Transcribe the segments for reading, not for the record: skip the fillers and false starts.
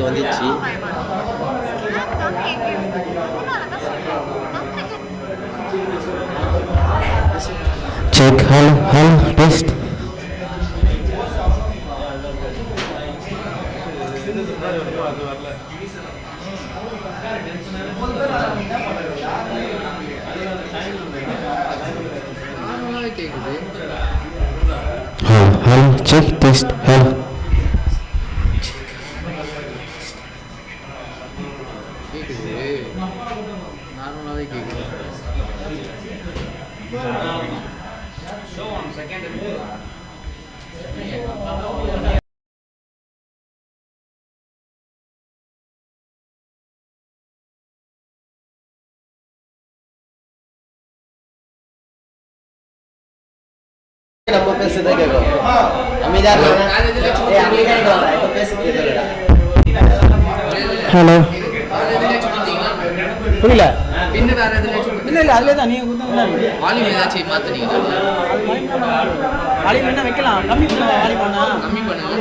வந்துச்சு. Check, hello, test. Hello, check, test, hello. நம்ம பேசுறதே கேட்கும். அமைதியா இருங்க. அமைதியா இருங்க. இப்ப பேசிட்டு இருக்கடா. ஹலோ. புரியல. பின்ன வேற எதுல இல்ல அதுல தான் நீங்க குடுத்தா வால்யூம் ஏதாச்சும் மாத்துறீங்களா? வால்யூம் என்ன வைக்கலாம்? கம்மி பண்ணுங்க வால்யூம் பண்ணா. கம்மி பண்ணுங்க.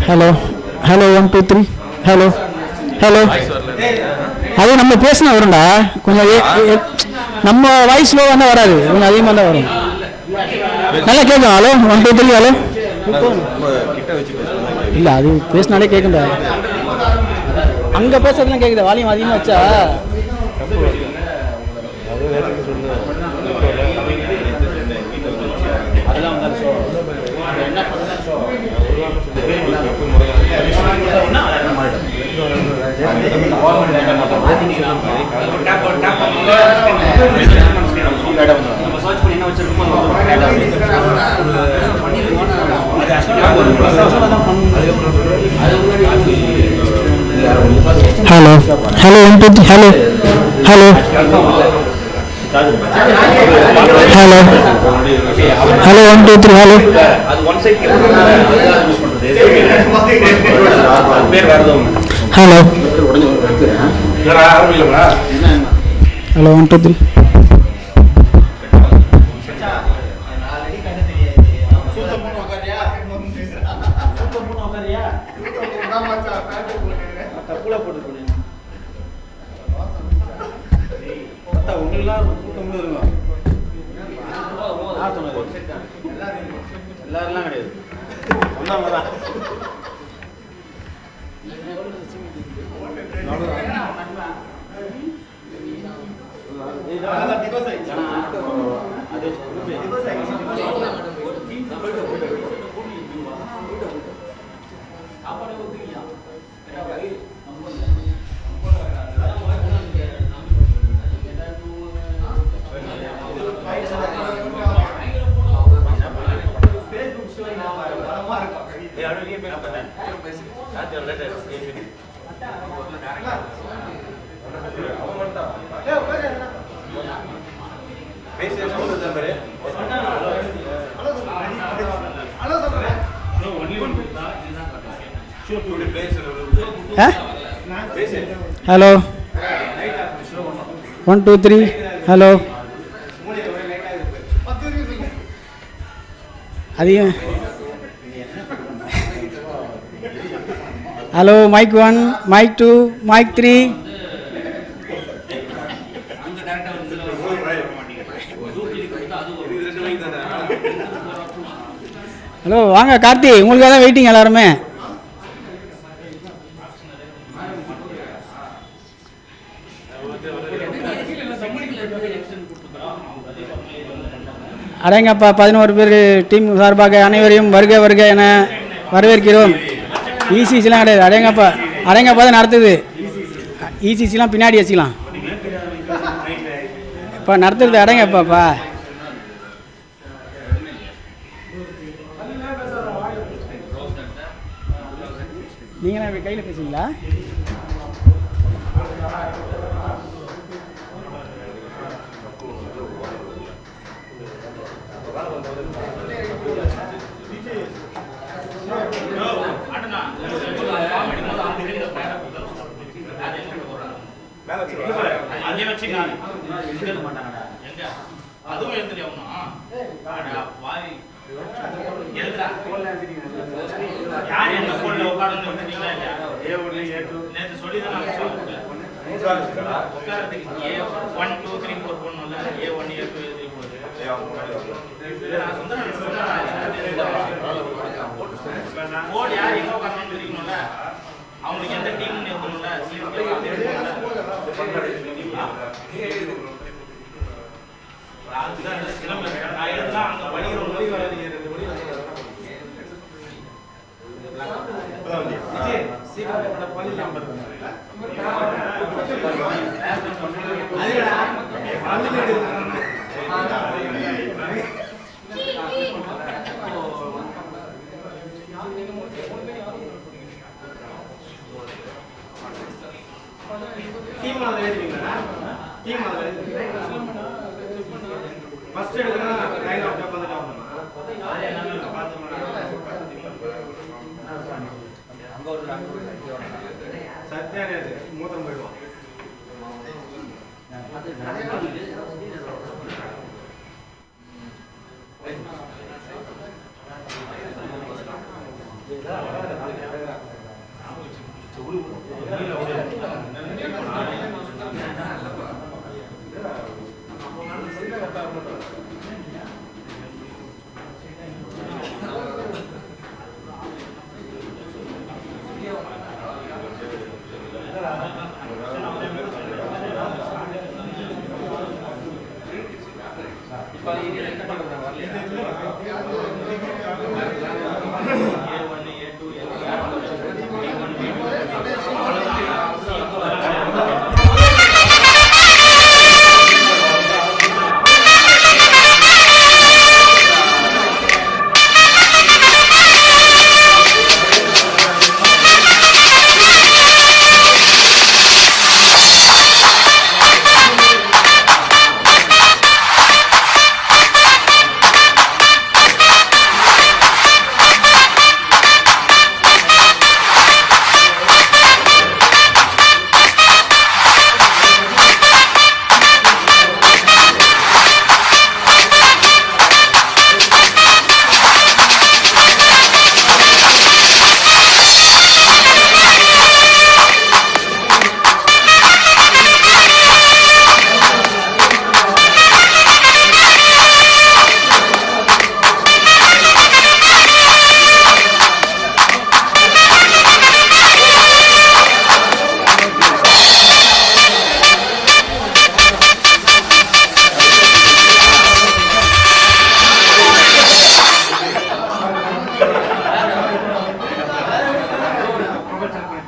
ஹலோ. ஹலோ 1 2 3. ஹலோ. ஹலோ. அது நம்ம பேசினா வரும்டா. கொஞ்சம் நம்ம வாய்ஸ் ஸ்லோவாக தான் வராது, கொஞ்சம் அதிகமாக தான் வரும். நல்லா கேட்கும். ஹலோ 1 2 3. ஹலோ. இல்லை அது பேசினாலே கேட்கும்டா. அங்கே பேசுறதுலாம் கேட்குது. வால்யூம் அதிகமாக வச்சா hello. Hello 1 2 3. Hello. Hello. Hello. Hello 1 2 3. Hello. Hello. Hello 1 2 3. எல்லாரும் கிடையாது. ஹலோ 1 2 3. ஹலோ. அதிகம். Hello mic 1 mic 2 mic 3. Hello வாங்க கார்த்தி, உங்களுக்காக தான் வெயிட்டிங் எல்லாருமே. அடேங்கப்பா 11 பேர் டீம் சார்பாக அனைவரையும் வருக வருக என வரவேற்கிறோம். இசிசிலாம் கிடையாது. அடேங்கப்பா அடேங்கப்பா தான் நடத்துது. இசிசிலாம் பின்னாடி வச்சுக்கலாம். இப்போ நடத்துறது அடேங்கப்பாப்பா. நீங்கள் என்ன கையில் பேசுவீங்களா? அதுவும் எழுதுறியா யார் எந்த போன்ல உட்காந்து நேற்று சொல்லிதான் உட்காரத்துக்கு A1 2 3 4 போடணும்ல A1 A2 A3 போகுது. போர்டு யார் எங்க உட்காரணும்னு தெரியணும்ல, அவங்களுக்கு எந்த டீம்னு இருக்கணும்ல. நான் எழுதுனா அங்க படிக்கிற ஃபர்ஸ்ட் எடுக்கனா லைன் ஆஃப் டாப் வந்துட்டோம். அங்க ஒரு சத்யானே மூத்தம் போய்டுவோம்.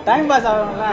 டைம் பாஸ் ஆகும்ல.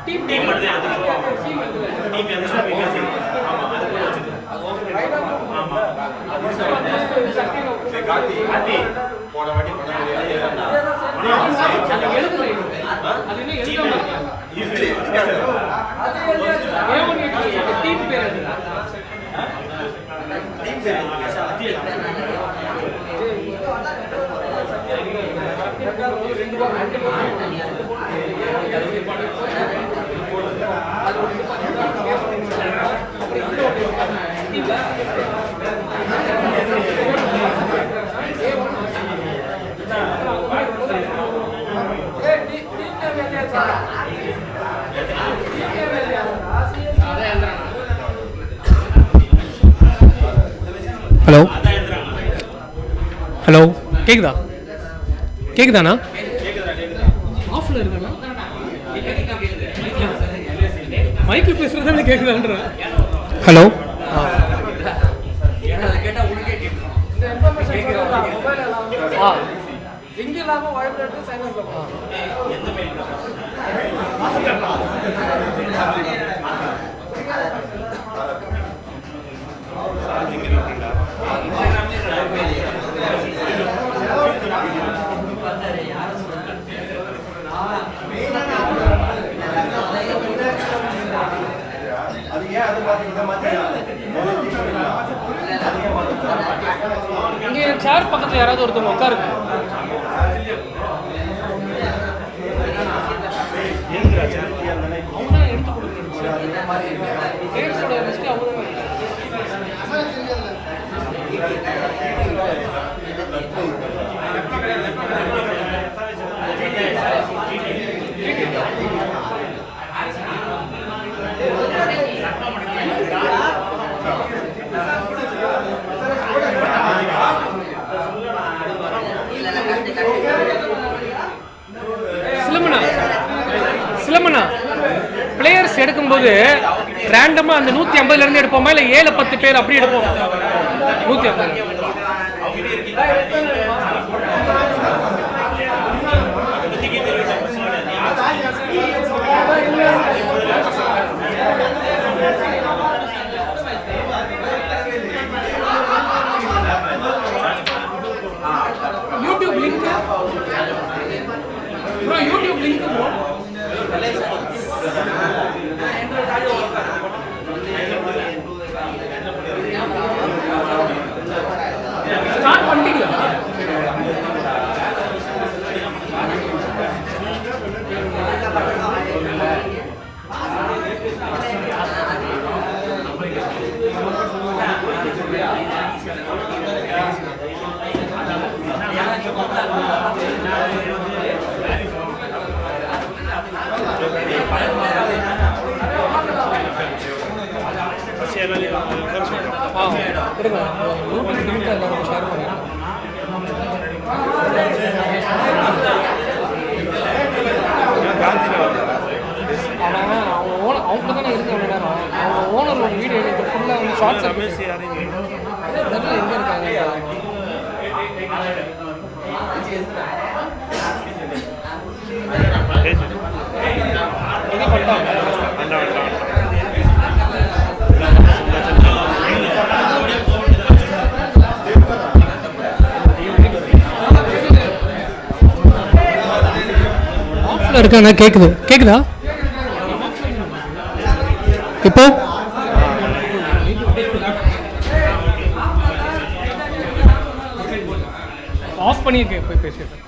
டீம் டீம் எந்த பிகேசி ஆமா அது கூட வச்சிருக்கோம் ஆமா கார்த்தி கார்த்தி போன வாட்டி பண்ண முடியாது அது எழுதுல அது என்ன எழுதாம இருக்கு டீம் பேர் எழுதுடா டீம் பேர் ஹலோ ஹலோ கேக்குதா கேக்குதாண்ணா ஆஃப்ல இருக்காண்ணா மைக்கில் பேசுறதானே கேக்குதான்ற ஹலோ இங்கே சேர் பக்கத்தில் யாராவது ஒருத்தவங்க உட்காருங்க அவங்க எடுத்து கொடுக்கணும் சிலம்பனா பிளேயர்ஸ் எடுக்கும்போது ரேண்டமா அந்த 150ல இருந்து எடுப்போமா இல்ல 7-10 பேர் அப்படி எடுப்போம் 150 YouTube link bro YouTube link bro start பண்ணிட்டீங்களா எடுங்க யூடியூப் லிங்க் எல்லாருக்கும் ஷேர் பண்ணுங்க அவங்க தானே இருக்கு அவ்வளோ நேரம் அவங்க ஓனர் ஒரு வீடியோ எடுத்து ஃபுல்லாக வந்து ஷார்ட்ஸ் தெரியல எங்கே இருக்காங்க இது பண்ணிட்டாங்க இருக்காங்க கேக்குதா இப்போ ஆஃப் பண்ணிருக்கேன் போய் பேசிட்டு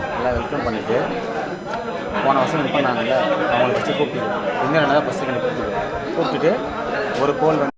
நல்லா வெல்கம் பண்ணிட்டு போன வருஷம் இது பண்ணாங்கல்ல அவங்களை ஃபஸ்ட்டு கூப்பிட்டு எங்கே நல்லா ஃபஸ்ட்டு கூப்பிட்டுட்டு ஒரு கோல் வந்து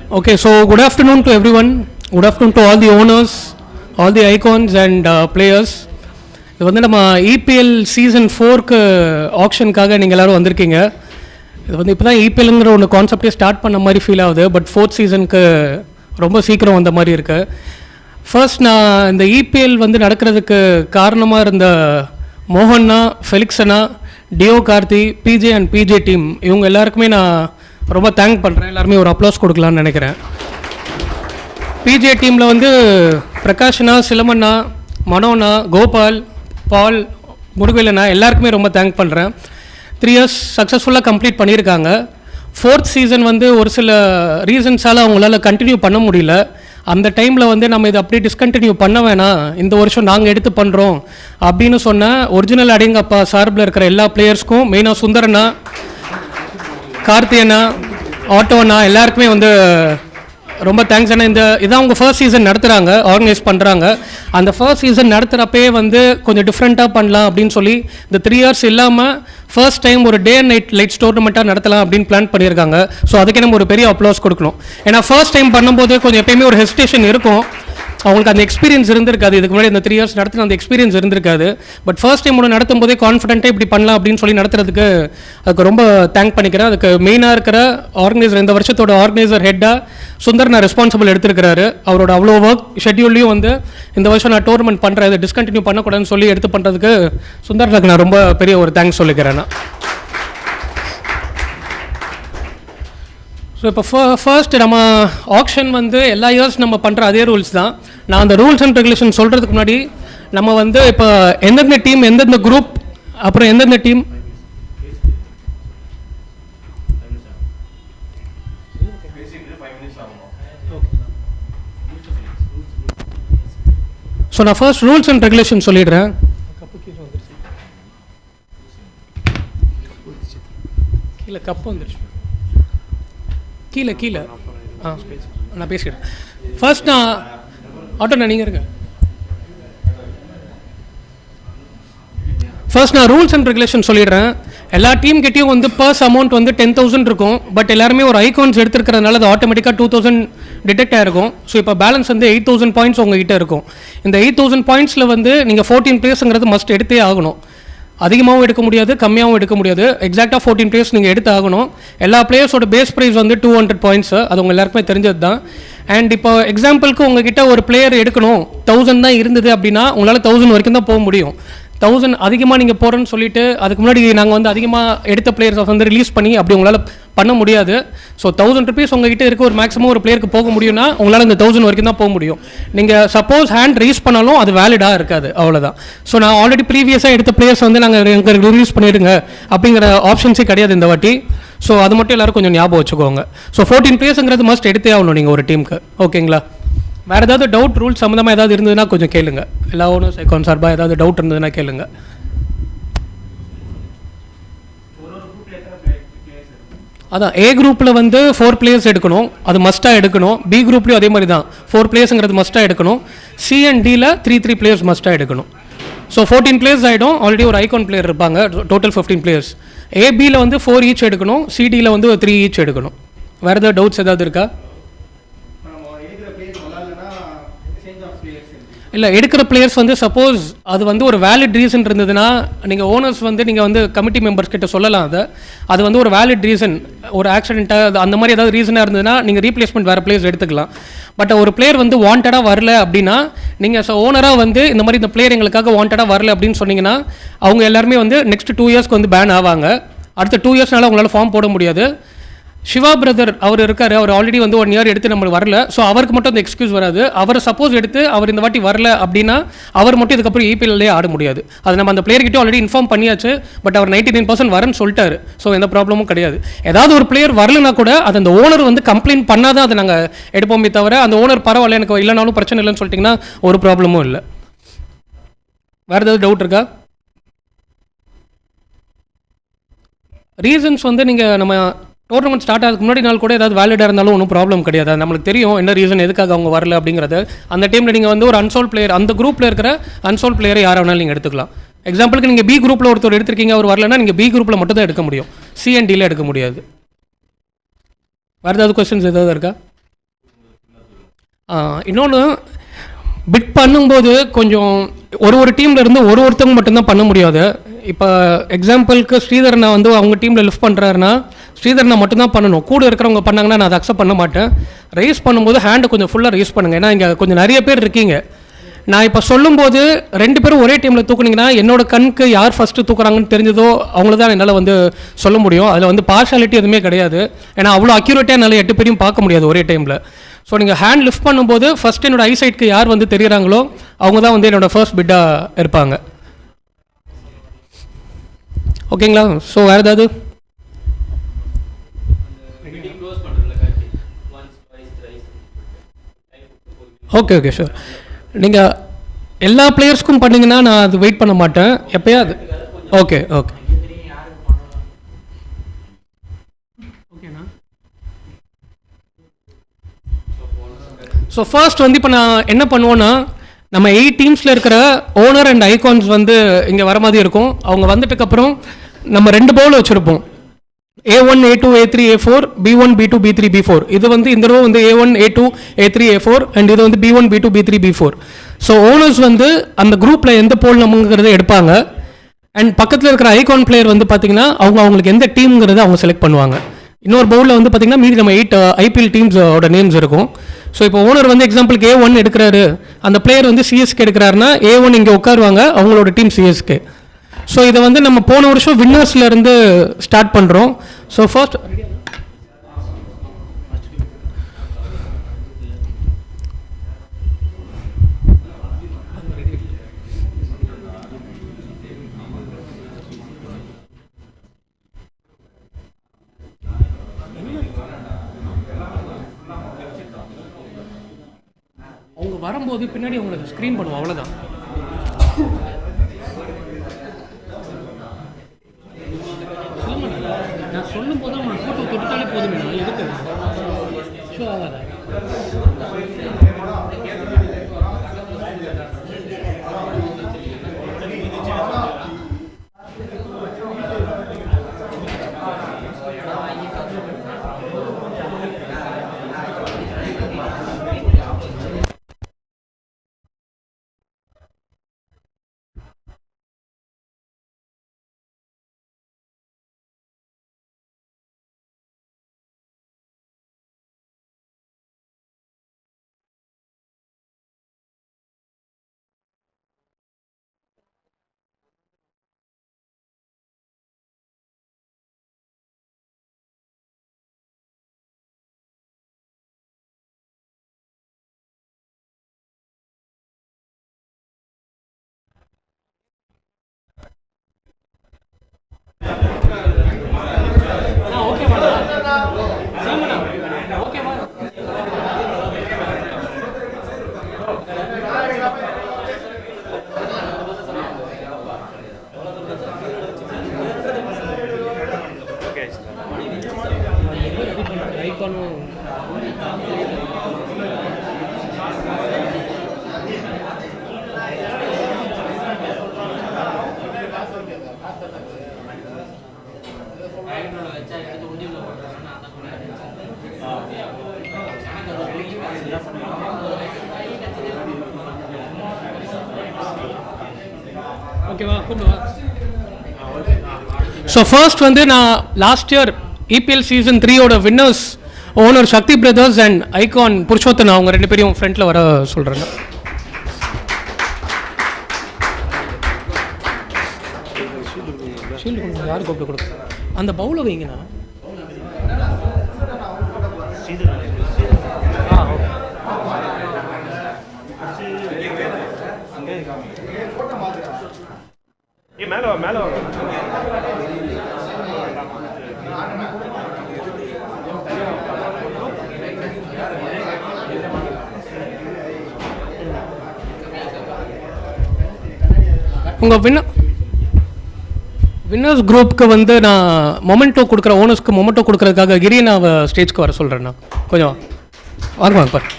Okay, so good afternoon to everyone. Good afternoon to all the owners, all the icons and players. இது வந்து நம்ம இபிஎல் சீசன் 4க்கு ஆக்ஷனுக்காக நீங்கள் எல்லோரும் வந்திருக்கீங்க. இது வந்து இப்போ தான் இபிஎல்ங்கிற ஒன்று கான்செப்டே ஸ்டார்ட் பண்ண மாதிரி ஃபீல் ஆகுது. பட் 4th சீசனுக்கு ரொம்ப சீக்கிரம் வந்த மாதிரி இருக்குது. ஃபர்ஸ்ட் நான் இந்த இபிஎல் வந்து நடக்கிறதுக்கு காரணமாக இருந்த மோகன்னா, ஃபெலிக்ஸனா, டியோ Karthi, PJ and PJ team இவங்க எல்லாருக்குமே நான் ரொம்ப தேங்க் பண்ணுறேன். எல்லாருமே ஒரு அப்ளாஸ் கொடுக்கலான்னு நினைக்கிறேன். பிஜே டீமில் வந்து பிரகாஷ்னா, சிலமண்ணா, மனோண்ணா, கோபால், பால், முருகவேலண்ணா எல்லாருக்குமே ரொம்ப தேங்க் பண்ணுறேன். 3 years சக்ஸஸ்ஃபுல்லாக கம்ப்ளீட் பண்ணியிருக்காங்க. 4th சீசன் வந்து ஒரு சில ரீசன்ஸால் அவங்களால கண்டினியூ பண்ண முடியல. அந்த டைமில் வந்து நம்ம இதை அப்படியே டிஸ்கண்டினியூ பண்ண வேணாம், இந்த வருஷம் நாங்கள் எடுத்து பண்ணுறோம் அப்படின்னு சொன்ன ஒரிஜினல் அடிங்கப்பா சார்பில் இருக்கிற எல்லா பிளேயர்ஸ்க்கும், மெயினாக சுந்தரண்ணா, கார்த்தியண்ணா, ஆட்டோண்ணா எல்லாருக்குமே வந்து ரொம்ப தேங்க்ஸ். அண்ணா இதான் அவங்க ஃபர்ஸ்ட் சீசன் நடத்துகிறாங்க, ஆர்கனைஸ் பண்ணுறாங்க. அந்த ஃபர்ஸ்ட் சீசன் நடத்துகிறப்பே வந்து கொஞ்சம் டிஃப்ரெண்ட்டாக பண்ணலாம் அப்படின்னு சொல்லி இந்த 3 years இல்லாமல் ஃபர்ஸ்ட் டைம் ஒரு டே அண்ட் நைட் லைட்ஸ் டோர்னமெண்ட்டாக நடத்தலாம் அப்படின்னு பிளான் பண்ணியிருக்காங்க. ஸோ அதுக்கே நம்ம ஒரு பெரிய அப்ளாஸ் கொடுக்கணும். ஏன்னா ஃபர்ஸ்ட் டைம் பண்ணும்போது கொஞ்சம் எப்பயுமே ஒரு ஹெசிடேஷன் இருக்கும். அவங்களுக்கு அந்த எக்ஸ்பீரியன்ஸ் இருந்திருக்காது, இதுக்கு முன்னாடி இந்த 3 years நடத்தின அந்த எக்ஸ்பீரியன்ஸ் இருந்திருக்காது. பட் ஃபர்ஸ்ட் டைம் ஒன்று நடத்தும் போதே கான்ஃபிடென்ட்டாக இப்படி பண்ணலாம் அப்படின்னு சொல்லி நடத்துறதுக்கு அதுக்கு ரொம்ப தேங்க் பண்ணிக்கிறேன். அதுக்கு மெயினாக இருக்கிற ஆர்கனைசர், இந்த வருஷத்தோட ஆர்கனைசர் ஹெட்டாக சுந்தர் நான் ரெஸ்பான்சிபிள் எடுத்திருக்கிறாரு. அவரோட அவ்வளோ ஒர்க் ஷெட்யூல்லையும் வந்து இந்த வருஷம் நான் டோர்னமெண்ட் பண்ணுறேன், இதை டிஸ்கண்டினியூ பண்ணக்கூடாதுன்னு சொல்லி எடுத்து பண்ணுறதுக்கு சுந்தர்னுக்கு நான் ரொம்ப பெரிய ஒரு தேங்க்ஸ் சொல்லிக்கிறேன். ஸோ இப்போ ஃபர்ஸ்ட் நம்ம ஆக்ஷன் வந்து எல்லா இயர்ஸ் நம்ம பண்ணுற அதே ரூல்ஸ் தான். நான் அந்த ரூல்ஸ் அண்ட் ரெகுலேஷன் சொல்கிறதுக்கு முன்னாடி நம்ம வந்து இப்போ எந்தெந்த டீம், எந்தெந்த குரூப், அப்புறம் எந்தெந்த டீம், ஸோ நான் ஃபர்ஸ்ட் ரூல்ஸ் அண்ட் ரெகுலேஷன் சொல்லிடுறேன். கீழே கப்பு வந்துருச்சு, கீழே கீழே நான் பேசிக்கிறேன். ஃபர்ஸ்ட் நான் ஆட்டோண்ணா நீங்கள் இருங்க. ஃபர்ஸ்ட் நான் ரூல்ஸ் அண்ட் ரெகுலேஷன் சொல்லிடுறேன். எல்லா டீம் கிட்டேயும் வந்து பர்ஸ் அமௌண்ட் வந்து 10,000 இருக்கும். பட் எல்லாருமே ஒரு ஐகான்ஸ் எடுத்துருக்கிறதுனால அது ஆட்டோமேட்டிக்காக 2,000 டிடெக்ட் ஆகிருக்கும். ஸோ இப்போ பேலன்ஸ் வந்து 8,000 பாயிண்ட்ஸ் உங்ககிட்ட இருக்கும். இந்த 8,000 பாயிண்ட்ஸில் வந்து நீங்கள் 14 பிளேஸுங்கிறது மஸ்ட் எடுத்தே ஆகணும். அதிகமாகவும் எடுக்க முடியாது, கம்மியாகவும் எடுக்க முடியாது. எக்ஸாக்டாக 14 பிளேயர்ஸ் நீங்கள் எடுத்து ஆகணும். எல்லா பிளேயர்ஸோட பேஸ் ப்ரைஸ் வந்து 200 பாயிண்ட்ஸ், அது உங்கள் எல்லாருக்குமே தெரிஞ்சது தான். அண்ட் இப்போ எக்ஸாம்பிளுக்கு உங்ககிட்ட ஒரு பிளேயர் எடுக்கணும் 1000 தான் இருந்தது அப்படின்னா உங்களால் 1000 வரைக்கும் தான் போக முடியும். 1000 அதிகமாக நீங்கள் போகிறேன்னு சொல்லிட்டு அதுக்கு முன்னாடி நாங்கள் வந்து அதிகமாக எடுத்த பிளேயர்ஸை வந்து ரிலீஸ் பண்ணி அப்படி உங்களால் பண்ண முடியாது. ஸோ 1000 rupees உங்ககிட்ட இருக்க ஒரு மேக்ஸிமம் ஒரு பிளேயருக்கு போக முடியும்னா உங்களால் இந்த 1000 வரைக்கும் தான் போக முடியும். நீங்கள் சப்போஸ் ஹேண்ட் ரீஸ் பண்ணாலும் அது வேலிடாக இருக்காது, அவ்வளோதான். ஸோ நான் ஆல்ரெடி ப்ரீவியஸாக எடுத்த பிளேயர்ஸ் வந்து நாங்கள் எங்களுக்கு ரிலீஸ் பண்ணிவிடுங்க அப்படிங்கிற ஆப்ஷன்ஸே கிடையாது இந்த வாட்டி. ஸோ அது மட்டும் எல்லோரும் கொஞ்சம் ஞாபகம் வச்சுக்கோங்க. ஸோ 14 பிளேயர்ஸுங்கிறது மஸ்ட் எடுத்தே ஆகணும் நீங்கள் ஒரு டீமுக்கு, ஓகேங்களா? வேறு ஏதாவது டவுட் ரூல் சம்மந்தமாக ஏதாவது இருந்ததுன்னா கொஞ்சம் கேளுங்க. எல்லா ஓனர்ஸ் அக்கௌண்ட் சார்பாக ஏதாவது டவுட் இருந்ததுன்னா கேளுங்க. அதான் ஏ குரூப்பில் வந்து 4 பிளேயர்ஸ் எடுக்கணும், அது மஸ்ட்டாக எடுக்கணும். பி குரூப்லேயும் அதே மாதிரி தான் 4 பிளேயர்ஸுங்கிறது மஸ்ட்டாக எடுக்கணும். சி அண்ட் டியில் 3 பிளேயர்ஸ் மஸ்ட்டாக எடுக்கணும். ஸோ 14 பிளேயர்ஸ் ஆகிடும். ஆல்ரெடி ஒரு ஐகான் பிளேயர் இருப்பாங்க, டோட்டல் 15 பிளேயர்ஸ். ஏபியில் வந்து 4 ஈச் எடுக்கணும், சிடியில் வந்து 3 ஈச் எடுக்கணும். வேறு ஏதாவது டவுட்ஸ் ஏதாவது இருக்கா? இல்லை, எடுக்கிற பிளேயர்ஸ் வந்து சப்போஸ் அது வந்து ஒரு வேலிட் ரீசன் இருந்ததுன்னா நீங்கள் ஓனர்ஸ் வந்து நீங்கள் வந்து கமிட்டி மெம்பர்ஸ் கிட்ட சொல்லலாம். அது வந்து ஒரு வேலிட் ரீசன், ஒரு ஆக்சிடென்ட்டாக அந்த மாதிரி ஏதாவது ரீசனாக இருந்ததுன்னா நீங்கள் ரீப்ளேஸ்மெண்ட் வேறு பிளேயர்ஸ் எடுத்துக்கலாம். பட் ஒரு பிளேயர் வந்து வாண்டடாக வரல அப்படின்னா நீங்கள் ஓனராக வந்து இந்த மாதிரி இந்த பிளேயர் எங்களுக்காக வாண்டடாக வரல அப்படின்னு சொன்னீங்கன்னா அவங்க எல்லாருமே வந்து நெக்ஸ்ட் 2 yearsக்கு வந்து பேன் ஆவாங்க. அடுத்த 2 yearsனால உங்களால் ஃபார்ம் போட முடியாது. சிவா பிரதர் அவர் இருக்கார், அவர் ஆல்ரெடி வந்து 1 year எடுத்து நம்மளுக்கு வரல. ஸோ அவருக்கு மட்டும் அந்த எக்ஸ்கியூஸ் வராது. அவர் சப்போஸ் எடுத்து அவர் இந்த வாட்டி வரல அப்படின்னா அவர் மட்டும் இதுக்கப்புறம் இபிஎல்லே ஆட முடியாது. அது நம்ம அந்த பிளேயர்கிட்ட ஆல்ரெடி இன்ஃபார்ம் பண்ணியாச்சு. பட் அவர் 99% வரன்னு சொல்லிட்டாரு. ஸோ எந்த ப்ராப்ளமும் கிடையாது. ஏதாவது ஒரு பிளேயர் வரலனா கூட அது அந்த ஓனர் வந்து கம்ப்ளைண்ட் பண்ணாதான் அதை நாங்கள் எடுப்போமே தவிர அந்த ஓனர் பரவாயில்ல எனக்கு இல்லைனாலும் பிரச்சனை இல்லைன்னு சொல்லிட்டிங்கன்னா ஒரு ப்ராப்ளமும் இல்லை. வேறு ஏதாவது டவுட் இருக்கா? ரீசன்ஸ் வந்து நீங்கள் நம்ம டோர்னமெண்ட் ஸ்டார்ட் ஆகிறதுக்கு முன்னாடி நாள் கூட ஏதாவது வேலிடாக இருந்தாலும் ஒன்றும் ப்ராப்ளம் கிடையாது. நம்மளுக்கு தெரியும் என்ன ரீசன், எதுக்காக அவங்க வரல அப்படிங்கிறது. அந்த டைமில் நீங்கள் வந்து ஒரு அன்சோல்ட் பிளேயர், அந்த குரூப்பில் இருக்கிற அன்சோல்ட் பிளேயரை யாரை வேணாலும் நீங்கள் எடுத்துக்கலாம். எக்ஸாம்பிளுக்கு நீங்கள் பி குரூப்பில் ஒருத்தர் எடுத்திருக்கீங்க, அவர் வரலன்னா நீங்கள் பி குரூப்பில் மட்டும் தான் எடுக்க முடியும், சி அண்ட் டியில் எடுக்க முடியாது. வேறு ஏதாவது கொஸ்டின்ஸ் ஏதாவது இருக்கா? இன்னொன்று பிட் பண்ணும்போது கொஞ்சம் ஒரு டீமில் இருந்து ஒருத்தவங்க மட்டும்தான் பண்ண முடியாது. இப்போ எக்ஸாம்பிளுக்கு ஸ்ரீதரனை வந்து அவங்க டீமில் லிஃப்ட் பண்ணுறாருன்னா ஸ்ரீதரனை மட்டும்தான் பண்ணணும். கூட இருக்கிறவங்க பண்ணாங்கன்னா நான் அதை அக்செப்ட் பண்ண மாட்டேன். ரைஸ் பண்ணும்போது ஹேண்டை கொஞ்சம் ஃபுல்லாக ரைஸ் பண்ணுங்கள். ஏன்னா இங்கே கொஞ்சம் நிறைய பேர் இருக்கீங்க. நான் இப்போ சொல்லும்போது 2 பேரும் ஒரே டீமில் தூக்குனீங்கன்னா என்னோட கண்ணுக்கு யார் ஃபஸ்ட்டு தூக்குறாங்கன்னு தெரிஞ்சதோ அவங்கள தான் என்னால் வந்து சொல்ல முடியும். அதில் வந்து பார்ஷாலிட்டி எதுவுமே கிடையாது. ஏன்னா அவ்வளோ அக்யூரேட்டாக என்னால் 8 பேரையும் பார்க்க முடியாது ஒரே டைமில். ஸோ நீங்கள் ஹேண்ட் லிஃப்ட் பண்ணும்போது ஃபஸ்ட் என்னோட ஐசைட்க்கு யார் வந்து தெரியுறாங்களோ அவங்க தான் வந்து என்னோடய ஃபர்ஸ்ட் பிட்டாக இருப்பாங்க. ஓகேங்களா? ஸோ வேறு ஏதாவது? Okay sure. நீங்கள் எல்லா பிளேயர்ஸ்க்கும் பண்ணிங்கன்னா நான் அது வெயிட் பண்ண மாட்டேன், எப்போயாவது. ஓகே. ஸோ ஃபர்ஸ்ட் வந்து இப்போ நான் என்ன பண்ணுவோன்னா, நம்ம 8 டீம்ஸில் இருக்கிற ஓனர் அண்ட் ஐகான்ஸ் வந்து இங்கே வர மாதிரி இருக்கும். அவங்க வந்துட்டுக்கப்புறம் நம்ம 2 பவுல் வச்சுருப்போம். A1, A2, A3, A4, B1, B2, B3, B4. இது வந்து இந்த ரோ வந்து A1, A2, A3, A4 and இது வந்து B1, B2, B3, B4. So owners வந்து அந்த குரூப்பில் எந்த போல் நம்மங்கிறத எடுப்பாங்க. அண்ட் பக்கத்தில் இருக்கிற ஐகான் பிளேயர் வந்து பார்த்தீங்கன்னா அவங்களுக்கு எந்த டீம்ங்கிறத அவங்க செலக்ட் பண்ணுவாங்க. இன்னொரு பவுலில் வந்து பார்த்தீங்கன்னா மீதி நம்ம 8 IPL டீம்ஸோட நேம்ஸ் இருக்கும். ஸோ இப்போ ஓனர் வந்து எக்ஸாம்பிளுக்கு A1 எடுக்கிறாரு, அந்த பிளேயர் வந்து CSK எடுக்கிறாருன்னா A1 இங்கே உட்காருவாங்க, அவங்களோட டீம் CSK. ஸோ இதை வந்து நம்ம போன வருஷம் வின்னர்ஸ்லேருந்து ஸ்டார்ட் பண்ணுறோம். ஸோ ஃபர்ஸ்ட் அவங்க வரும்போது பின்னாடி அவங்களுக்கு ஸ்க்ரீன் பண்ணுவோம், அவ்வளோதான். நான் சொல்லும் போது அவங்க ஃபோட்டோ தொட்டாலே போதுமே, நான் எதுக்கு ஷோ ஆகாதா? ஓகேவா? கூப்பிடுவா. ஸோ ஃபர்ஸ்ட் வந்து நான் லாஸ்ட் இயர் EPL சீசன் 3யோட winners owner Sakthi brothers and icon Purushothan அவங்க 2 பேரையும் ஃப்ரண்ட்டில் வர சொல்கிறேன். ஷீல்டு கொடுங்க, யார் கூப்பிட்டு கொடுங்க. அந்த பவுலை வைங்கண்ணா. மேலே உங்கள் வின்னர்ஸ் குரூப்புக்கு வந்து நான் மொமெண்டோ கொடுக்குற ஓனர்ஸ்க்கு மொமெண்டோ கொடுக்குறதுக்காக கிரியனாவை ஸ்டேஜ்க்கு வர சொல்கிறேண்ணா. கொஞ்சம் வாங்க பார்.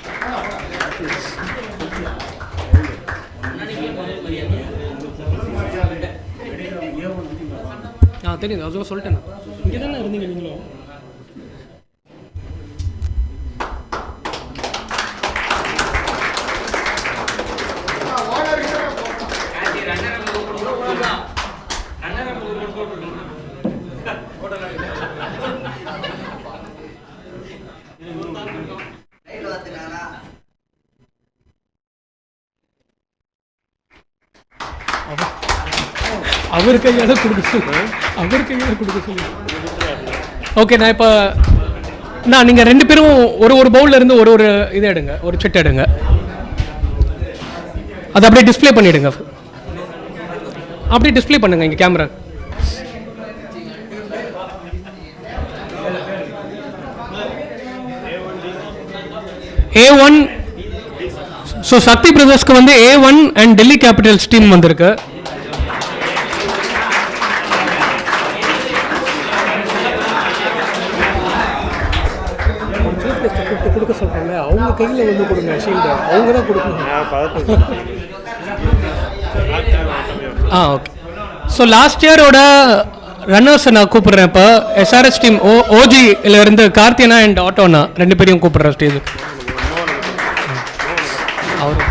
தெரியுது, அதுவும் சொல்லிட்டேன். இங்கே தானே இருந்தீங்க நீங்களும். அவர் கையால கொடுக்க சொல்லு. ஓகே, நான் இப்போ நீங்கள் 2 பேரும் ஒரு பவுல்ல இருந்து ஒரு இதை எடுங்க, ஒரு சிட்டு எடுங்க, அதை அப்படியே டிஸ்பிளே பண்ணிடுங்க. அப்படியே டிஸ்பிளே பண்ணுங்க இங்கே கேமரா. A1. ஸோ சக்தி பிரதர்ஸ்க்கு வந்து A1 and Delhi Capitals team வந்திருக்கு. கொடுக்க சொல்றாங்க, அவங்க கையில் வந்து கொடுங்க ஷீல்டு, அவங்க தான் கொடுக்கணும். ஓகே. ஸோ லாஸ்ட் இயரோட ரன்னர்ஸை நான் கூப்பிடுறேன். இப்போ எஸ்ஆர்எஸ் டீம் ஓஜியில் இருந்து கார்த்தியனா அண்ட் ஆட்டோனா 2 பேரையும் கூப்பிடுறேன் ஸ்டேஜுக்கு. அவர்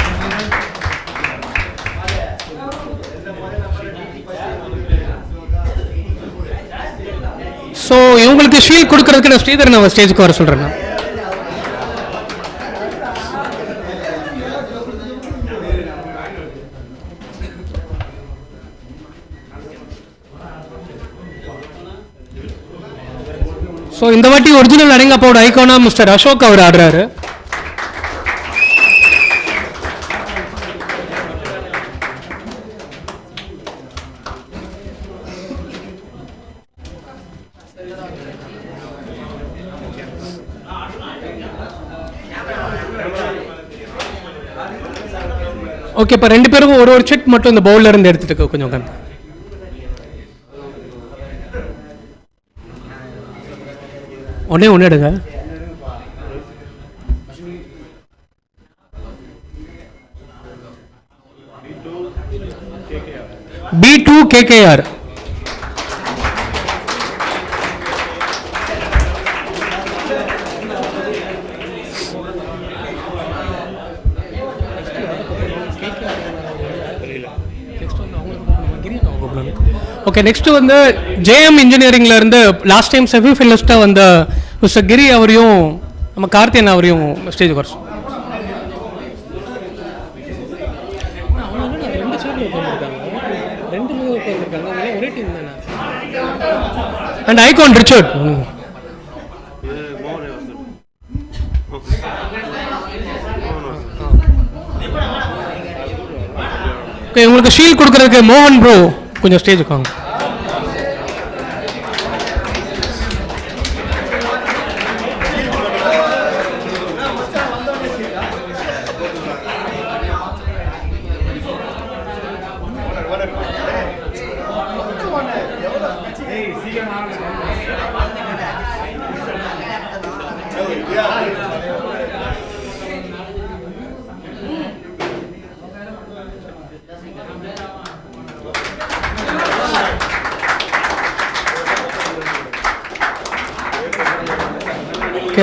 ஸோ இவங்களுக்கு ஷீல்ட் கொடுக்கறதுக்கு நான் ஸ்ரீதர் நான் ஸ்டேஜுக்கு வர சொல்கிறேன். ஸோ இந்த வாட்டி ஒரிஜினல் அடங்கப்பாவோட ஐகானா மிஸ்டர் அசோக் அவர் ஆடுறாரு. ஓகே, இப்போ 2 பேருக்கும் ஒரு செட் மட்டும் இந்த பவுல்ல இருந்து எடுத்துட்டு கொஞ்சம் உட்காந்து. ஒன்று எடுங்க. B2 KKR. ஓகே, நெக்ஸ்ட் வந்து ஜேஎம் இன்ஜினியரிங்ல இருந்து லாஸ்ட் டைம் செமி ஃபைனலிஸ்டா வந்த மிஸ்டர் கிரி அவரையும் நம்ம கார்த்தியன் அவரையும் ஸ்டேஜுக்கு வர அண்ட் ஐகான் ரிச்சர்ட். ஓகே, உங்களுக்கு ஷீல்ட் கொடுக்கறதுக்கு மோகன் ப்ரோ கொஞ்சம் ஸ்டேஜுக்கு வாங்க.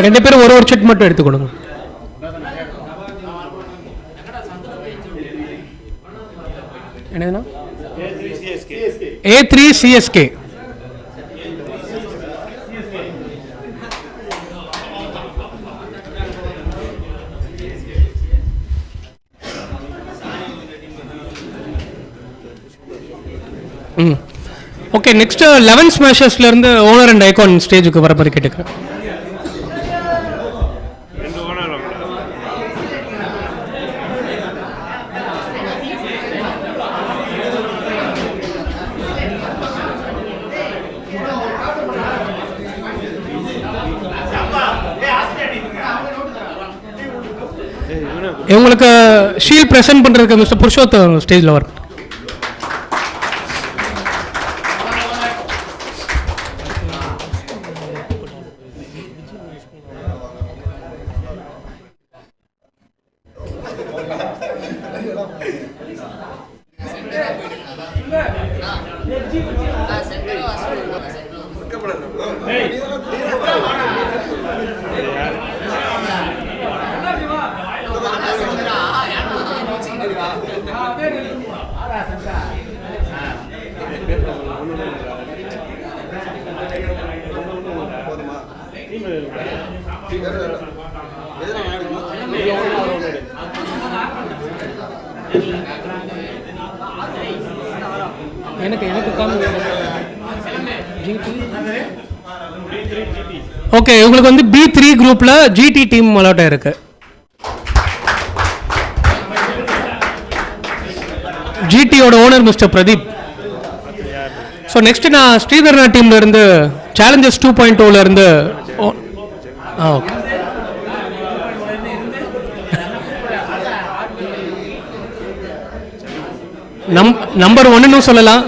ரெண்டு பேரும் ஒரு செட் மட்டும் எடுத்து கொடுங்க. என்னதுன்னா A3 CSK. ஓகே, நெக்ஸ்ட் 11 ஸ்மாஷர்ஸ்ல இருந்து ஓனர் அண்ட் ஐகான் ஸ்டேஜுக்கு வர மாதிரி கேட்டுக்கிறேன். இவங்களுக்கு ஷீல்ட் பிரசன்ட் பண்றதுக்கு மிஸ்டர் புருஷோத்தம் ஸ்டேஜில் வரும். எனக்கு ஓகே, உங்களுக்கு வந்து B3 குரூப்ல GT டீம் அலாட் ஆயிருக்கு. GTயோட owner mister Pradeep. So next நான் ஸ்ரீதர்னா டீம்ல இருந்து சேலஞ்சர்ஸ் 2.0ல இருந்து ஓகே நம்பர் 1ன்னு சொல்லலாம்,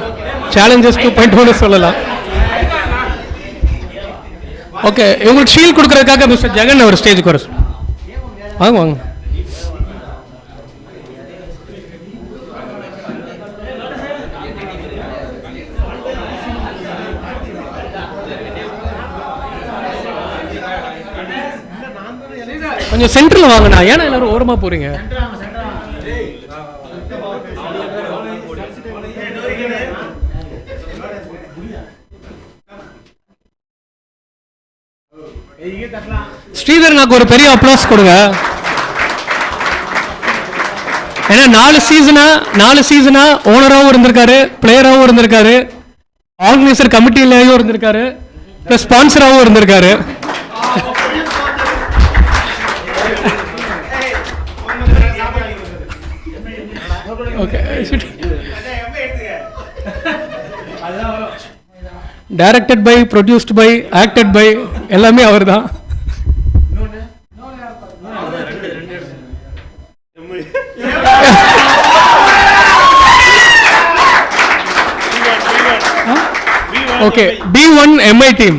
சேலஞ்சர்ஸ் 2.0ன்னு சொல்லலாம். ஓகே, இவங்களுக்கு ஷீல்ட் கொடுக்கறதுக்காக மிஸ்டர் ஜெகன் அவர் ஸ்டேஜுக்கு வர வாங்க வாங்க. கொஞ்சம் சென்டரில் வாங்கண்ணா, ஏன்னா எல்லாரும் ஓரமாக போறீங்க. ஸ்ரீதர் நாக்கு ஒரு பெரிய அப்ளாஸ் கொடுங்க. ஏன்னா 4 சீசனா ஓனராகவும் இருந்திருக்காரு, பிளேயராகவும் இருந்திருக்காரு, ஆர்கனைசர் கமிட்டியிலேயும் இருந்திருக்காரு, பிளஸ் ஸ்பான்சராகவும் இருந்திருக்காரு. Okay, directed by, produced by, acted by எல்லாமே அவர் தான். Okay, B1 MI team.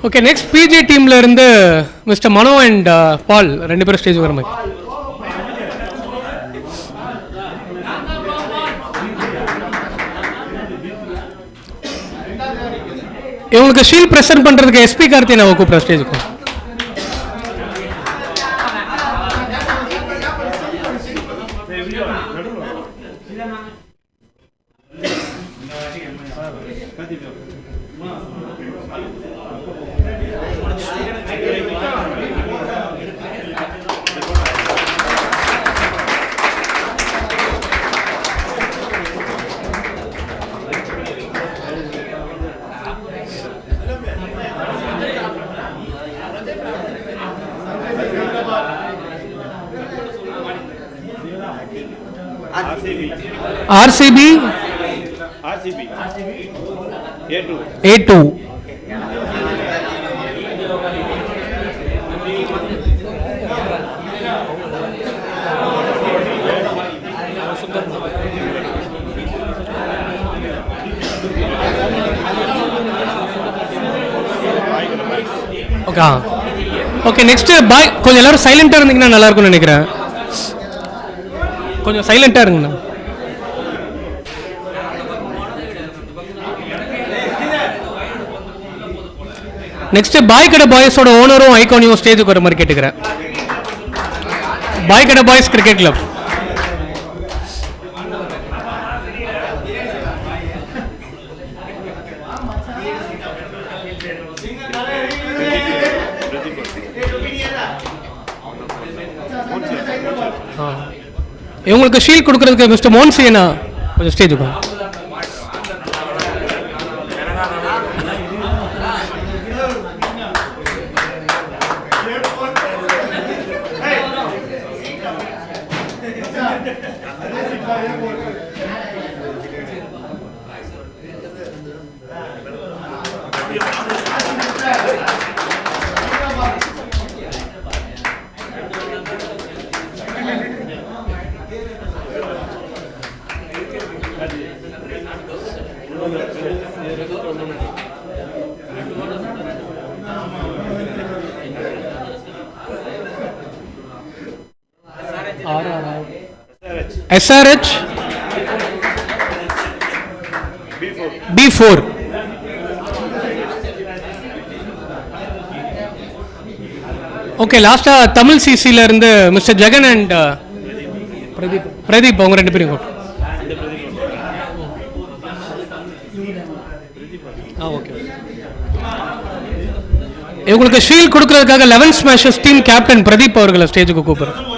Okay, next PG டீம்ல இருந்து மிஸ்டர் மனோ அண்ட் பால் 2 பேரும் ஸ்டேஜ் வர மாதிரி. இவங்களுக்கு ஷீல்ட் பிரசன்ட் பண்றதுக்கு SP கார்த்தி நான் கூப்பிடுறேன் ஸ்டேஜுக்கு. RCB A2. Okay okay, next பாய். கொஞ்சம் எல்லாரும் சைலண்டா இருந்தீங்கன்னா நல்லா இருக்கும்னு நினைக்கிறேன். கொஞ்சம் சைலண்டா இருங்கண்ணா. நெக்ஸ்ட் பாய் கடை பாய்ஸோட ஓனரும் ஐகானையும் ஸ்டேஜுக்கு வர மாதிரி கேட்டுக்கிறேன். பாய் கடை பாய்ஸ் கிரிக்கெட் கிளப். இவங்களுக்கு ஷீல்ட் கொடுக்கறதுக்கு மிஸ்டர் மோன்சியனா கொஞ்சம் ஸ்டேஜுக்கு. SRH B4. ஓகே, லாஸ்டா தமிழ் சிசில இருந்து மிஸ்டர் ஜெகன் அண்ட் பிரதீப் அவங்க 2 பேரும். ஓகே. இவங்களுக்கு ஷீல்ட் கொடுக்கறதுக்காக 11 ஸ்மாஷர்ஸ் டீம் கேப்டன் பிரதீப் அவர்களை ஸ்டேஜுக்கு கூப்பிடுறேன்.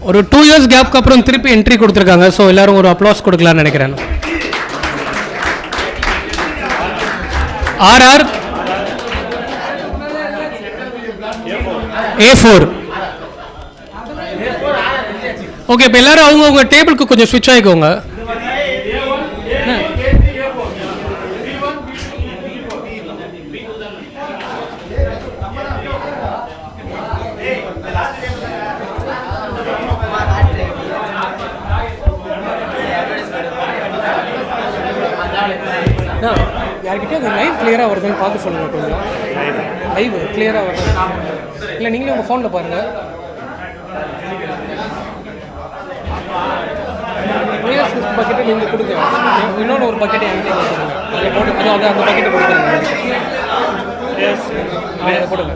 ஒரு 2 இயர்ஸ் கேப்க்கு அப்புறம் திருப்பி என்ட்ரி கொடுத்துருக்காங்க. ஸோ எல்லாரும் ஒரு அப்ளாஸ் கொடுக்கலாம்னு நினைக்கிறேன். RR A4. ஓகே, இப்போ எல்லாரும் அவங்கவுங்க டேபிளுக்கு கொஞ்சம் ஸ்விட்ச் ஆகிக்கோங்க. யார்கிட்டயும் அது லைவ் கிளியராக வருதுன்னு பார்த்து சொல்லுங்கள். கொஞ்சம் லைவ் கிளியராக வருது. இல்லை நீங்களே உங்கள் ஃபோனில் பாருங்கள். பக்கெட்டை நீங்கள் கொடுங்க. இன்னொன்று ஒரு பக்கெட்டை என்கிட்ட கொடுங்க. அதை போட்டு அந்த பக்கெட்டை கொடுத்துருங்க. அதை கொடுங்க.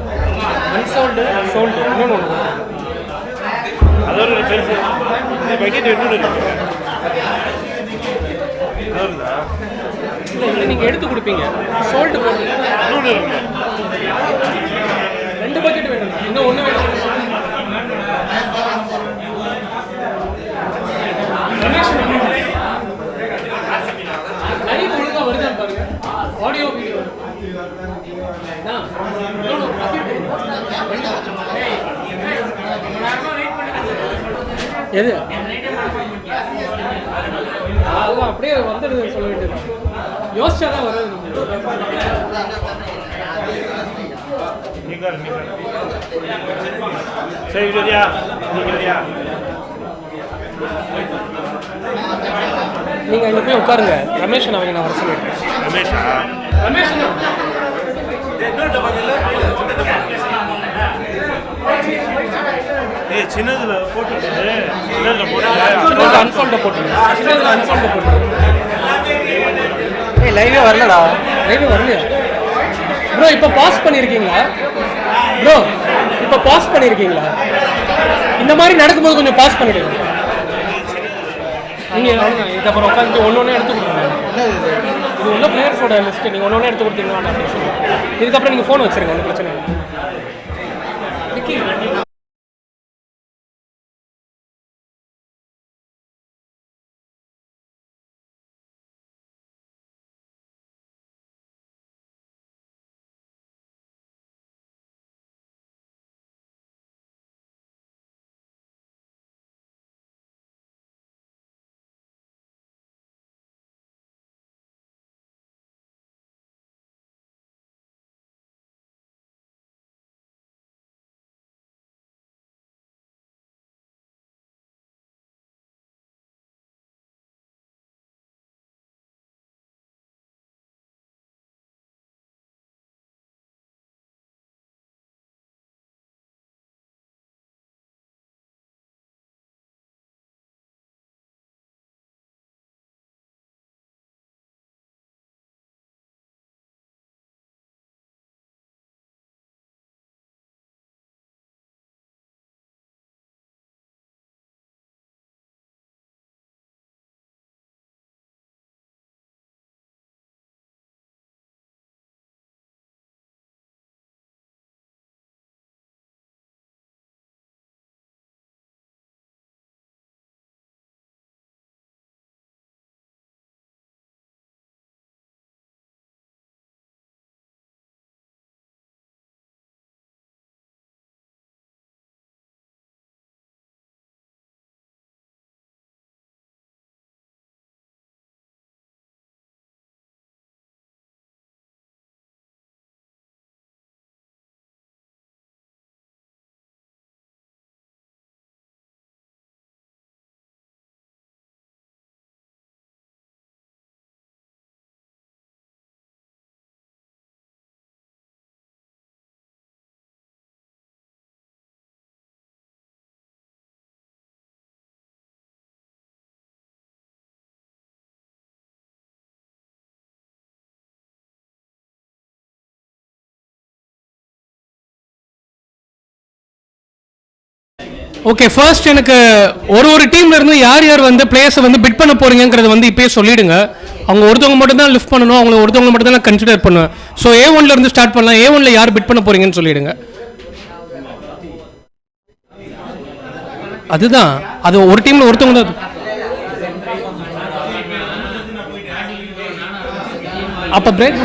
அன்சோல்டு சோல்டு இன்னொன்று ஒன்று அதோட பக்கெட் இன்னொன்று இல்லை நீங்கள் எடுத்து கொடுப்பீங்க. சோல்ட்டு போட்டு இன்னொன்று 2 பக்கெட் வேணும். இன்னும் ஒன்று வேணும். லைவ் ஒழுங்காக வருதான்னு பாருங்க. ஆடியோ வீடியோ எது அதுவும் அப்படியே வந்துடுது சொல்ல வேண்டியது. யோசிச்சாதான் வராது. சரி சரியா நீங்க அங்க போய் உட்காருங்க. ரமேஷன் அவங்க நான் வர சொல்லிட்டேன். ரமேஷா? ரமேஷ் சின்னதுல போட்டு அன்ஃபோல்ட போட்டுருங்க. லைவே வரலடா. லைவே வரலையா ப்ரோ? இப்போ பாஸ் பண்ணியிருக்கீங்களா ப்ரோ? இப்போ பாஸ் பண்ணியிருக்கீங்களா? இந்த மாதிரி நடக்கும்போது கொஞ்சம் பாஸ் பண்ணிடுங்க. நீங்கள் இதுக்கப்புறம் உட்காந்து ஒன்று எடுத்து கொடுங்க. இது உள்ள பிளேயர்ஸோட லிஸ்ட்டு. நீங்கள் ஒன்று எடுத்து கொடுத்தீங்களா? இதுக்கப்புறம் நீங்கள் ஃபோன் வச்சுருங்க. ஒன்றும் பிரச்சனை இல்லை. ஓகே, ஃபர்ஸ்ட் எனக்கு ஒரு டீம்ல இருந்து யார் யார் வந்து பிளேயர்ஸை வந்து பிட் பண்ண போறீங்கிறத வந்து இப்பயே சொல்லிடுங்க. அவங்க ஒருத்தவங்க மட்டும் தான் லிஃப்ட் பண்ணணும், அவங்கள ஒருத்தவங்க மட்டும் தான் கன்சிடர் பண்ணுவேன். ஸோ A1ல இருந்து ஸ்டார்ட் பண்ணலாம். A1ல யார் பிட் பண்ண போறீங்கன்னு சொல்லிடுங்க. அதுதான், அது ஒரு டீம்ல ஒருத்தவங்க தான். அப்ப பிரேக்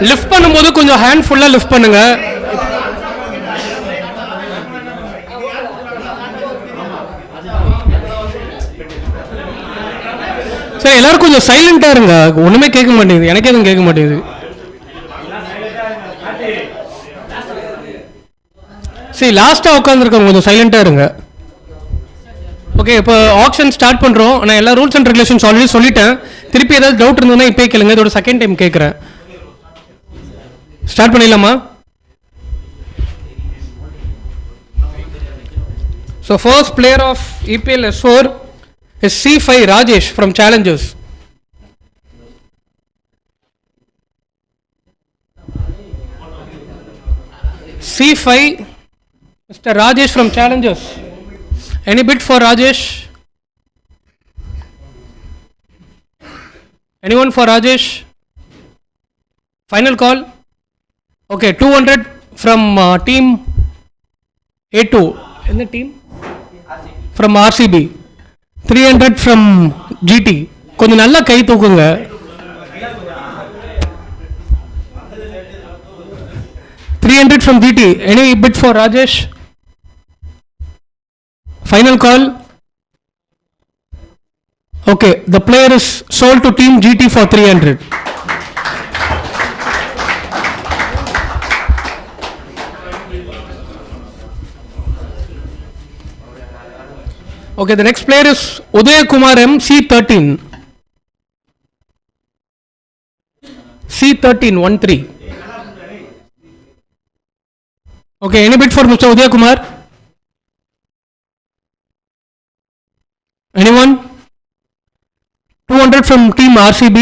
லிஃப்ட் பண்ணும்போது கொஞ்சம் ஹேண்ட் ஃபுல்லா லிஃப்ட் பண்ணுங்க. சரி, எல்லாரும் கொஞ்சம் சைலண்டா இருங்க. ஒண்ணுமே கேட்க மாட்டேங்குது, எனக்கு எதுவும் கேட்க மாட்டேங்குது. சரி, லாஸ்டா உட்காந்துருக்கவங்க கொஞ்சம் சைலண்டா இருங்க. ஓகே, இப்போ ஆக்ஷன் ஸ்டார்ட் பண்றோம். நான் எல்லா ரூல்ஸ் அண்ட் ரெகுலேஷன்ஸ் ஆல்ரெடி சொல்லிட்டேன். திருப்பி ஏதாவது டவுட் இருந்ததுன்னா இப்போ கேளுங்க. இதோட செகண்ட் டைம் கேட்குறேன். ஸ்டார்ட் பண்ணிடலாமா? So first player of EPL S4 is C5 Rajesh from Challengers. C5 Mr. Rajesh from Challengers. Any bid for Rajesh? Anyone for Rajesh? Final call. Okay, 200 from team A2. In the team? From RCB. 300 from GT. கொஞ்சம் நல்லா கை தூக்குங்க. $300 from GT. Any bid for Rajesh? Final call. Okay, the player is sold to team GT for 300. Okay, the next player is Udaya Kumar M, C13. C13, 1-3. Okay, any bid for Mr. Udaya Kumar? Anyone? 200 from team RCB.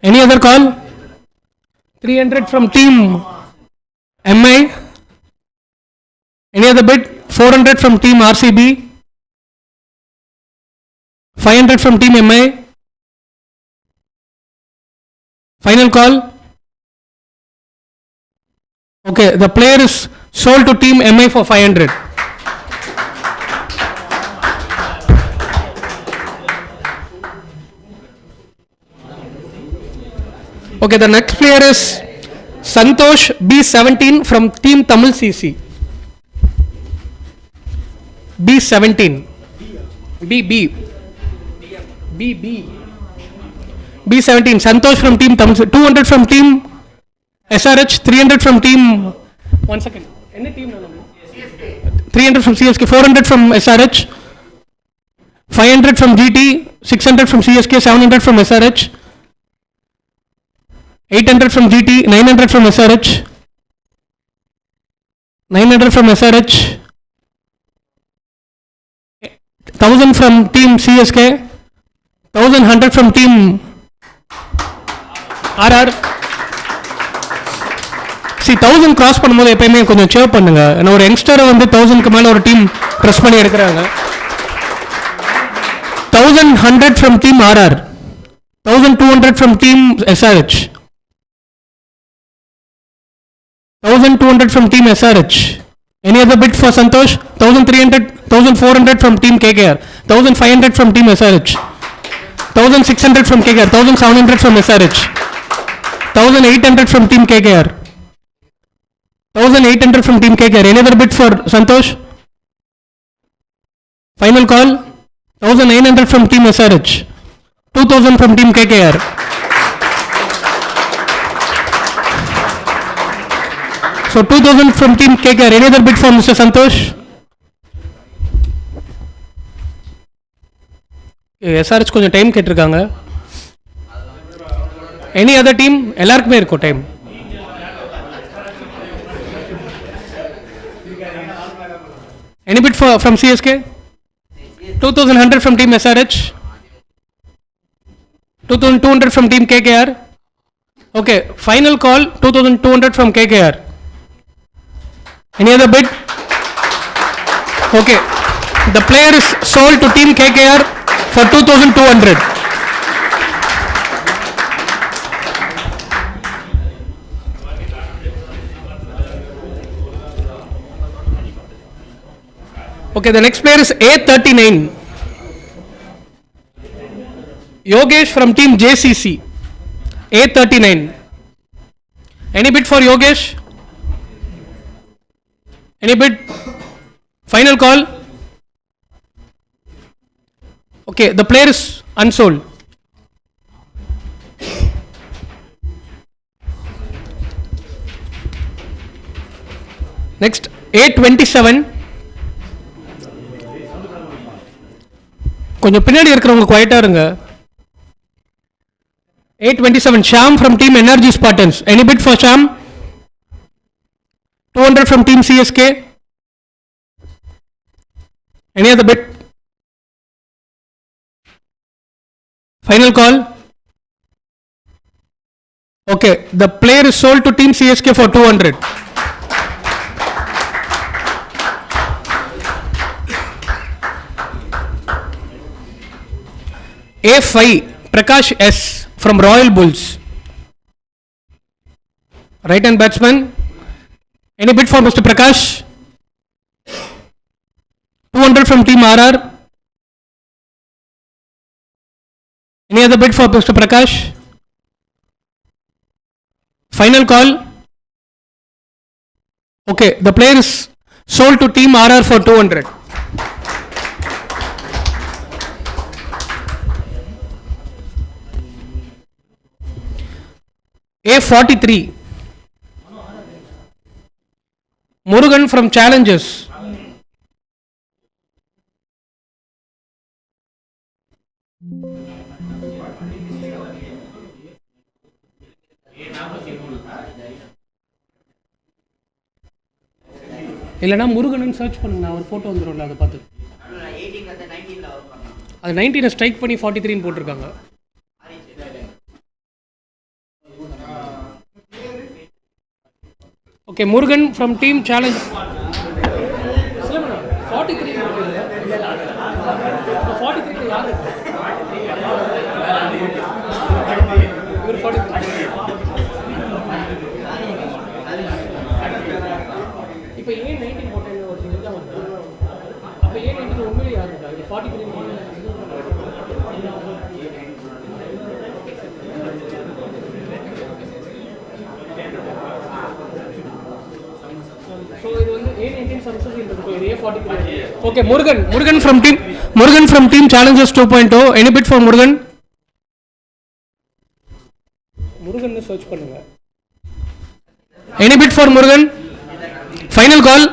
Any other call? 300 from team MI. Any other bid? 400 from team RCB. 500 from team MI. Final call. Okay, the player is sold to team MI for 500. Okay, the next player is Santosh B17 from team Tamil CC. B17. B17. Santosh from team Tamil. 200 from team SRH. 300 from team. 1 second. Any team? 300 from CSK. 400 from SRH. 500 from GT. 600 from CSK. 700 from SRH. 800 from GT. 900 from SRH. 900 from SRH. 1000 from team CSK, 1100 from team RR. See, 1000 cross பண்ணும்போது எப்பயுமே கொஞ்சம் save பண்ணுங்க. ஏன்னா ஒரு யங்ஸ்டரை வந்து 1000க்கு மேல ஒரு team press பண்ணி எடுக்கிறாங்க. 1100 from team RR, 1200 from team SRH, 1200 from team SRH. Any other bid for Santosh? 1300, 1400 from team KKR, 1500 from team SRH, 1600 from KKR, 1700 from SRH, 1800 from team KKR, 1800 from team KKR. Any other bid for Santosh? Final call. 1900 from team SRH, 2000 from team KKR. So 2000 from team KKR. Any other bid for Mr. Santosh? SRH கொஞ்சம் time கேட்டிருக்காங்க. Any other team? எல்லாருக்குமே இருக்கும் time. Any bid for from CSK? 2100 from team SRH, 2200 from team KKR. Okay, final call 2200 from KKR. Any other bid? Okay, the player is sold to team KKR for 2200. Okay, the next player is A39. Yogesh from team JCC. A39. Any bid for Yogesh? Any bid? Final call? Okay, the player is unsold. Next, A27. கொஞ்சம் பின்னாடி இருக்கிறவங்க குவைட்டா இருங்க. 827 Sham from team Energy Spartans. Any bid for Sham? 200 from team CSK. Any other bid? Final call? Okay, the player is sold to team CSK for 200. A5 Prakash S from Royal Bulls. Right hand batsman. Any bid for Mr. Prakash? 200 from team RR. Any other bid for Mr. Prakash? Final call? Okay, the player is sold to team RR for 200. A43 Murugan from Challenges. இல்லைனா Murugan search பண்ணுங்க, ஒரு photo வந்துடும்ல, அதை பார்த்து. அது 19 strike பண்ணி 43 போட்டிருக்காங்க. Okay, Murugan from team challenge. 43 43 யாரு? இவர் 43. இப்போ ஏன் 19 போட்டேன்னு ஒரு சின்ன வந்து. அப்ப ஏன் 19 உண்மையிலே யாரு இருக்கா? இது 43 Okay, Murugan from team Challenges 2.0. Any bid for Murugan? Murugan ne search பண்ணுங்க. Any bid for Murugan? Final call?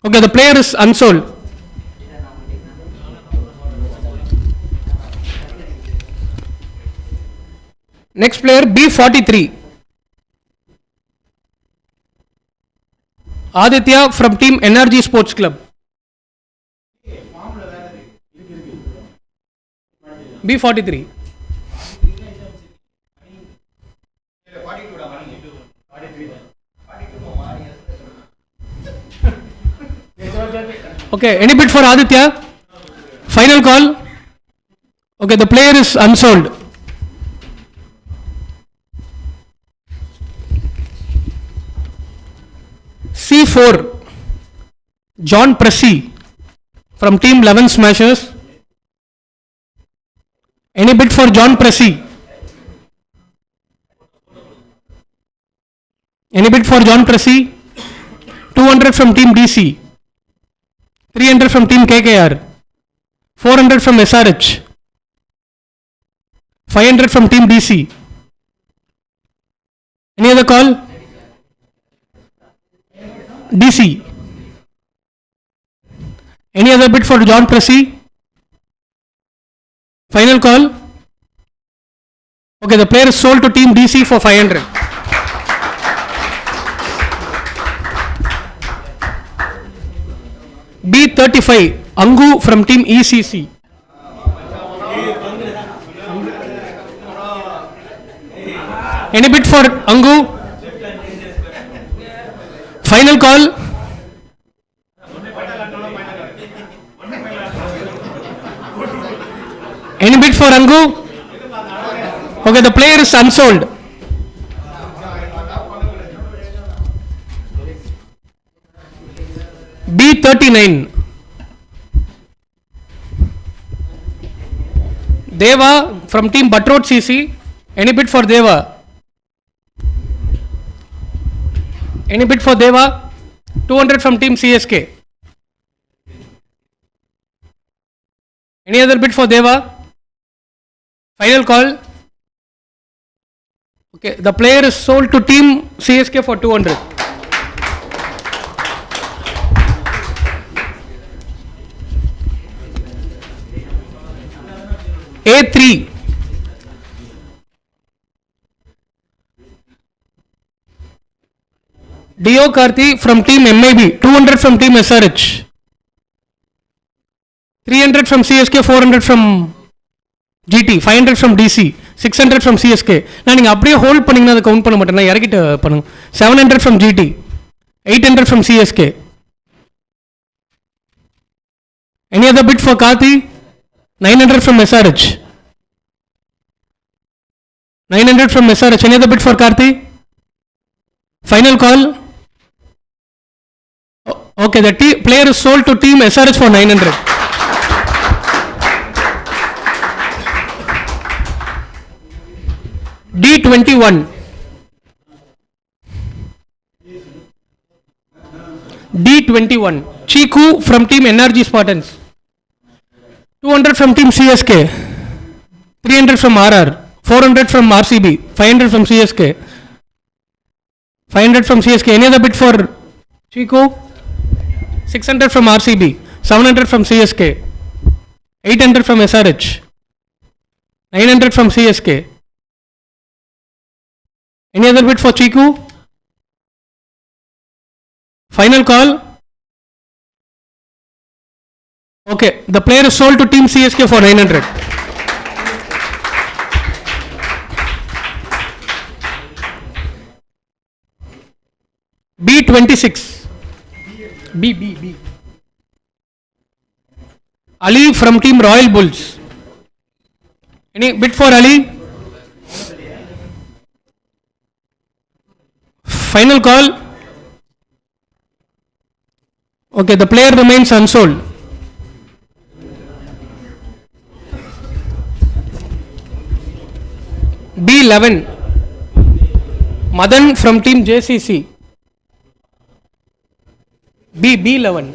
Okay, the player is unsold. Next player B43. Aditya from team Energy Sports Club. B43. Okay, any bid for Aditya? Final call? Okay, the player is unsold. C4 John Pressy from team 11 Smashers. Any bid for John Pressy? Any bid for John Pressy? 200 from team DC, 300 from team KKR, 400 from SRH, 500 from team DC. Any other call? DC. Any other bid for John Pressy? Final call? Okay, the player is sold to team DC for 500. B35 Angu from team ECC. Any bid for Angu? Final call. Any bid for Angu? Okay, the player is unsold. B39. Deva from team Buttrot CC. Any bid for Deva? Any bid for Deva? 200 from team CSK. Any other bid for Deva? Final call. Okay, the player is sold to team CSK for 200. A3. Dio Karthi from team MIB, 200 from team SRH. 300 from CSK, 400 from GT, 500 from DC, 600 from CSK. நான் நீங்க அப்படியே hold பண்ணீங்கன்னா அதை count பண்ண மாட்டேன், நான் இறக்கிட்டு பண்ணுங்க. 700 from GT, 800 from CSK. Any other bid for Karthi? 900 from SRH. 900 from SRH. Any other bid for Karthi? Final call. Okay, the player is sold to team SRH for 900. D21. D21. Chiku from team NRG Spartans. 200 from team CSK. 300 from RR. 400 from RCB. 500 from CSK. 500 from CSK. Any other bid for Chiku? 600 from RCB. 700 from CSK. 800 from SRH. 900 from CSK. Any other bid for Chiku? Final call. Okay, the player is sold to team CSK for 900. B26. B. Ali from team Royal Bulls. Any bid for Ali? Final call. Okay, the player remains unsold. B11. Madan from team JCC. B11.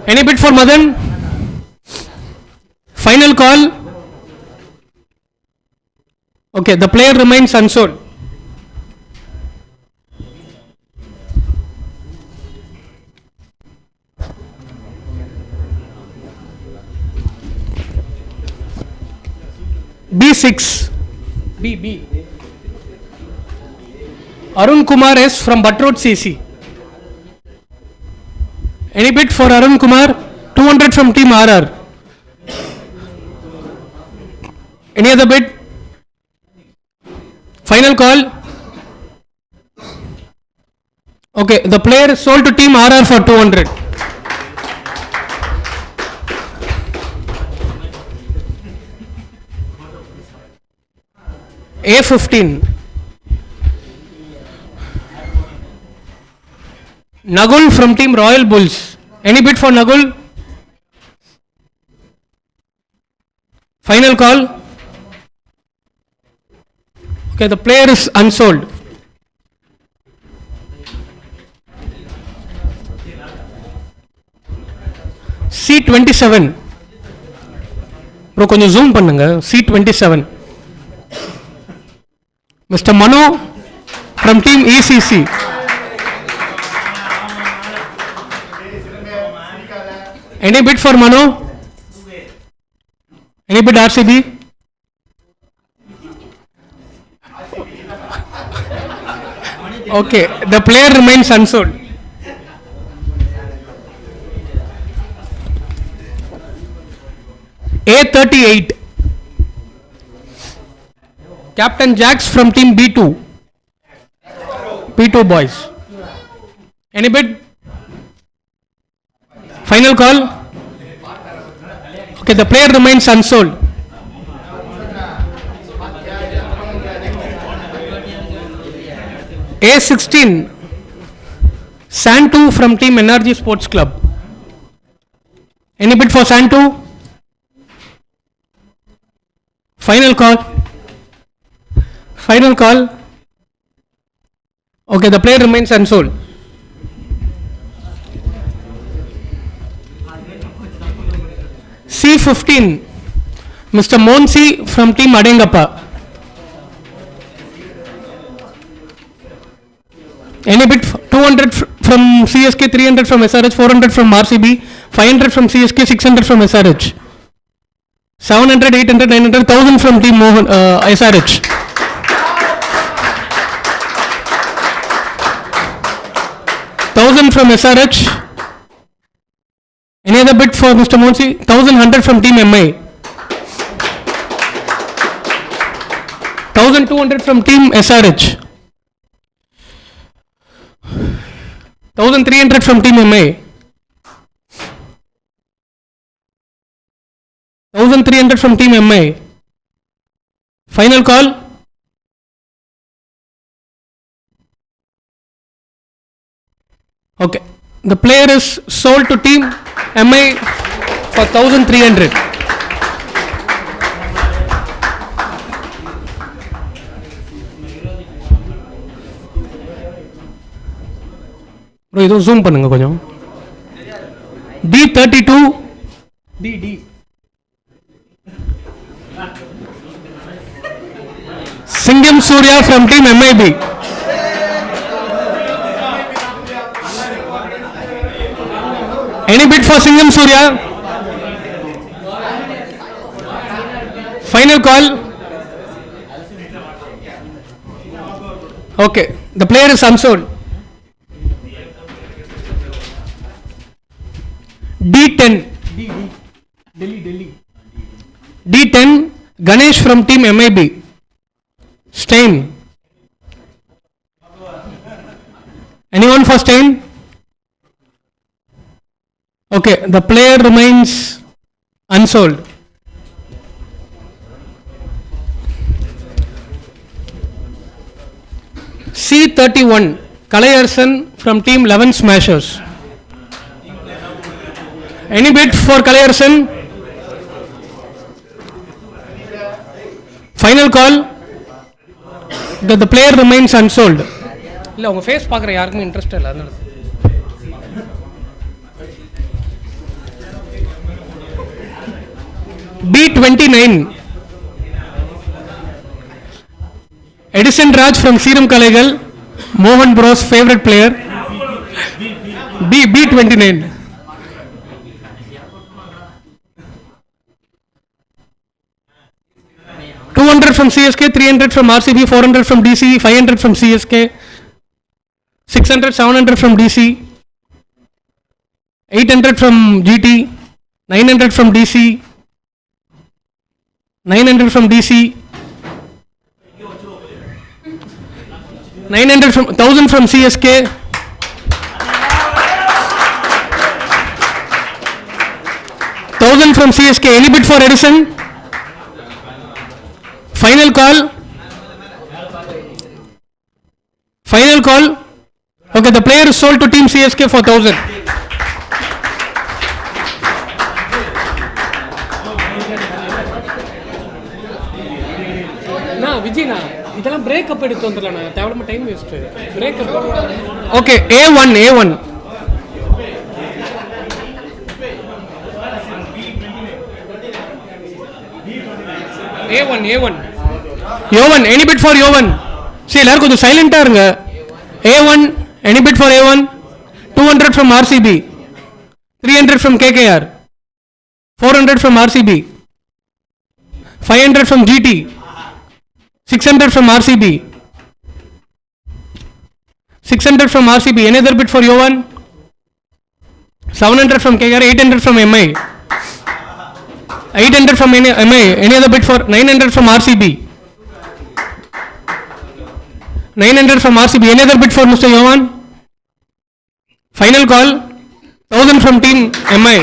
Any bid for Madan? Final call. Okay, the player remains unsold. B6. B. Arun Kumar S from Buttrot CC. Any bid for Arun Kumar? 200 from team RR. Any other bid? Final call. Okay, the player is sold to team RR for 200. A15. Nagul from team Royal Bulls. Any bid for Nagul? Final call. Okay, the player is unsold. C27. Bro, கொஞ்சம் zoom பண்ணுங்க. C27. Mr. Mano from team ECC. Any bid for Mano? Any bid RCB? Okay, the player remains unsold. A38. Captain Jacks from team B2. B2 boys. Any bid? Final call? Okay, the player remains unsold. A16. Santu from team NRG Sports Club. Any bid for Santu? Final call. Final call. Okay, the player remains unsold. C15. Mr. Monsi from team Adengappa. Any bid? 200 from CSK, 300 from SRH, 400 from RCB, 500 from CSK, 600 from SRH. 700, 800, 900, 1000 from team SRH. 1000 from SRH. Any other bid for Mr. Monsi? 1100 from team MI. 1200 from team SRH. 1300 from team MI. 1300 from team MI. Final call. Okay. The player is sold to team MI for 1300. Bro, இது zoom பண்ணுங்க கொஞ்சம். D32 D Singham Surya from team MIB. Any bid for Singham Surya? Final call. Okay, the player is unsold. D10. D10 Ganesh from team MIB. Stein. Anyone for Stein? Okay, the player remains unsold. C31 Kalayarsan from team 11 Smashers. Any bid for Kalayarsan? Final call. The player remains unsold. இல்ல உங்க face பார்க்குற யாருக்குமே interest இல்லை அதனால. B29 Edison Raj from Serum Kalegal, Mohan Bro's favorite player. B29 200 from CSK, 300 from RCB, 400 from DC, 500 from CSK, 600, 700 from DC, 800 from GT, 900 from DC, 900 from DC, 900 from 1000 from CSK, 1000 from CSK. Any bid for Edison? Final call. Final call. Okay, the player is sold to team CSK for 1000. Na Vijay na idella break up eduthu vandala na thavalama time waste break up. Okay, A1 Yovan, any bid for Yovan? See, எல்லாரும் கொஞ்சம் சைலண்டா இருங்க. A1, any bid for A1? 200 from RCB, 300 from KKR, 400 from RCB, 500 from GT, 600 from RCB, 600 from RCB. Any other bid for Yovan? 700 from KKR, 800 from MI. 800 from MI. Any other bid for 900 from RCB? 900 from RCB. Any other bid for Mr. Yohan? Final call. 1000 from team MI.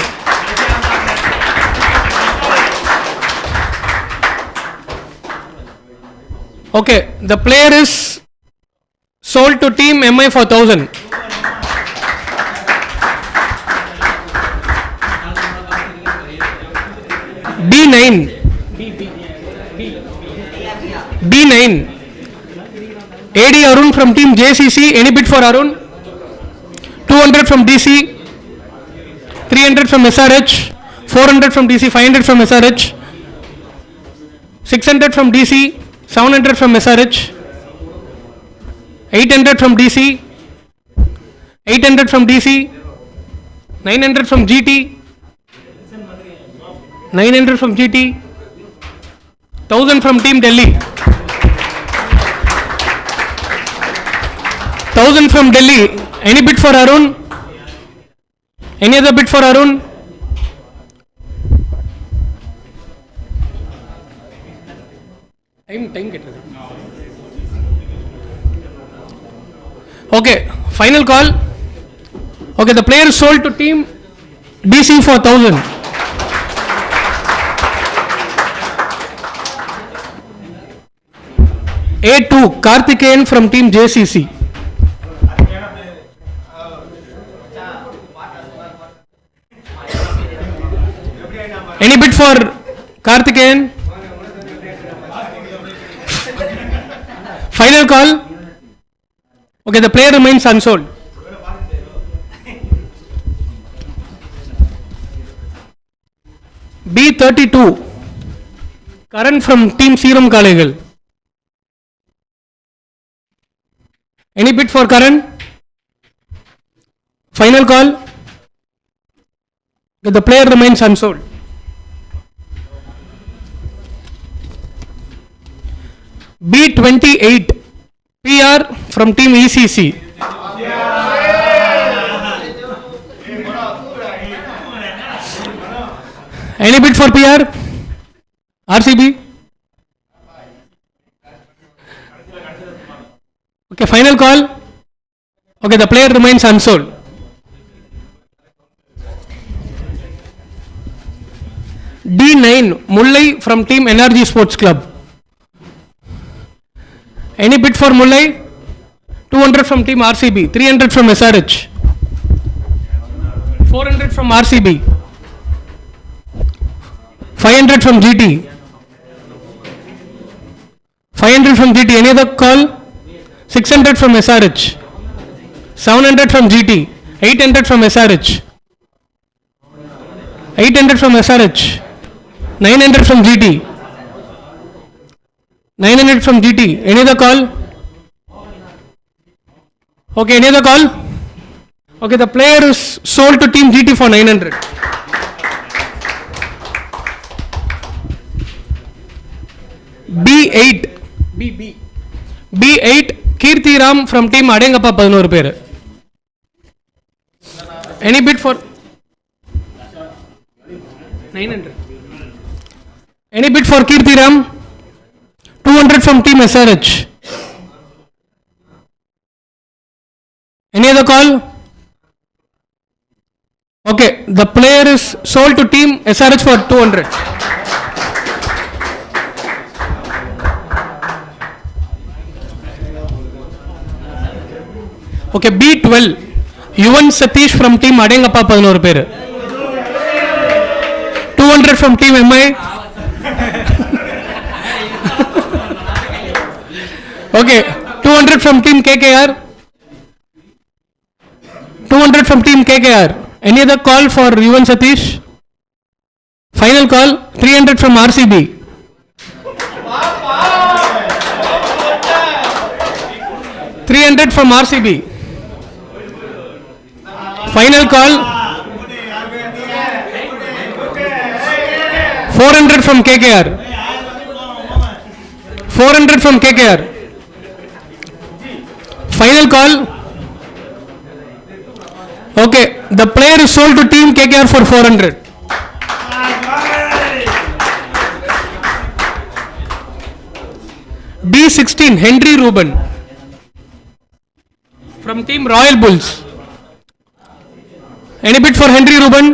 Okay, the player is sold to team MI for 1000. B9. B9. AD Arun from team JCC. Any bid for Arun? 200 from DC. 300 from SRH. 400 from DC. 500 from SRH. 600 from DC. 700 from SRH. 800 from DC. 800 from DC. 900 from GT. 900 from GT. 1000 from team Delhi. 1000 from Delhi. Any bid for Arun? Any other bid for Arun? Time get. Okay, final call. Okay, the player is sold to team DC for 1000. A2 Karthikeyan from team JCC. Any bid for Karthikeyan? Final call. Okay, the player remains unsold. B32 Karan from team Serum Kalegal. Any bid for Karan? Final call. Okay, the player remains unsold. B28 PR from team ECC. Any bid for PR? RCB? Okay, final call. Okay, the player remains unsold. D9 Mullai from team NRG Sports Club. Any bid for Mullai? 200 from team RCB, 300 from SRH, 400 from RCB, 500 from GT, 500 from GT. Any other call? 600 from SRH, 700 from GT, 800 from SRH, 800 from SRH, 900 from GT, 900 from GT. Any other call? Okay, any other call? Okay, the player is sold to team GT for 900. B8 B8 Kirti Ram from team Adengappa 11 பேர். Any bid for 900? Any bid for Kirti Ram? 200 from team SRH. Any other call? Okay, the player is sold to team SRH for 200. Okay, B12 Yuvan Satish from team Adengappa 11 பேர். 200 from team MI. Okay, 200 from team KKR. 200 from team KKR. Any other call for Yuvan Satish? Final call. 300 from RCB. $300 from RCB. Final call. 400 from KKR. 400 from KKR. Final call. Okay, the player is sold to team KKR for 400. B16 Henry Ruben from team Royal Bulls. Any bid for Henry Ruben?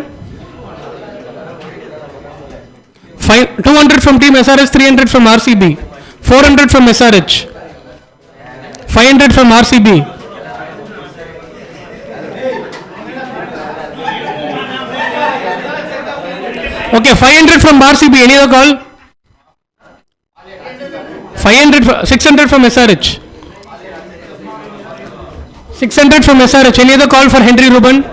200 from team SRH, 300 from RCB, 400 from SRH, 500 from RCB. Okay, 500 from RCB. Any other call? 600 from SRH. 600 from SRH. Any other call for Henry Ruben?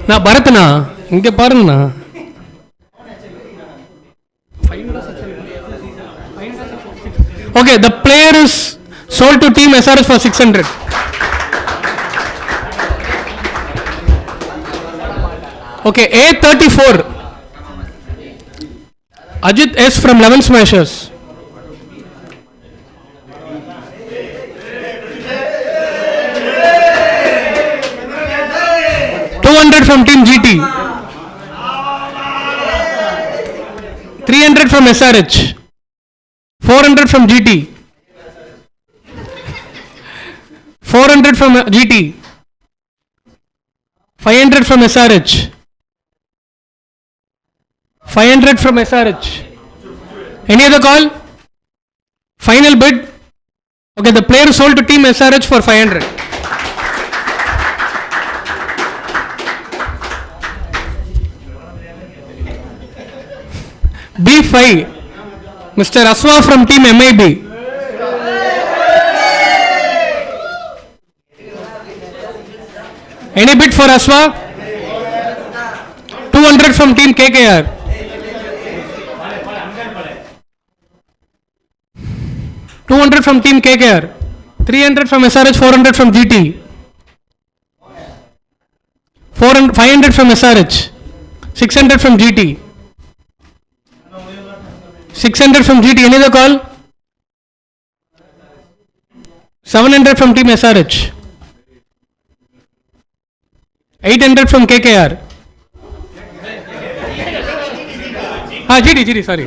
Na Bharatna, inge parunna. Okay, the player is sold to team SRH for 600. Okay, A34. Ajit S from 11 Smashers. From team GT, 300 from SRH, 400 from GT, 400 from GT, 500 from SRH, 500 from SRH. Any other call? Final bid. Okay, the player sold to team SRH for 500. B5, Mr. Aswa from team MIB. Any bid for Aswa? 200 from team KKR. 200 from team KKR. 300 from SRH, 400 from GT. 500 from SRH. 600 from GT. 600 from GT. Any other call? 700 from team SRH. 800 from KKR. GT, sorry.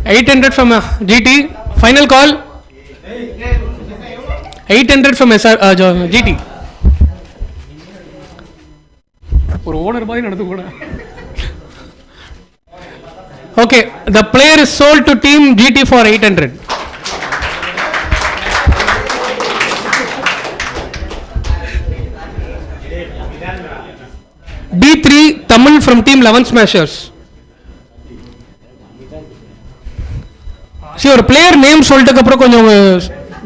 800 from GT. Final call. 800 from GT. Okay, the player is sold to team GT for 800. D3 Tamil from team 11 Smashers. See, ஒரு player name சொல்லிட்டதுக்கு அப்புறம்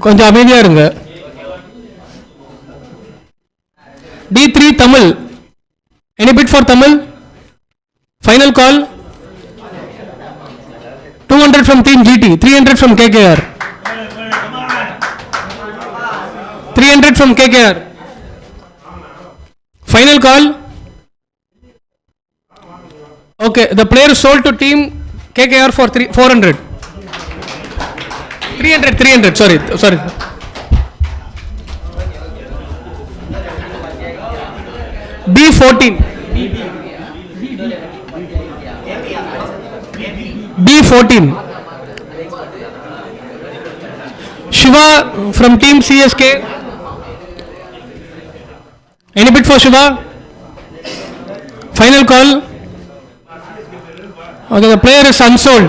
கொஞ்சம் அமைதியா இருங்க. D3 Tamil. Any bid for Tamil? Final call. 200 from team GT, 300 from KKR. 300 from KKR. Final call. Okay, the player sold to team KKR for 400. 300, sorry. B14. B14. Shiva from team CSK. Any bid for Shiva? Final call. Okay, the player is unsold.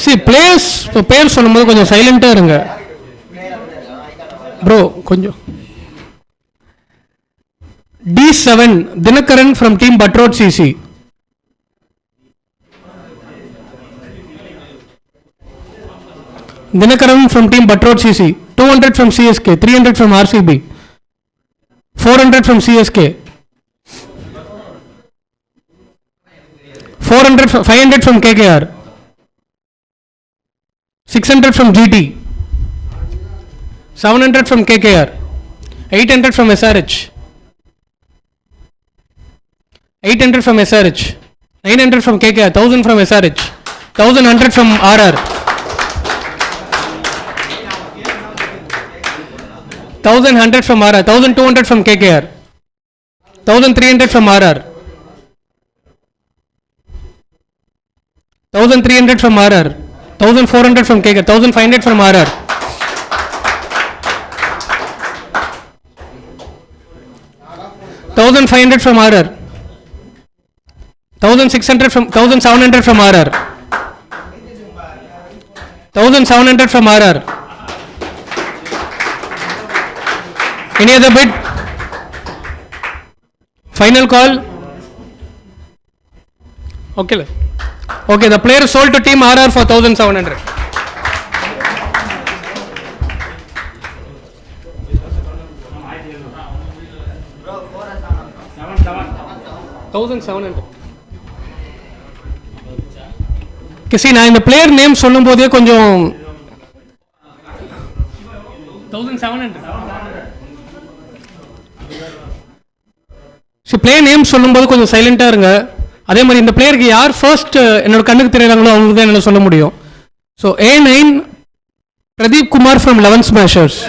See, players பேர் சொல்லும்போது கொஞ்சம் சைலண்டா இருங்க bro. கொஞ்சம் D7 Dinakaran from team Buttrod CC. Dinakaran from team Buttrod CC. 200 from CSK, 300 from RCB, 400 from CSK, 500 from KKR, 600 from GT, 700 from KKR, 800 from SRH, 800 from SRH, 900 from KKR, 1000 from SRH, 1100 from RR, 1100 from RR, 1200 from KKR, 1300 from RR, 1300 from RR, 1400 from KKR, 1500 from RR, 1500 from RR, 1600 from 1700 from RR, 1700 from RR. Any other bid? Final call. Okay. Okay, the player sold to team RR for 1700. 1700. Kizie நான் இந்த player name சொல்லும் போதே கொஞ்சம் 1700. Player name சொல்லும்போது கொஞ்சம் சைலண்டாக இருங்க. அதே மாதிரி இந்த பிளேயருக்கு யார் ஃபர்ஸ்ட் என்னோட கண்ணுக்கு தெரியறாங்களோ அவங்களுக்கு தான் என்னால் சொல்ல முடியும். So A9 Pradeep Kumar from 11 Smashers.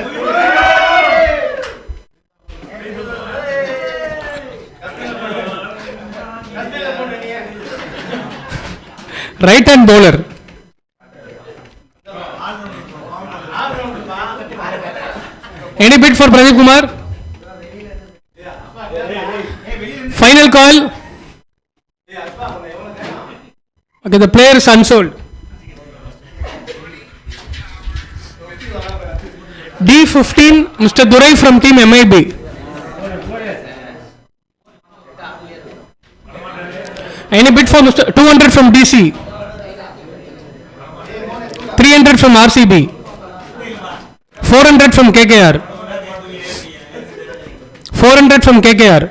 Right hand bowler. Any bid for Pradeep Kumar? Final call. Okay, the player is unsold. D15 Mr. Durai from team MIB. Any bid for Mr. 200 from DC, 300 from RCB, 400 from KKR, 400 from KKR.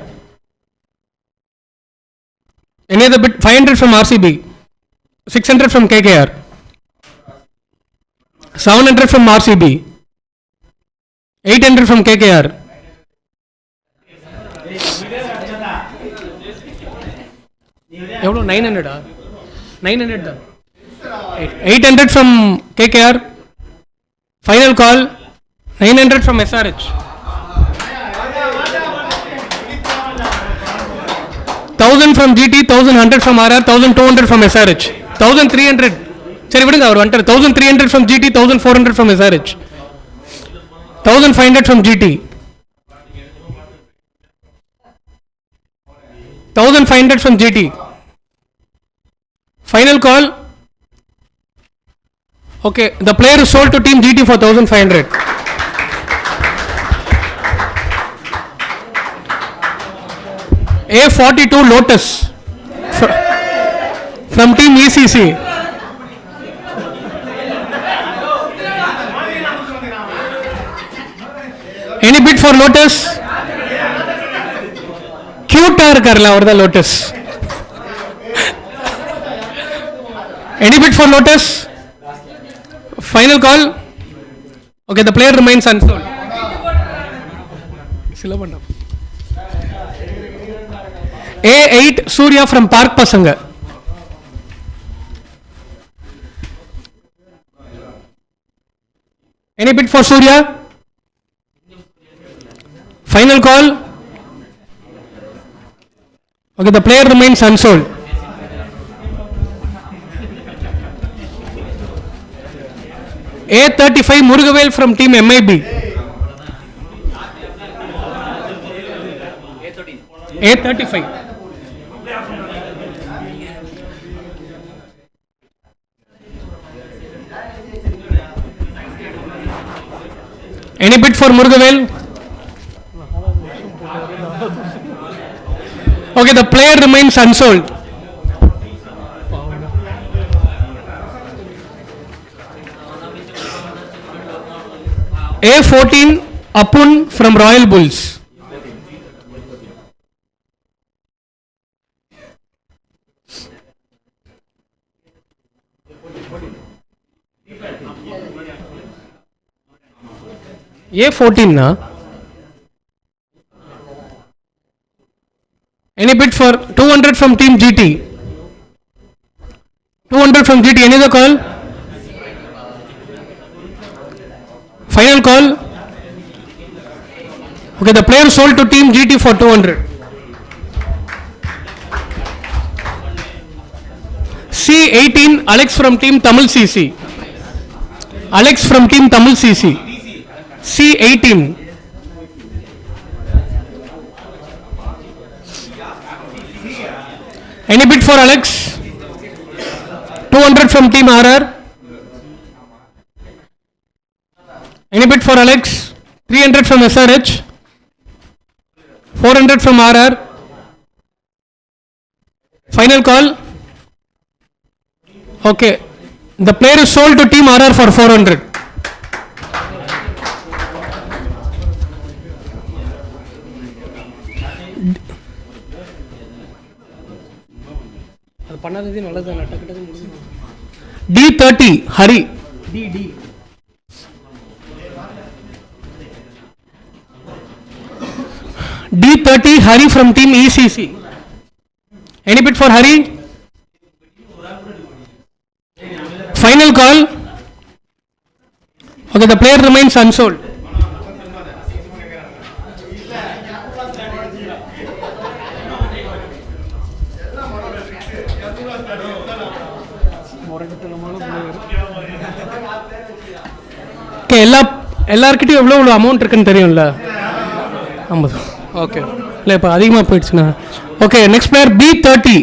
Any other bid? 500 from RCB, 600 from KKR, 700 from RCB, 800 from KKR. எவ்வளோ 900 900 தான். 800 from KKR. Final call. 900 from SRH. 1000 from GT, 1100 from RR, 1200 from SRH, 1300. சரி விடுங்க அவர் வந்துட்டார். 1300 from GT, 1400 from SRH, 1500 from GT, 1500 from GT. Final call. Okay, the player is sold to team GT for 1500. A42 Lotus from team ECC. Any bid for Lotus? Cute இருக்கார்ல அவர் தான் Lotus. Any bid for Lotus? Final call. Okay, the player remains unsold. A8 Surya from Park Pasanga. Any bid for Surya? Final call. Okay, the player remains unsold. A35 Murugavel from team MIB. A35. Any bid for Murugavel? Okay, the player remains unsold. A14 Apun from Royal Bulls. A14 na Any bid for 200 from team GT? 200 from GT. Any other call? Final call. Okay, the player sold to team GT for 200. C18 Alex from team Tamil CC. Alex from team Tamil CC. C18. Any bid for Alex? 200 from team RR. Any bid for Alex? 300 from SRH. 400 from RR. Final call. Okay. The player is sold to team RR for 400. D30 Hari. D. D30 Hari from team ECC. Any bid for Hari? Final call. Okay, the player remains unsold. Okay, எல்லார்கிட்டயும் எவ்வளோ amount இருக்குன்னு தெரியும்ல? 50. Okay, இல்லை இப்போ அதிகமாக போயிடுச்சுண்ணா. Okay, next player B30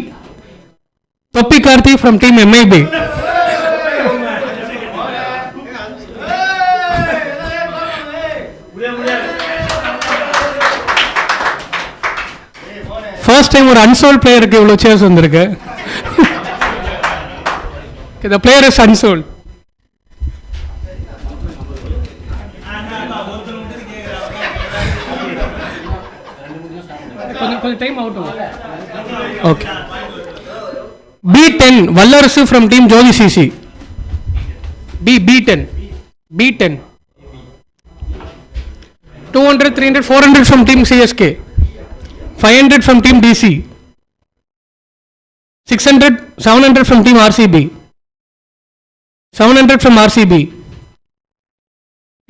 தொப்பி Karthi from team MIB. First time ஒரு unsold பிளேயருக்கு இவ்வளோ சேர்ஸ் வந்திருக்கு. The player is unsold. கொஞ்சம் time out. Okay. B10 Vallarasu from team Jothi CC. B10 200 300 400 from team CSK. 500 from team DC. 600 700 from team RCB. 700 from RCB.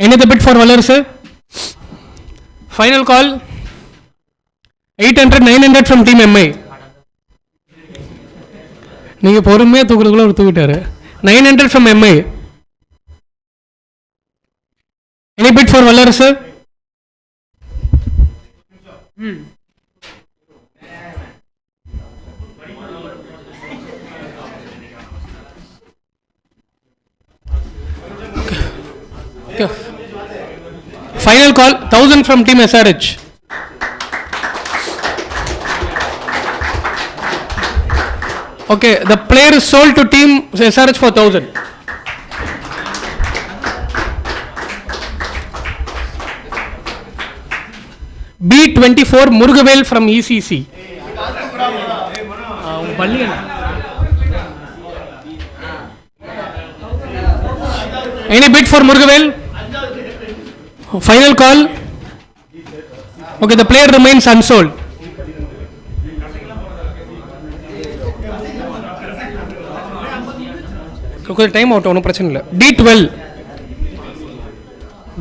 Any other bid for Vallarse? Final call. 800 900 from team MI. நீங்க பொறுமையா தூக்குறதுக்குள்ள ஒரு தூக்கிட்டாரு. 900 from MI. Any bid for Vallarse? Okay. Final call 1000 from team SRH. Okay, the player is sold to team SRH for 1000. B24 Murugavel from ECC. Any bid for Murugavel? Final call. Okay, the player remains unsold. Okay, time out ஒன்றும் பிரச்சனை இல்லை. D12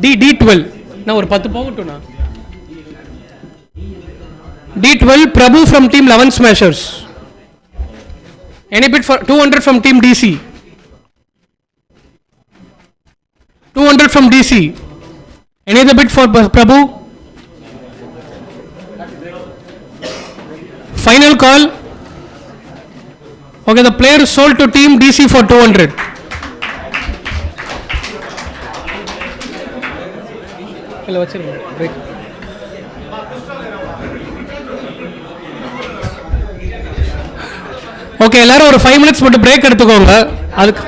D12 நான் ஒரு 10 போகட்டும்ண்ணா. D12 Prabhu from team 11 Smashers. Any bid for 200 from team DC? 200 from DC. Any other bid for Prabhu? Final call. Okay, the player is sold to team DC for 200. Hello, what's your break? Okay, எல்லாரும் ஒரு 5 minutes மட்டும் break எடுத்துக்கோங்க. அதுக்கு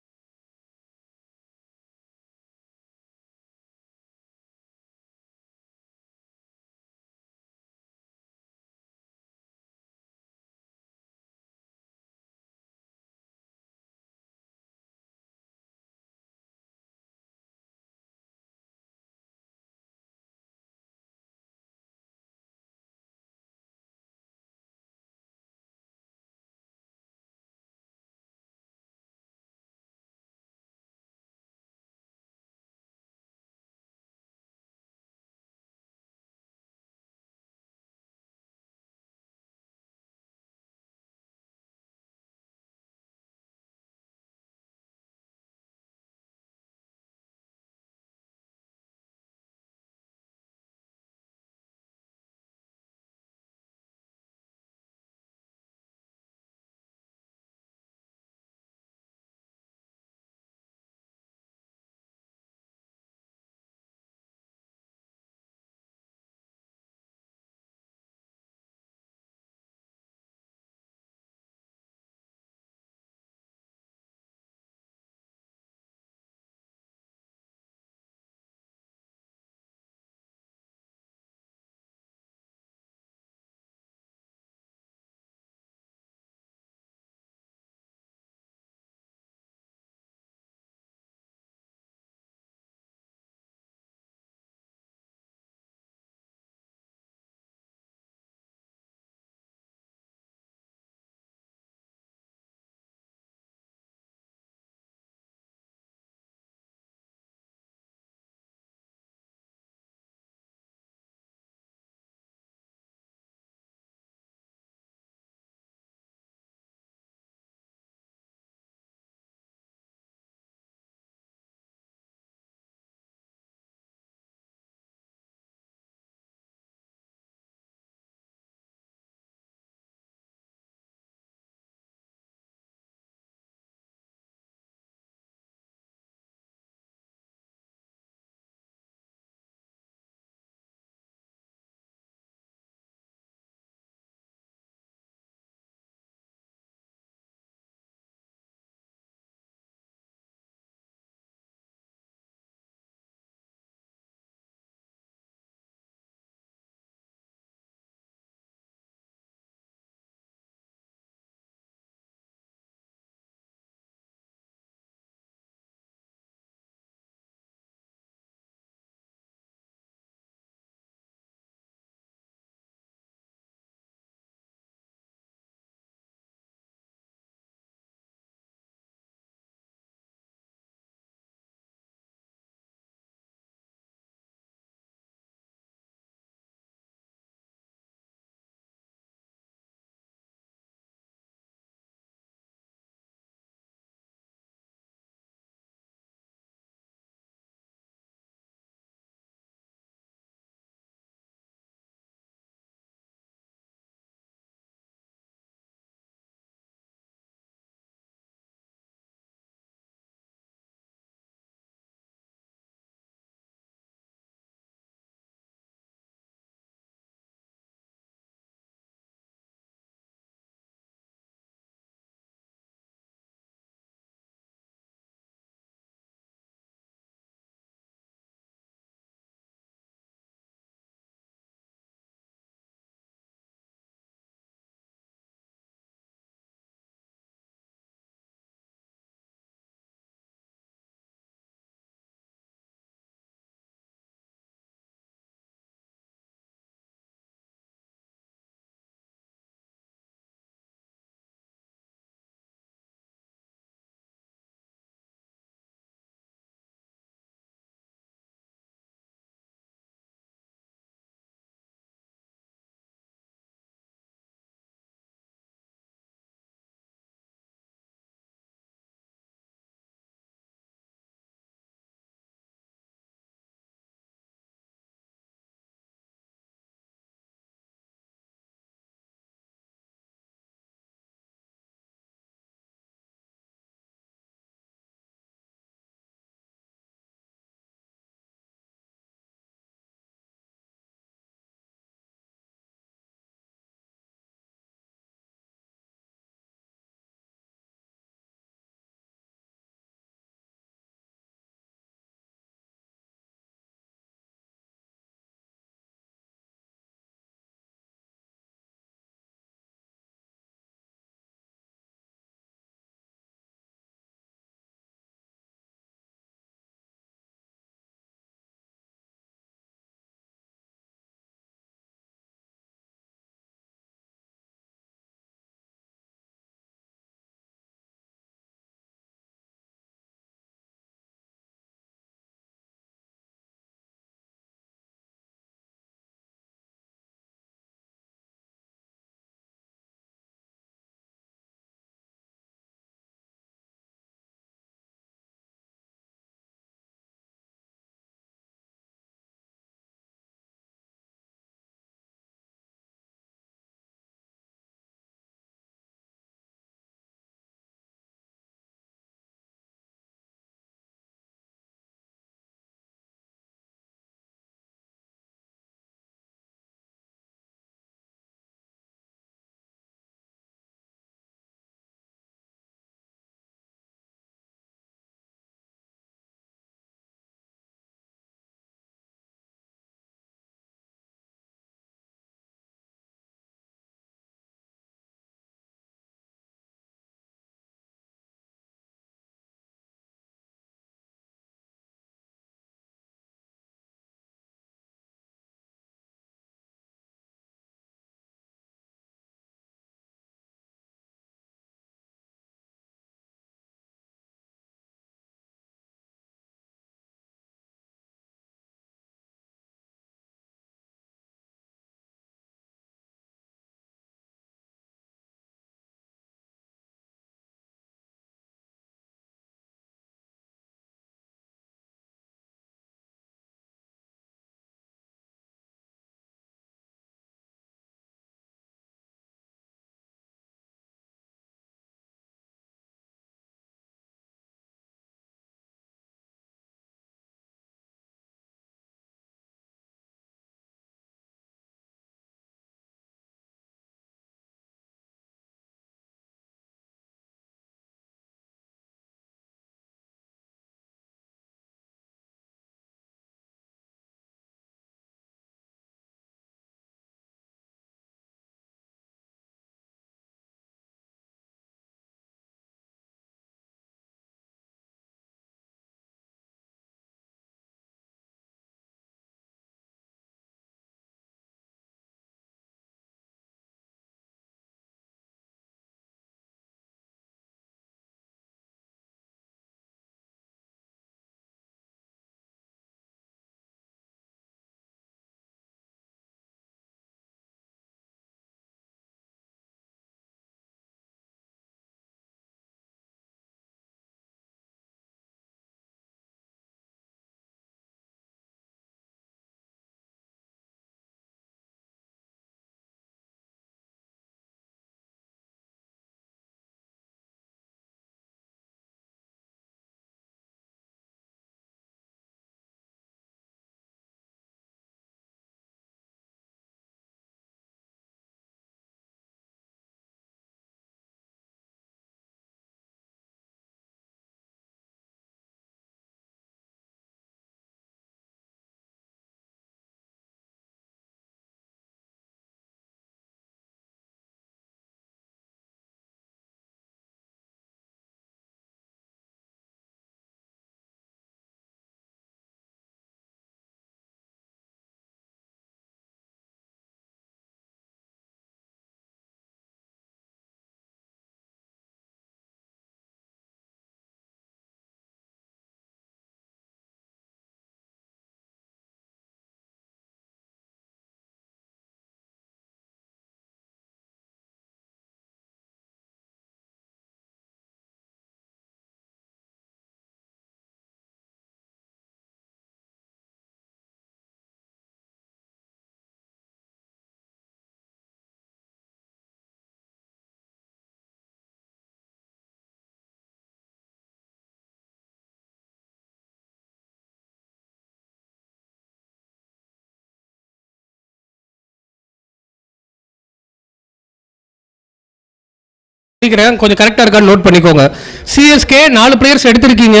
கொஞ்சம் கரெக்டாக இருக்கான்னு note பண்ணிக்கோங்க. CSK 4 players எடுத்திருக்கீங்க,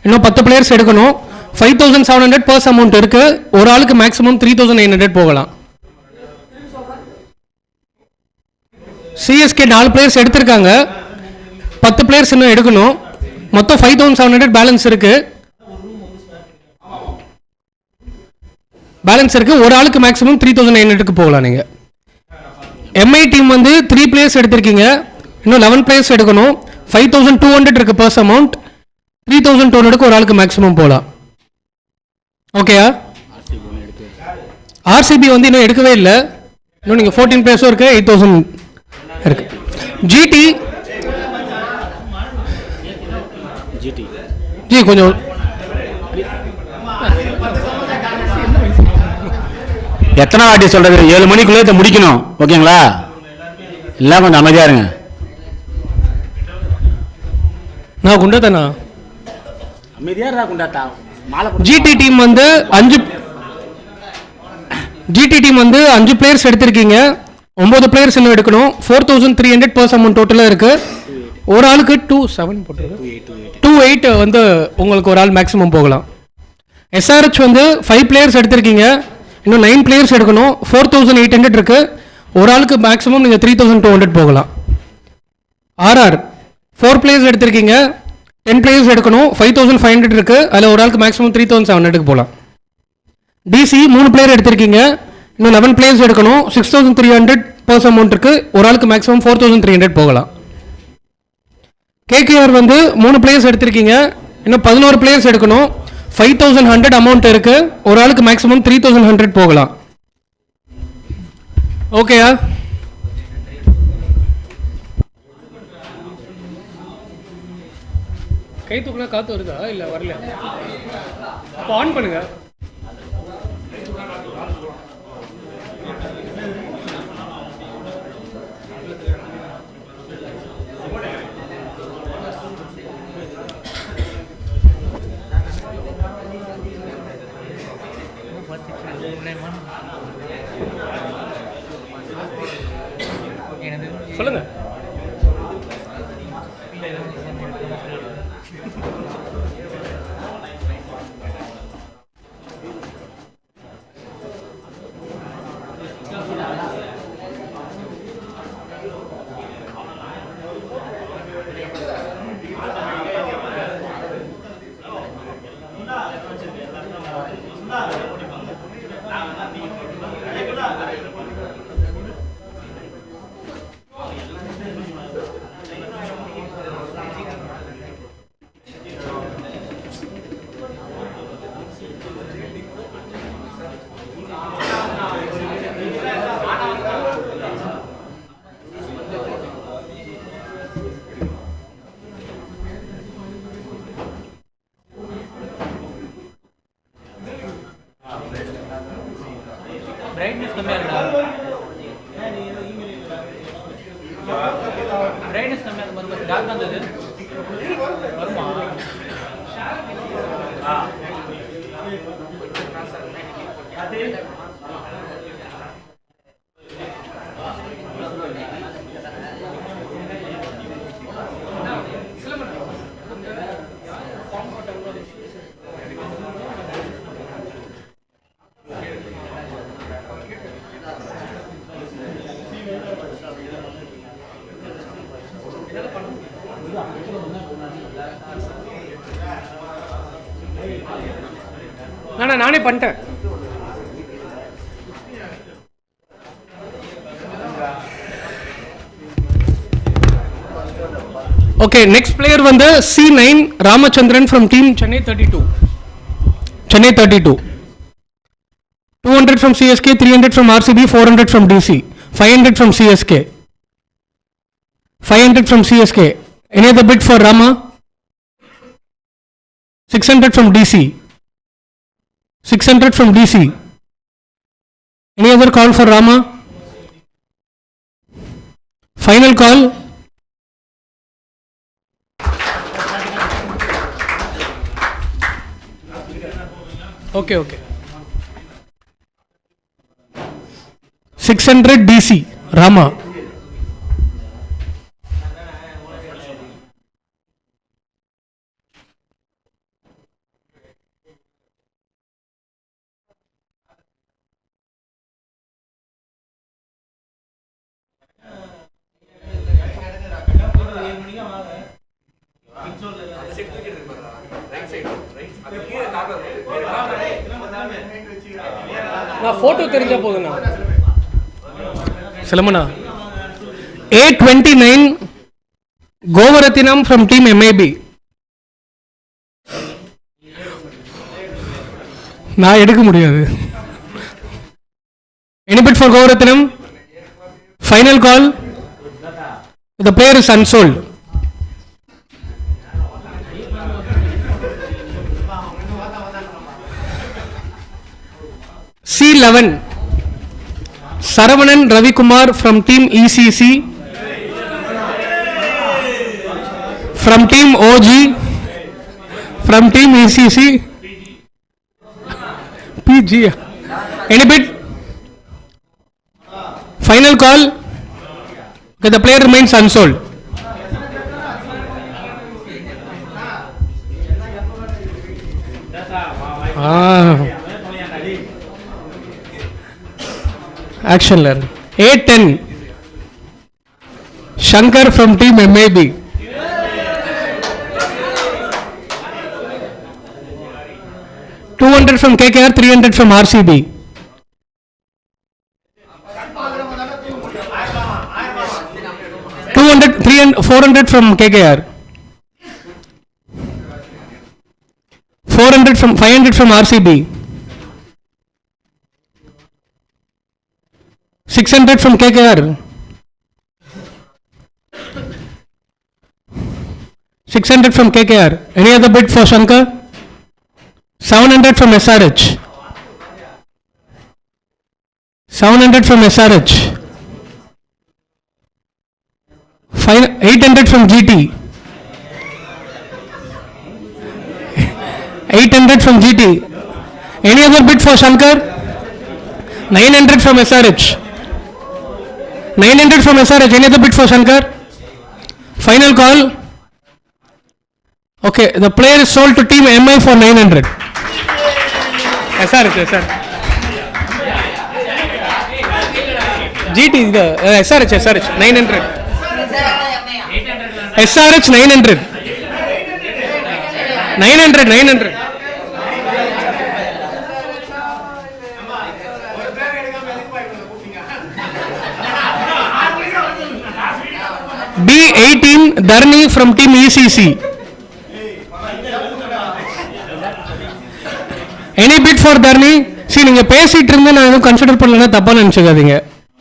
இன்னும் 10 பிளேயர்ஸ் எடுக்கணும். 5700 பர்ஸ் அமௌண்ட் இருக்கு. ஒரு ஆளுக்கு மேக்ஸிமம் 3900 போகலாம். சிஎஸ்கே 4 பிளேயர்ஸ் எடுத்திருக்காங்க, 10 பிளேயர்ஸ் இன்னும் எடுக்கணும். மொத்தம் 5700 பேலன்ஸ் இருக்கு. ஒரு ஆளுக்கு மேக்ஸிமம் 3900 போகலாம். நீங்கள் எம்ஐ டீம் வந்து 3 பிளேயர்ஸ் எடுத்திருக்கீங்க, இன்னும் 11 பிளேயர்ஸ் எடுக்கணும். 5200 இருக்கு பர்ஸ் அமௌண்ட். 3200 ஒரு ஆளுக்கு மேக்ஸிமம் போகலாம். ஓகேயா? ஆர்சிபி வந்து இன்னும் எடுக்கவே இல்லை. இன்னும் நீங்கள் 14 பிளேயர்ஸும் இருக்கு, 8000 இருக்கு. ஜிடி ஜி கொஞ்சம் எத்தனை வாட்டி சொல்றது, 7 மணிக்குள்ளே முடிக்கணும். ஓகேங்களா? எல்லாம் கொஞ்சம் அமைதியா இருங்க. நான் குண்டாதானா? அமைதியா இருந்தா குண்டாத்தா. ஜிடி டீம் வந்து 5 பிளேயர்ஸ் எடுத்திருக்கீங்க, 9 பிளேயர்ஸ் இன்னும் எடுக்கணும். 4300 பர்ஸ் அமௌண்ட் டோட்டலாக இருக்கு. ஒரு ஆளுக்கு 28 வந்து உங்களுக்கு ஒரு ஆள் மேக்ஸிமம் போகலாம். எஸ்ஆர்ஹெச் வந்து 5 பிளேயர்ஸ் எடுத்திருக்கீங்க, இன்னும் 9 பிளேயர்ஸ் எடுக்கணும். 4800 இருக்கு. ஒரு ஆளுக்கு மேக்ஸிமம் நீங்கள் 3200 போகலாம். ஆர்ஆர் 4 பிளேயர்ஸ் எடுத்திருக்கீங்க, 10 பிளேயர்ஸ் எடுக்கணும். 5500 இருக்கு. அதில் ஒரு ஆளுக்கு மேக்ஸிமம் 3700 போகலாம். டிசி 3 பிளேயர் எடுத்திருக்கீங்க, இன்னும் 11 பிளேயர்ஸ் எடுக்கணும். 6300 பர்ஸ் அமௌண்ட் இருக்கு. ஒரு ஆளுக்கு மேக்ஸிமம் 4300 போகலாம். கேகேஆர் வந்து 3 பிளேயர்ஸ் எடுத்திருக்கீங்க, இன்னும் 11 பிளேயர்ஸ் எடுக்கணும். 5100 அமௌண்ட் இருக்கு. ஒரு ஆளுக்கு மேக்ஸிமம் 3100 போகலாம். ஓகேயா? கை தூக்குனா காத்து வருதா இல்லை வரல? அப்போ ஆன் பண்ணுங்க. சொல்லுங்க. பிரைட்னஸ் கம்மியா இருக்கா? பிரைட்னஸ் கம்மியா இருக்க மாதிரி டார்க் வந்தது வருமா? நானே பண்ணிட்டேன். ஓகே, நெக்ஸ்ட் பிளேயர் வந்து C9 Ramachandran from team Chennai 32. 200 from CSK, 300 from RCB, 400 from DC, 500 from CSK. 500 from CSK. Any other bid for Rama? 600 from DC. 600 from DC. Any other call for Rama? Final call. Okay. 600 DC Rama. நான் photo தெரிஞ்சா போதுண்ணா. சிலமண்ணா. A29 கோவரத்தினம் from team MAB. நான் எடுக்க முடியாது. Any bid for கோவரத்தினம்? Final call. The player is unsold. C11 Saravanan Ravikumar from team ECC, from team OG, from team ECC, PG. Any bid? Final call. Okay, the player remains unsold. Action learn. A10 Shankar from team MAB. $200 from KKR, $300 from RCB. $400 from KKR. 500 from RCB. 600 from KKR. 600 from KKR. Any other bid for Shankar? 700 from SRH. 700 from SRH. 800 from GT. 800 from GT. Any other bid for Shankar? 900 from SRH. 900 from SRH. Any other bid for Shankar? Final call. Okay, the player is sold to team MI for 900. SRH, sir. GT, SRH, 900. SRH 900. 900. B18 Dharni from team ECC. Any bid for Dharni? See, நீங்க பேசிட்டு இருந்து நான் எதுவும் consider பண்ணலன்னா தப்பா நினைச்சுக்காதீங்க.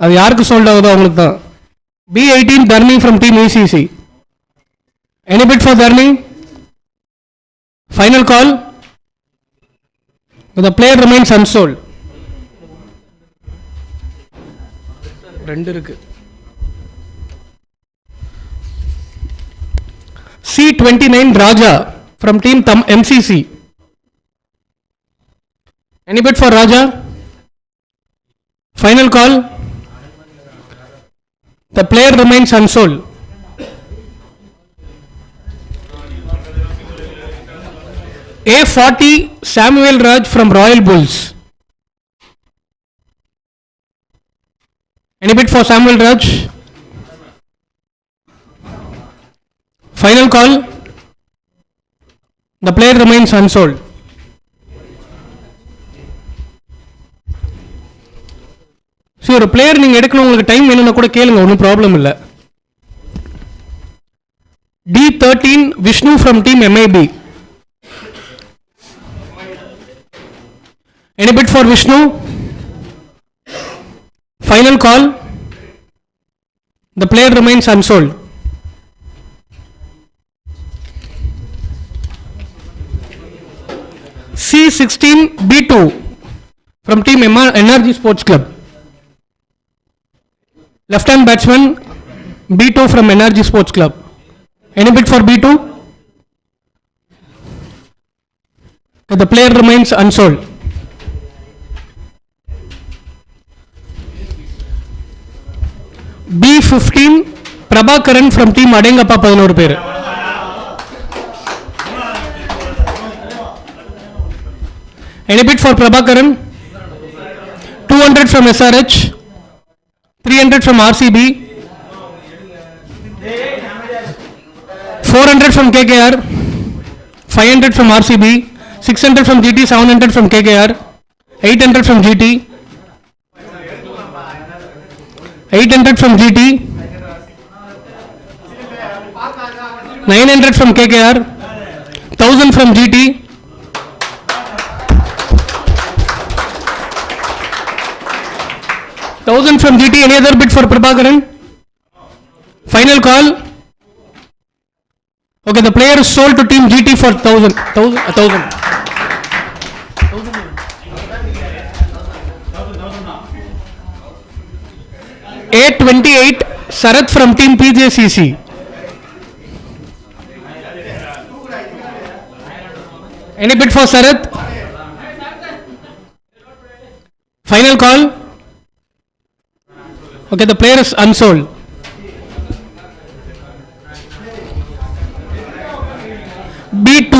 அது யாருக்கு சோல்ட் ஆகுதோ அவங்களுக்கு தான். B18 Dharni from team ECC. Any bid for Dharni? Final call. The player remains unsold. ரெண்டு இருக்கு. C29 Raja from team MCC. Any bid for Raja? Final call. The player remains unsold. A40 Samuel Raj from Royal Bulls. Any bid for Samuel Raj? Final call. The player remains unsold. See, ஒரு player நீங்க எடுக்கணும், உங்களுக்கு time வேணும்னா கூட கேளுங்க, ஒன்றும் problem இல்லை. D13 Vishnu from team MAB. Any bid for Vishnu? Final call. The player remains unsold. C16 B2 from team Energy Sports Club. Left hand batsman B2 from Energy Sports Club. Any bid for B2? The player remains unsold. B15 Prabhakaran from team Adengappa 11 பேர். Any bid for Prabhakaran? 200 from SRH, 300 from RCB, 400 from KKR, 500 from RCB, 600 from GT, 700 from KKR, 800 from GT, 800 from GT, 900 from KKR, 1000 from GT, 1000 from GT. Any other bid for Prabhakaran? Final call. Okay, the player is sold to team GT for 1000. 828 Sarath from team PJCC. Any bid for Sarath? Final call. Okay, the player is unsold. B2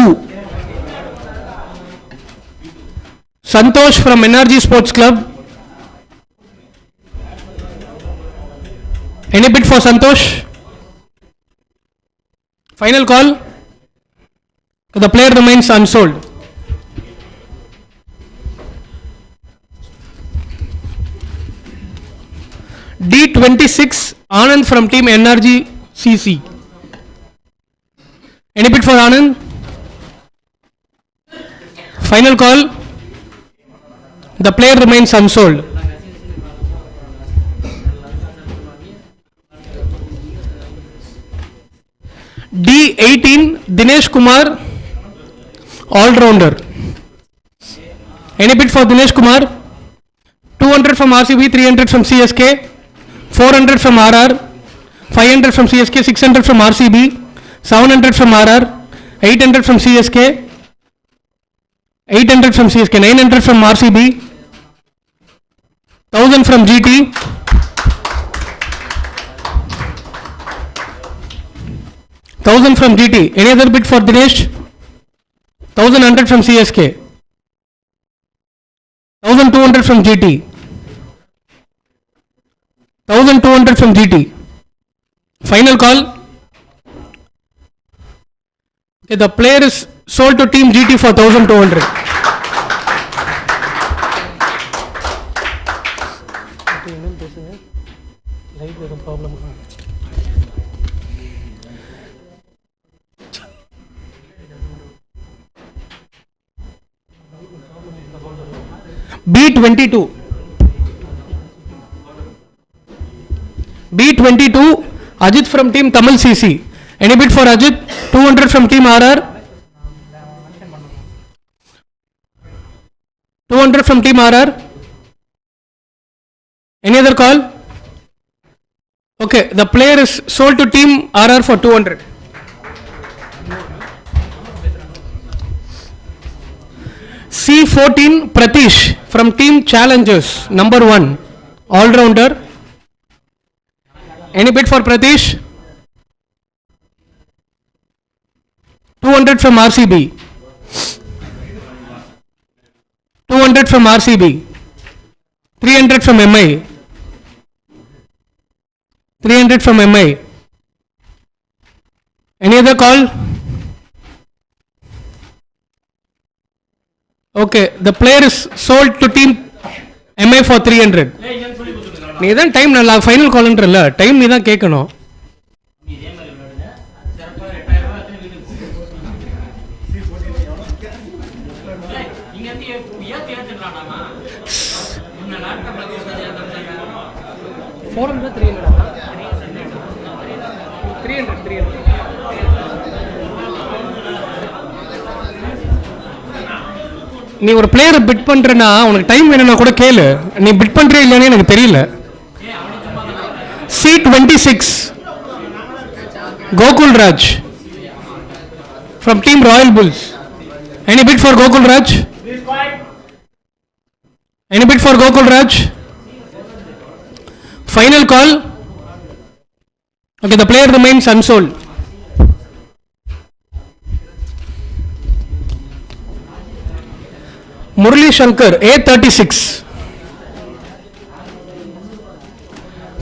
Santosh from NRG Sports Club. Any bid for Santosh? Final call. The player remains unsold. D26 Anand from team NRG CC. Any bid for Anand? Final call. The player remains unsold. D18 Dinesh Kumar, all-rounder. Any bid for Dinesh Kumar? 200 from RCB, 300 from CSK, 400 from RR, 500 from CSK, 600 from RCB, 700 from RR, 800 from CSK, 800 from CSK, 900 from RCB, 1000 from GT, 1000 from GT. Any other bid for Dinesh? 1100 from CSK, 1200 from GT, 1200 from GT. Final call. Okay, the player is sold to team GT for 1200. B22 Ajit from team Tamil CC. Any bid for Ajit? 200 from team RR, 200 from team RR. Any other call? Okay, the player is sold to team RR for 200. C14 Pratish from team Challengers, number 1, all-rounder. Any bid for Pratish? 200 from RCB, 200 from RCB, 300 from MI, 300 from MI. Any other call? Okay, the player is sold to team MI for 300. நீ தான் time நல்லா final கால்ன்றல்ல, time நீ தான் கேட்கணும். நீ ஒரு பிளேயரை bit பண்றனா உனக்கு டைம் வேணும்னா கூட கேளு. நீ பிட் பண்றே இல்லைன்னு எனக்கு தெரியல. C26 Gokul Raj from team Royal Bulls. Any bid for Gokul Raj? Any bid for Gokul Raj? Final call. Okay, the player remains unsold. Murali Shankar A36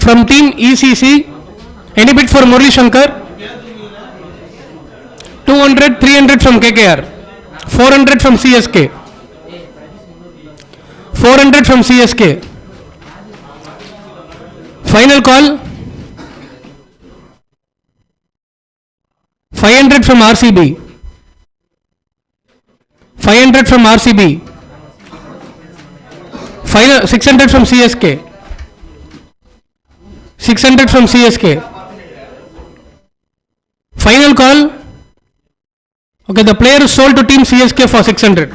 from team ECC. Any bid for Murali Shankar? 200 200, 300 from KKR. 400 from CSK. 400 from CSK. Final call. 500 from RCB. 500 from RCB. Final 600 from CSK. 600 from CSK. Final call. Okay, the player is sold to team CSK for 600.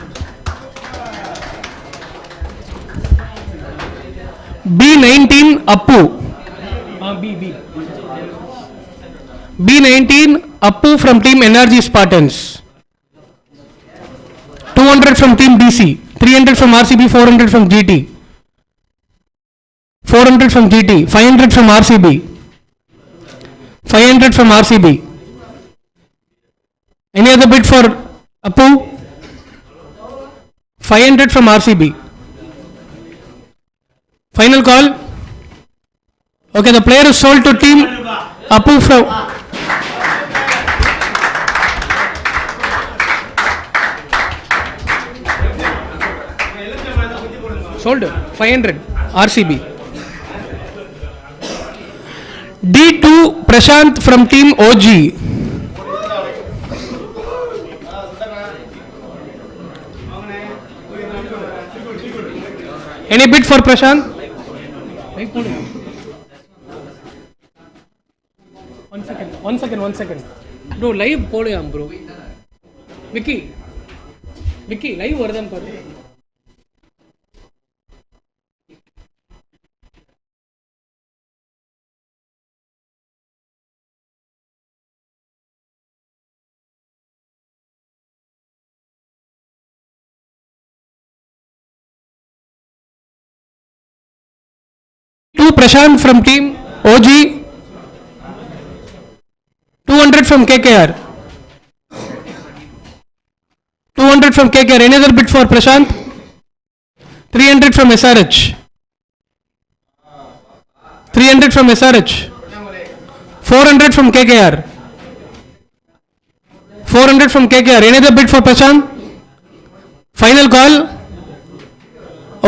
B19 Appu. B19 Appu from team NRG Spartans. 200 from team DC. 300 from RCB. 400 from GT. 400 from GT. 500 from RCB. 500 from RCB. Any other bid for Appu? 500 from RCB. Final call. Okay, the player is sold to team Appu from. Sold 500 RCB. D2 Prashant from team OG. Any bid for Prashant? One second. Bro, live போடுயாம் bro. Vicky, live வருதான் பாரு. Prashant from team OG. 200 from KKR. 200 from KKR. Any other bid for Prashant? 300 from SRH. 300 from SRH. 400 from KKR. 400 from KKR. Any other bid for Prashant? Final call.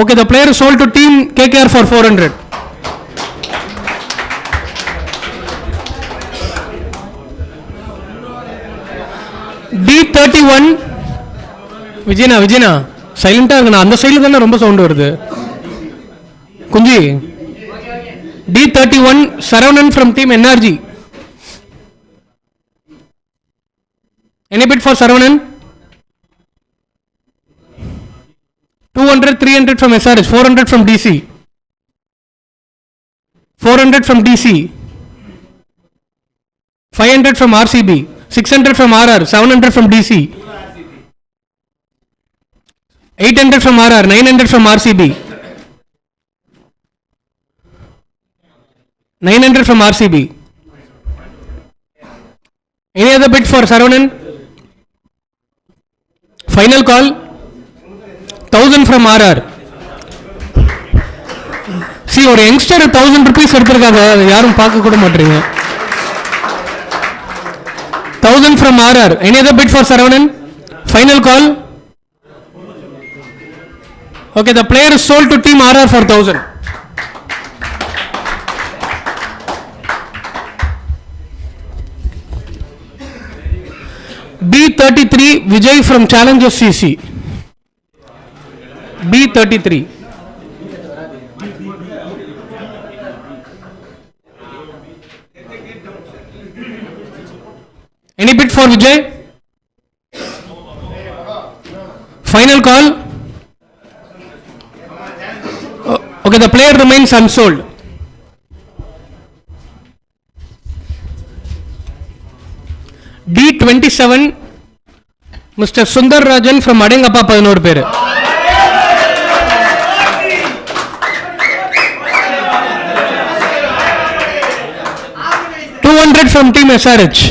Okay, the player is sold to team KKR for 400. D31 விஜயனா சைலண்டா இருங்க, அந்த சைடுல தானே ரொம்ப sound வருது. குஞ்சி D31 Saravanan from team NRG. Any bid for Saravanan? 200, 300 from SRH. 400 from DC. 400 from DC. 500 from RCB. 600 from RR. 700 from DC. 800 from RR. 900 from RCB. 900 from RCB. Any other bid for Saravanan? Final call. 1000 from RR. See, ஒரு youngster 1000 rupees எடுத்திருக்காங்க, யாரும் பார்க்க கூட மாட்டீங்க. 1000 from RR. Any other bid for Saravanan? Final call. Okay, the player is sold to team RR for 1000. B33 Vijay from Challengers CC. B33. Any bid for Vijay? Final call. Okay, the player remains unsold. D27 Mr. Sundar Rajan from Adengappa 11 பேரு. $200 from team SRH.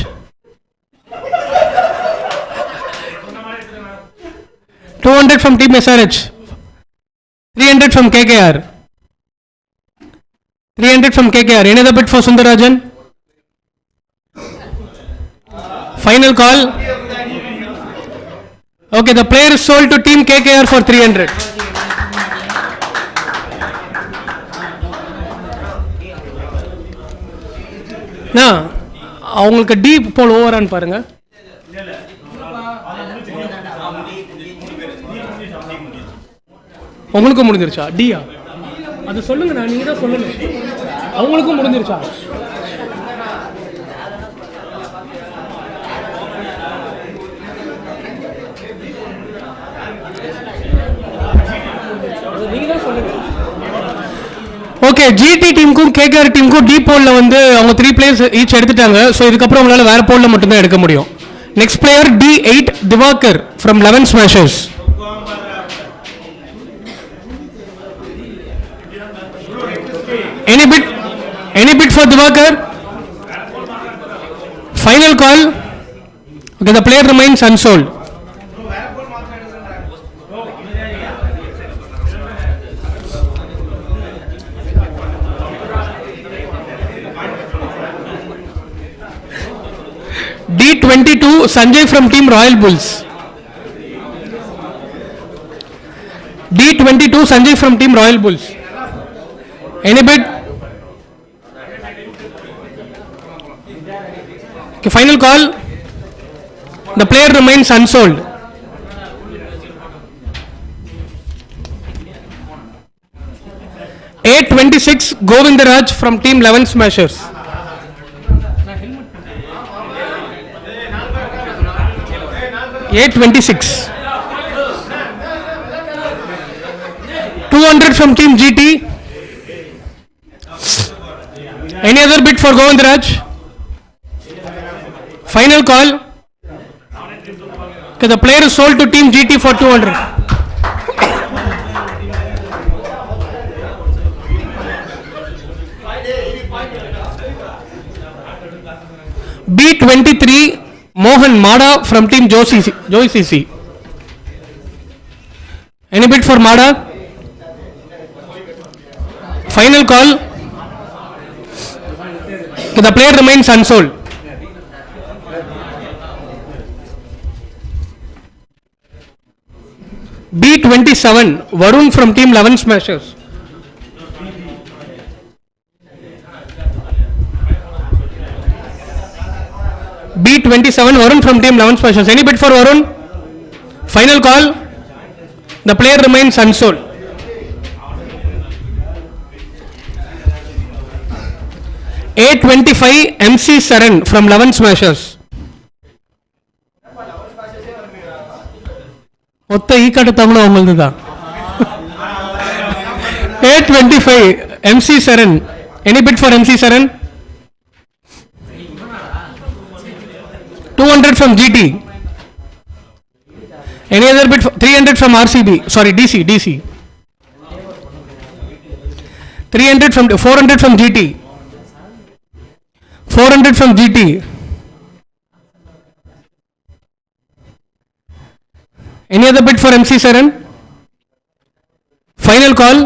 200 from team SRH. 300 from KKR. 300 from KKR. Any other bid for Sundar Rajan? Final call. Okay, the player is sold to team KKR for 300. அவங்களுக்கு D போல் ஓவரான்னு பாருங்க. உங்களுக்கும் முடிஞ்சிருச்சா டியா? அது சொல்லுங்க, நான் நீங்க தான் சொல்லுங்க. அவங்களுக்கும் முடிஞ்சிருச்சா? நீங்க தான் சொல்லுங்க. ஓகே, ஜிடி டீமுக்கும் கேகேஆர் டீமுக்கும் டி போல்ல வந்து அவங்க 3 பிளேயர்ஸ் ஈச் எடுத்துட்டாங்க. ஸோ இதுக்கப்புறம் உங்களால் வேற போல்ல மட்டும்தான் எடுக்க முடியும். Next player D8 Divakar from 11 smashers. Any bid for Divakar? Final call. Okay, the player remains unsold. D22 Sanjay from team Royal Bulls. D22 Sanjay from team Royal Bulls. Any bid? Okay, final call. The player remains unsold. A26 Govindaraj from team 11 Smashers. A26. 200 from team GT. Any other bid for Govindaraj? Final call. Okay, the player is sold to team GT for 200. B23 Mohan Mada from team Joy CC. Any bid for Mada? Final call. Okay, the player remains unsold. B27 Varun from team 11 Smashers. B27 Varun from team 11 Smashers. Any bid for Varun? Final call. The player remains unsold. A25 MC Saran from 11 Smashers. மொத்த ஈக்காட்டுத்தவங்களும் அவங்களது தான். A25 MC Saran. Any bid for MC Saran? 200 from GT. Any other bid for 300 from RCB? Sorry, DC. 300 from 400 from GT. 400 from GT. Any other bid for MC Saran? Final call.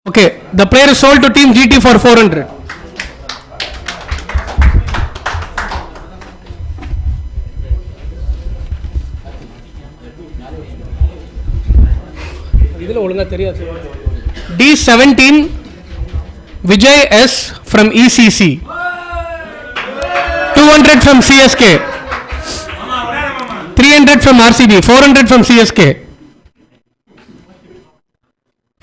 Okay, the player is sold to team GT for 400. இதில் ஒழுங்கா தெரியாது. D17 Vijay S from ECC. 200 from CSK. 300 from RCB. 400 from CSK.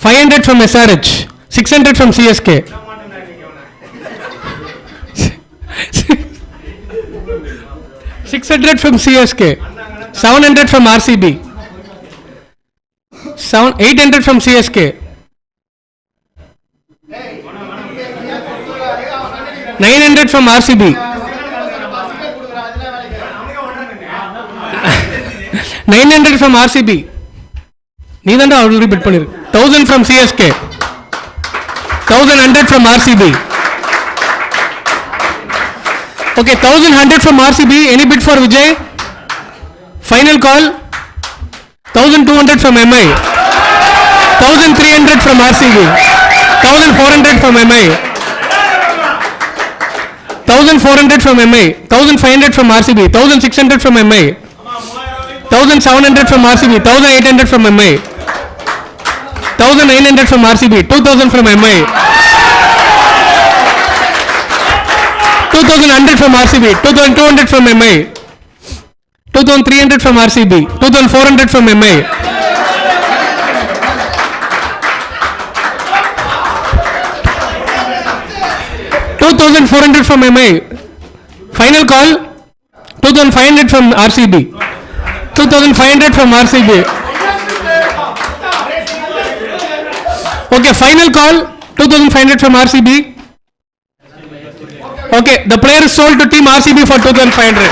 500 from SRH. 600 from CSK. 600 from CSK. 700 from RCB. 800 from CSK. 900 from RCB. 900 from RCB. நீ தான்டா already bit பண்ணிரு. 1000 from CSK. 1100 from RCB. Okay, 1100 from RCB. Any bid for Vijay? Final call. 1200 from MI. 1300 from RCB. 1400 from MI. 1400 from MI. 1500 from RCB. 1600 from MI. 1700 from RCB, 1800 from MI, 1900 from RCB, 2000 from MI, 2100 from RCB, 2200 from MI, 2300 from RCB, 2400 from MI, 2400 from MI. Final call 2500 from RCB, 2500 from RCB. Okay, final call 2500 from RCB. Okay, the player is sold to team RCB for 2500.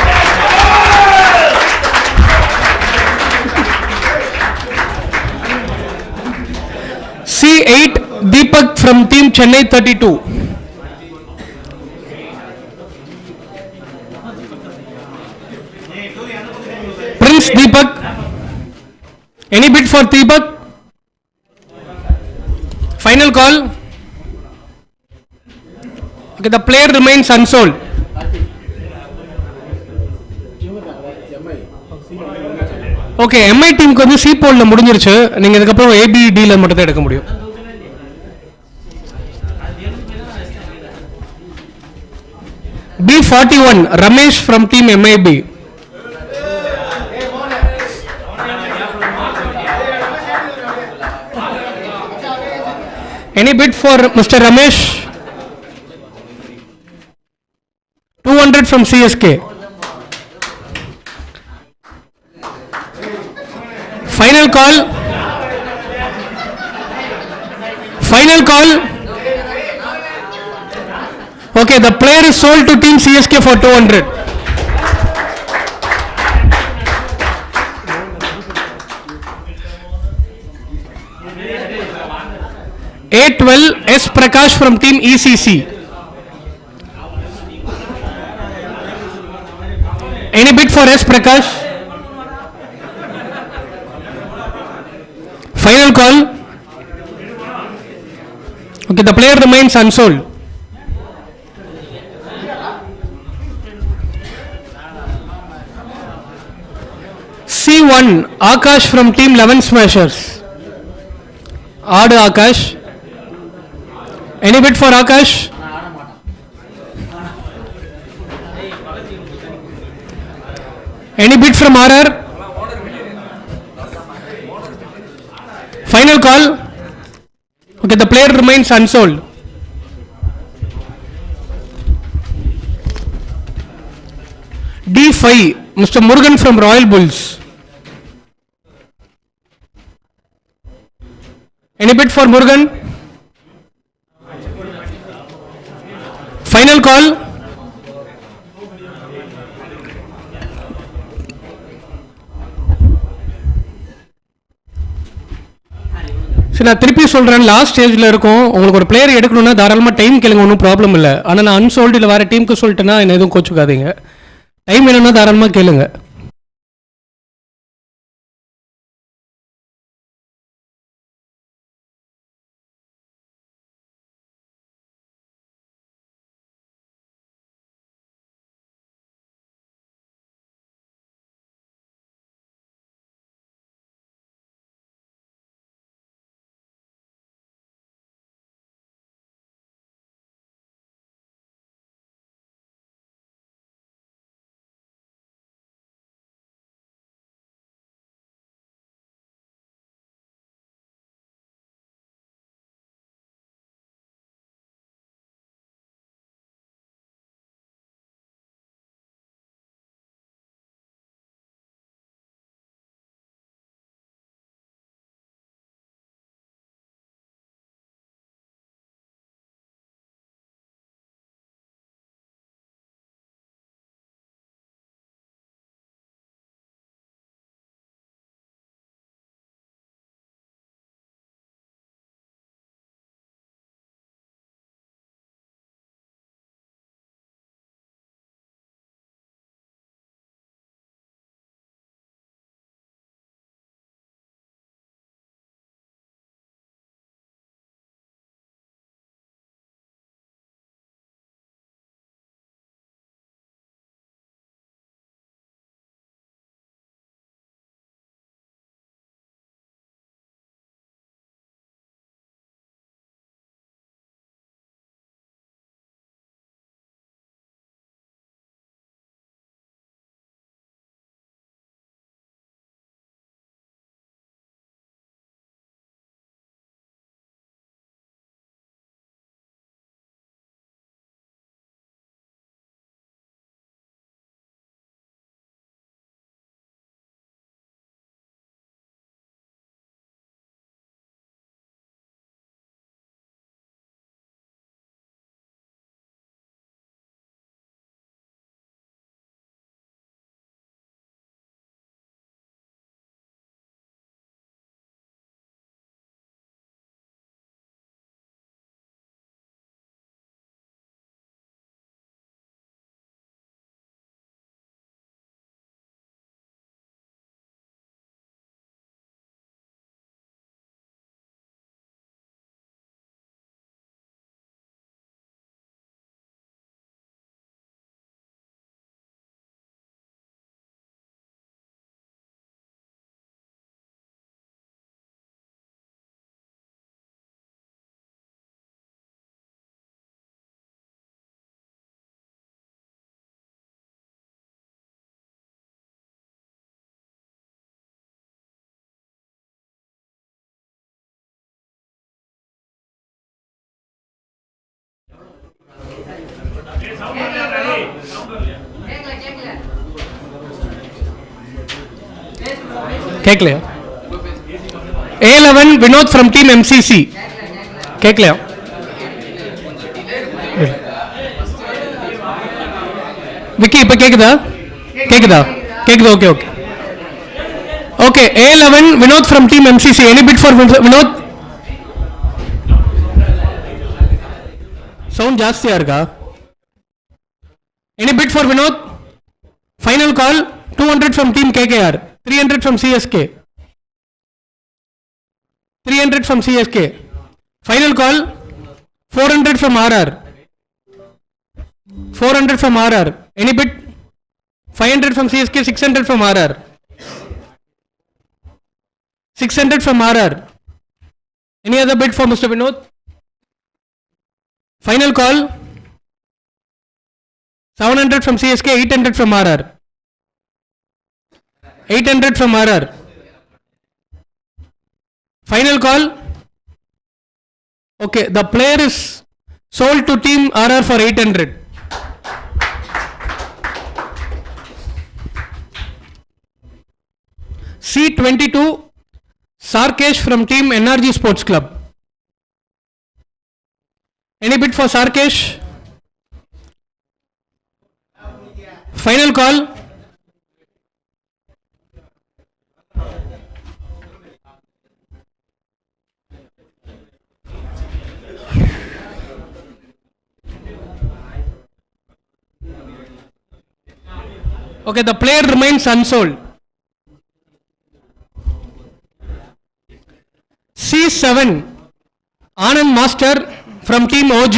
C8 Deepak from team Chennai 32. Prince Deepak. Any bid for Deepak? Final call. Okay, the player remains unsold. Okay Mi டீமுக்கு வந்து C போல்ல முடிஞ்சிருச்சு. நீங்கள் இதுக்கப்புறம் ஏபிடியில் மட்டும் தான் எடுக்க முடியும். B41 Ramesh from team MIB. Any bid for Mr. Ramesh? 200 from CSK. Final call. Final call. Okay, the player is sold to team CSK for 200. A12 S Prakash from team ECC. Any bid for S Prakash? Final call. Okay, the player remains unsold. C1 Akash from team 11 Smashers. Odd Akash. Any bid for Akash? Any bid from RR? Final call. Okay, the player remains unsold. D5 Mr. Murugan from Royal Bulls. Any bid for Murugan? Final call. சரி, நான் திருப்பி சொல்கிறேன், last ஸ்டேஜில் இருக்கும். உங்களுக்கு ஒரு player எடுக்கணும்னா தாராளமாக டைம் கேளுங்க, ஒன்றும் ப்ராப்ளம் இல்லை. ஆனால் நான் அன்சோல்டு இல்லை வேறு டீமுக்கு சொல்லிட்டேன்னா என்ன எதுவும் கோச்சுக்காதீங்க. டைம் வேணும்னா தாராளமாக கேளுங்க. கேட்கலையா? A11 Vinod from team MCC. கேட்கலையா? விக்கி இப்போ கேக்குதா? கேக்குதா? கேக்குது. Okay okay okay. A11 Vinod from team MCC. Any bid for Vinod? Sound ஜாஸ்தியா இருக்கா? Any bid for Vinod? Final call 200 from team KKR, 300 from CSK. 300 from CSK. Final call 400 from RR. 400 from RR. Any bid? 500 from CSK, 600 from RR. 600 from RR. Any other bid for Mr. Vinod? Final call 700 from CSK, 800 from RR. 800 from RR. Final call. Okay, the player is sold to team RR for 800. C22 Sarkesh from team NRG Sports Club. Any bid for Sarkesh? Final call. Okay, the player remains unsold. C7 Anand Master from team OG.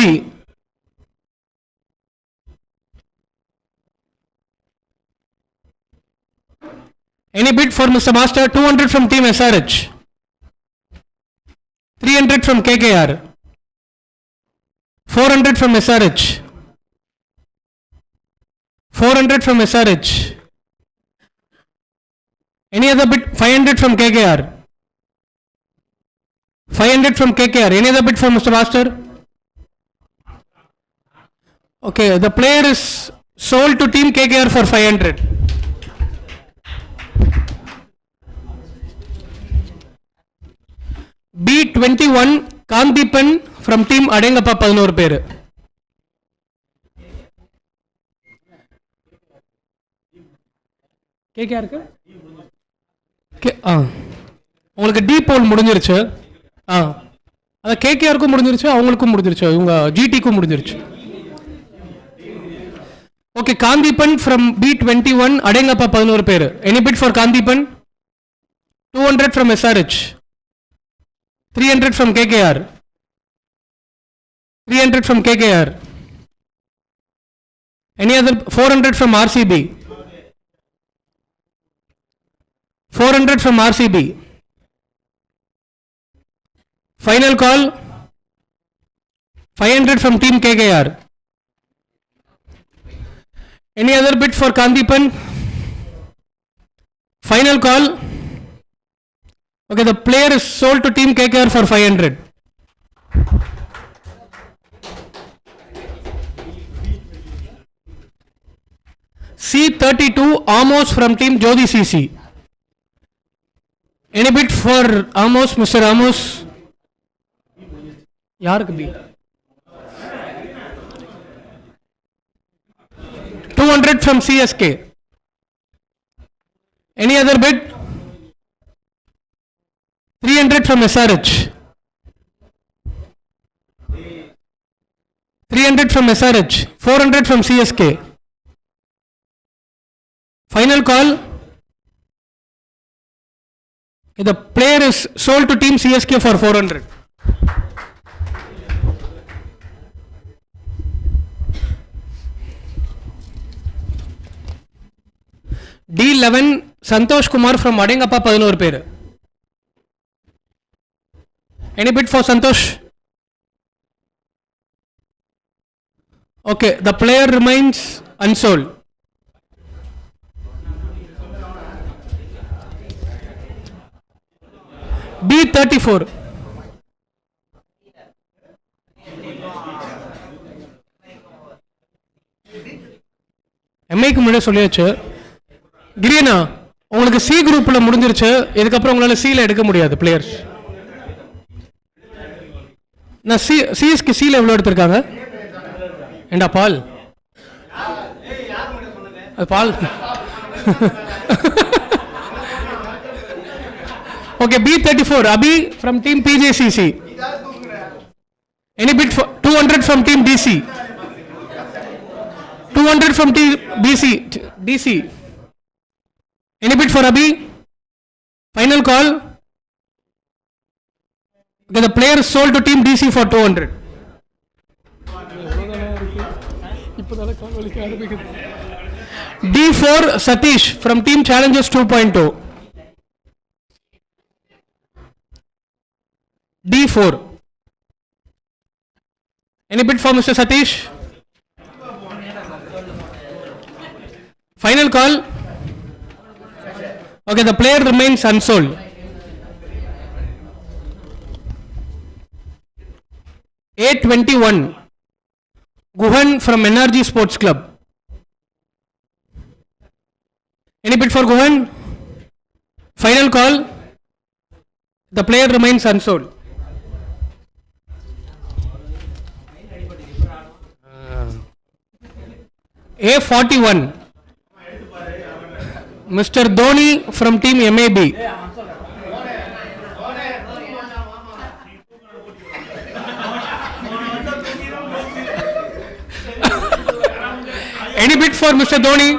Any bid for Mr. Master? 200 from team SRH, 300 from KKR, 400 from SRH, 400 from SRH. Any other bid? 500 from KKR, 500 from KKR. Any other bid for Mr. Master? Okay, the player is sold to team KKR for 500. B21 Kandipan from team Adengappa 11 பேரு. கேகேஆருக்கு உங்களுக்கு D போல் முடிஞ்சிருச்சு. அதான் கேகேஆருக்கும் முடிஞ்சிருச்சு, அவங்களுக்கும் முடிஞ்சிருச்சு, இவங்க ஜிடிக்கும் முடிஞ்சிருச்சு. Okay, காந்திப்பன் from B21 அடேங்கப்பா 11 பேரு. எனி பிட் ஃபார் காந்திப்பன்? 200 from SRH, 300 from KKR, 300 from KKR. Any other? 400 from RCB, 400 from RCB. Final call 500 from team KKR. Any other bid for Kandipan? Final call. Okay, the player is sold to team KKR for 500. C32 Amos from team Jodi CC. Any bid for Amos, Mr. Amos? யாருக்கு B? 200 from CSK. Any other bid? 300 from SRH, 300 from SRH, 400 from CSK. Final call. The player is sold to team CSK for 400. D11 Santosh Kumar from Adengappa 11 பேரு. Any bid for Santosh? Okay, the player remains unsold. B34 MIக்கு முன்னாடி சொல்லியாச்சு. கிரியனா உங்களுக்கு C குரூப்பில் முடிஞ்சிருச்சு. இதுக்கப்புறம் உங்களால் சியில் எடுக்க முடியாது பிளேயர்ஸ். நான் சிஎஸ்கே சியில் எவ்வளோ எடுத்திருக்காங்க? ஏண்டா பால், அது பால். Okay, B34, Abhi from team PJCC. Any bid for 200 from team DC? 200 from team DC. Any bid for Abhi? Final call. Okay, the player is sold to team DC for 200. D4 Satish from team Challengers 2.0. D4. Any bid for Mr. Satish? Final call. Okay, the player remains unsold. A21 Guhan from NRG Sports Club. Any bid for Guhan? Final call. The player remains unsold. A41 Mr. Dhoni from team MAB. Any bid for Mr. Dhoni?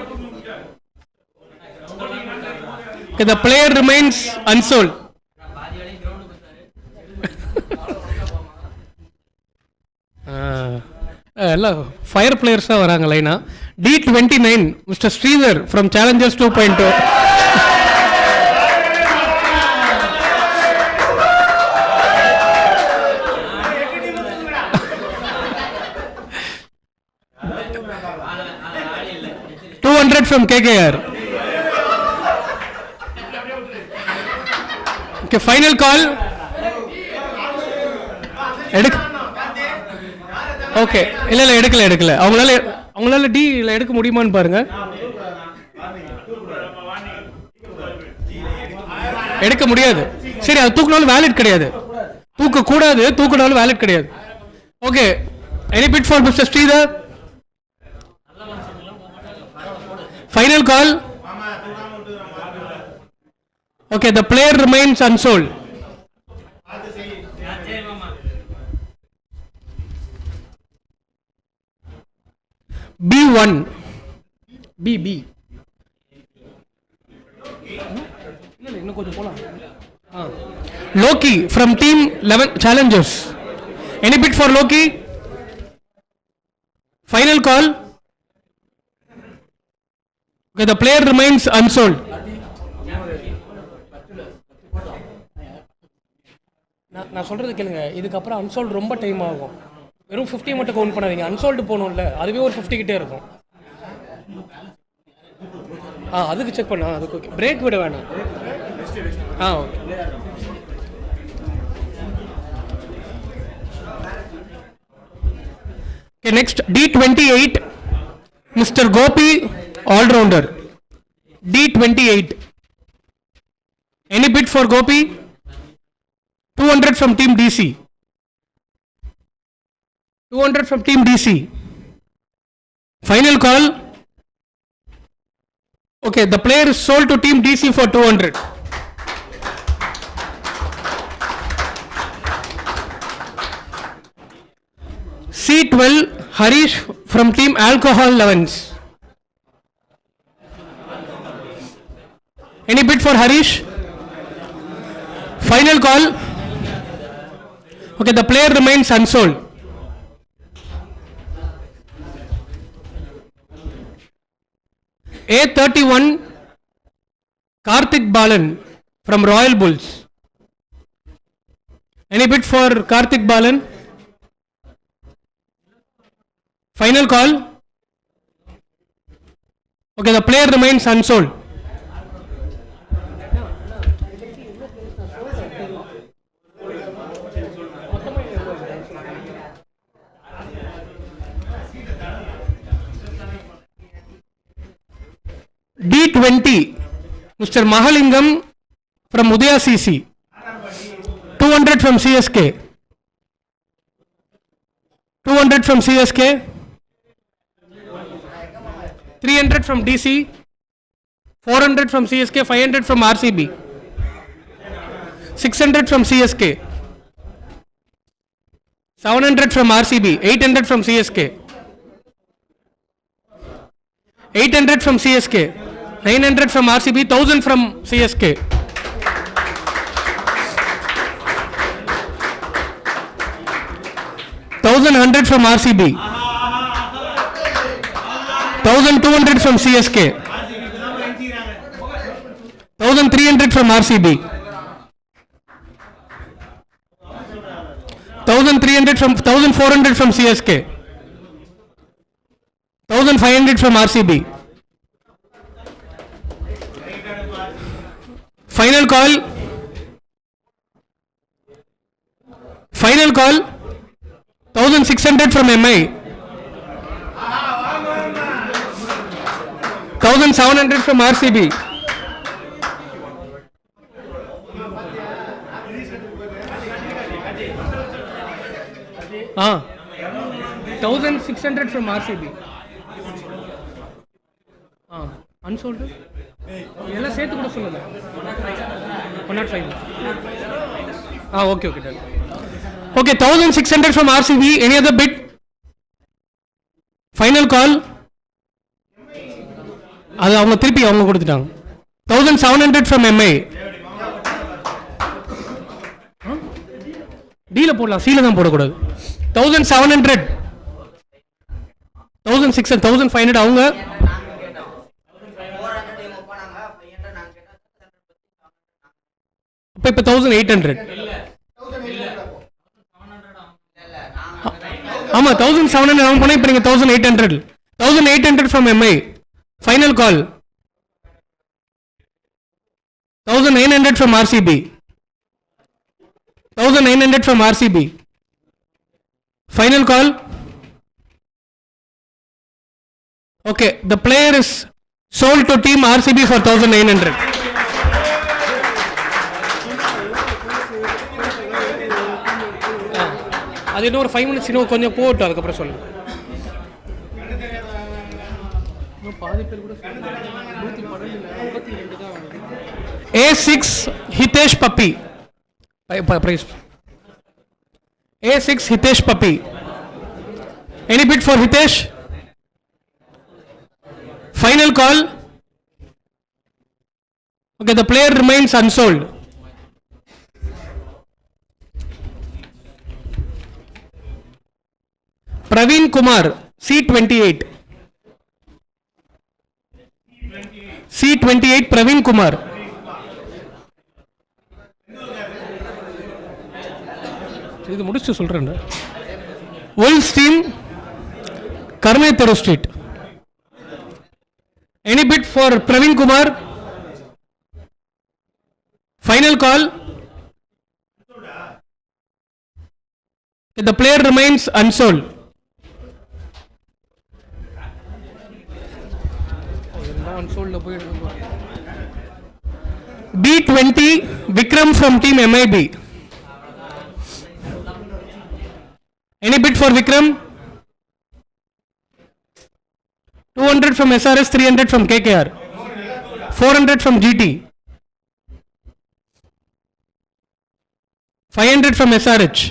Okay, the player remains unsold. எல்லாம் fire players தான் வராங்க லைனா. D29 mister Sridhar from Challengers 2.0. $200 from KKR. Okay, final call. Okay, இல்லை எடுக்கல. அவங்களால டியில் எடுக்க முடியுமான்னு பாருங்க. எடுக்க முடியாது. சரி, அது தூக்கினாலும் வேலிட் கிடையாது. தூக்கினாலும் வேலிட் கிடையாது. Okay, any bid for mister Sridhar? Final call. Okay, the player remains unsold. B1 B இன்னும் கொஞ்சம் போலாம். Loki from team 11 Challengers. Any bid for Loki? Final call. Okay, the player remains unsold. நான் சொல்றது கேளுங்க, இதுக்கப்புறம் unsold ரொம்ப time ஆகும். வெறும் 50 மட்டும் கவுண்ட் பண்ணாதீங்க. அன்சோல்டு போகணும்ல, அதுவே ஒரு 50 கிட்டே இருக்கும். அதுக்கு செக் பண்ண, அதுக்கு ஓகே. பிரேக் விட வேணாம். Okay. Next D28 mister Gopi all rounder. D28. Any bid for Gopi? 200 from team DC. 200 from team DC. Final call. Okay, the player is sold to team DC for 200. C12 Harish from team Alcohol Levens. Any bid for Harish? Final call. Okay, the player remains unsold. A31 Karthik Balan from Royal Bulls. Any bid for Karthik Balan? Final call. Okay, the player remains unsold. D20 Mr. Mahalingam from Udaya CC. 200 from CSK. 200 from CSK. 300 from DC. 400 from CSK. 500 from RCB. 600 from CSK. 700 from RCB. 800 from CSK. 800 from CSK. 900 from RCB. 1000 from CSK. 1100 from RCB. 1200 from CSK. 1300 from RCB. 1300 from 1400 from CSK. 1500 from RCB. Final call. Final call. 1600 from MI. 1700 from RCB. 1600 from RCB. Unsold? எல்லாம் சேர்த்து கூட சொல்லுங்க. 105. Okay, done. Okay, 1600 from RCB. Any other bid? Final call. அது அவங்க திருப்பி அவங்க கொடுத்துட்டாங்க. 1700 from MI. டீல போடலாம், சீல தான் போடக்கூடாது. 1700. 1600, 1500 அவங்க. இப்போ 1800. ஆமா 1700 அவன் போனா இப்போ நீங்க 1800. 1800 from MI. Final call. 1900 from RCB. 1900 from RCB. Final call. Okay, the player is sold to team RCB for 1900. அது இன்னும் ஒரு 5 minutes இன்னும் கொஞ்சம் போட்டோம், அதுக்கப்புறம் சொல்லு. பாதி பேர் கூட A6 Hitesh Puppy. Price. A6 Hitesh Puppy. Any bid for Hitesh? Final call. Okay, the player remains unsold. Praveen Kumar, C28. C28 Praveen Kumar. இது முடிச்சு சொல்றேன். Wolves team, Karnai Street. Any bid for Praveen Kumar? Final call. The player remains unsold. B20 Vikram from team MIB. Any bid for Vikram? 200 from SRS, 300 from KKR, 400 from GT, 500 from SRH,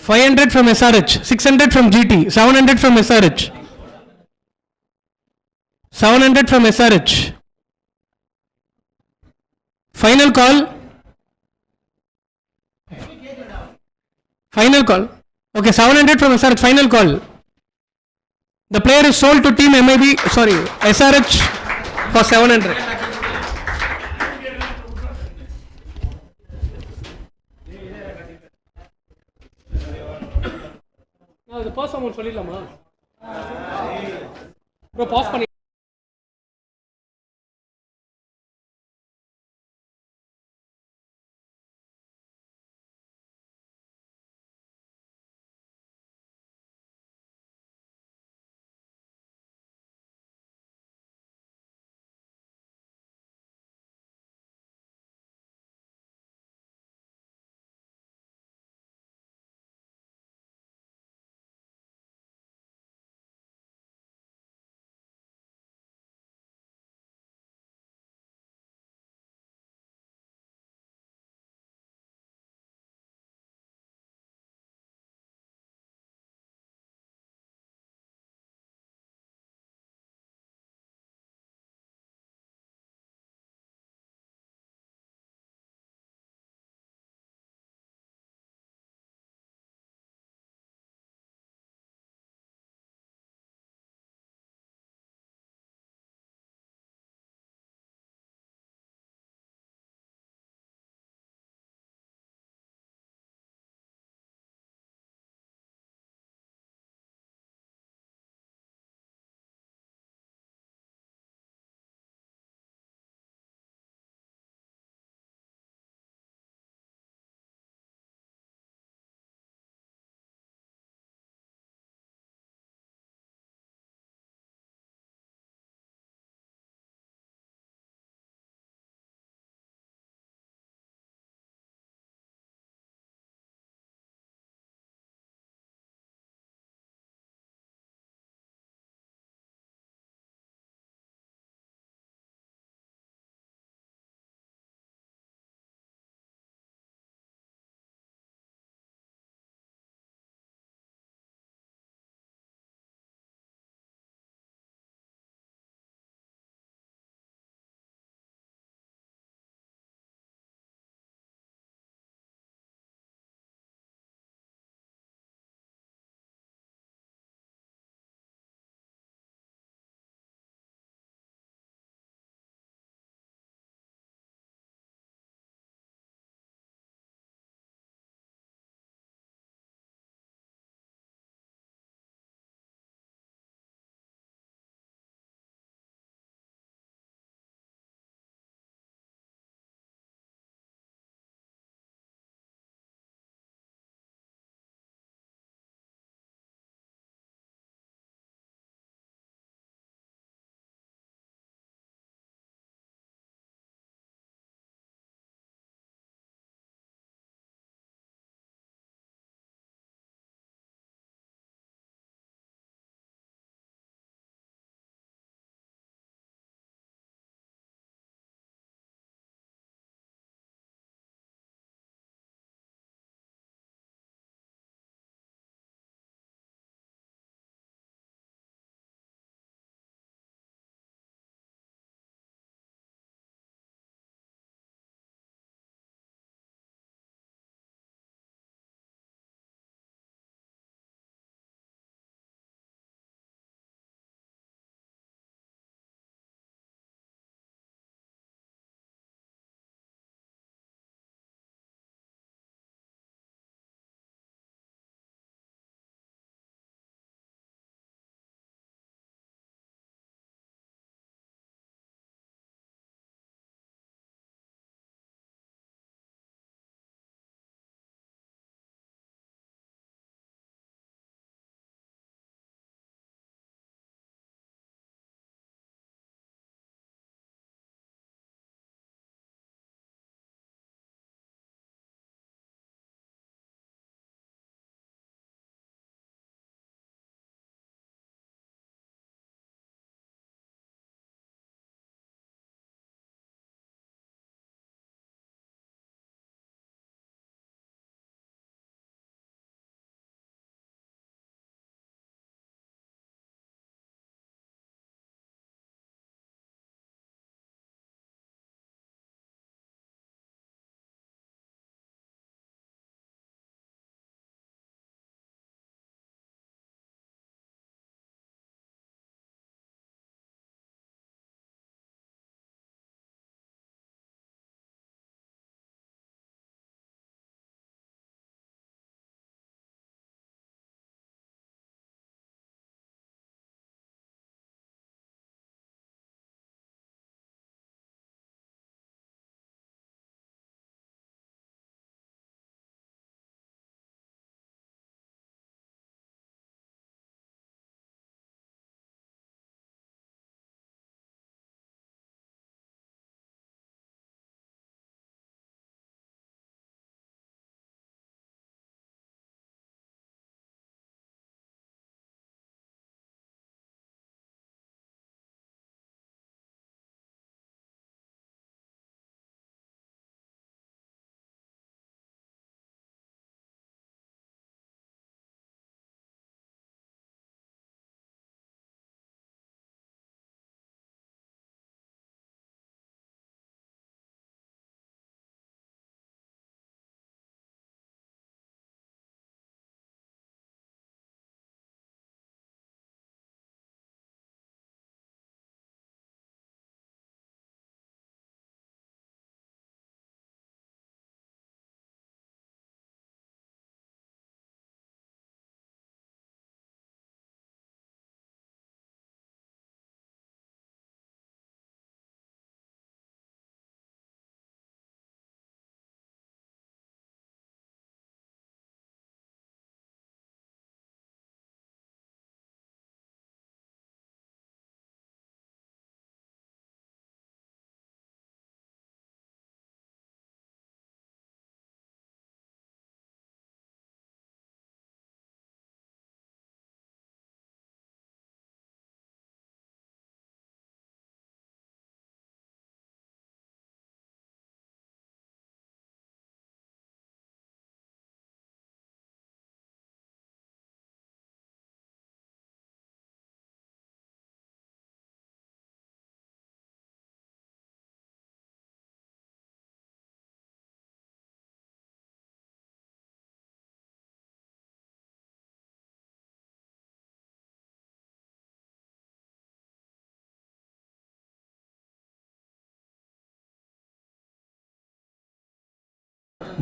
500 from SRH, 600 from GT, 700 from SRH, 700 from SRH. Final call. Final call. Okay, 700 from SRH. Final call. The player is sold to team MIB, sorry, SRH for 700. The first amount சொல்லிடலாமா? Bro, pause பண்ணி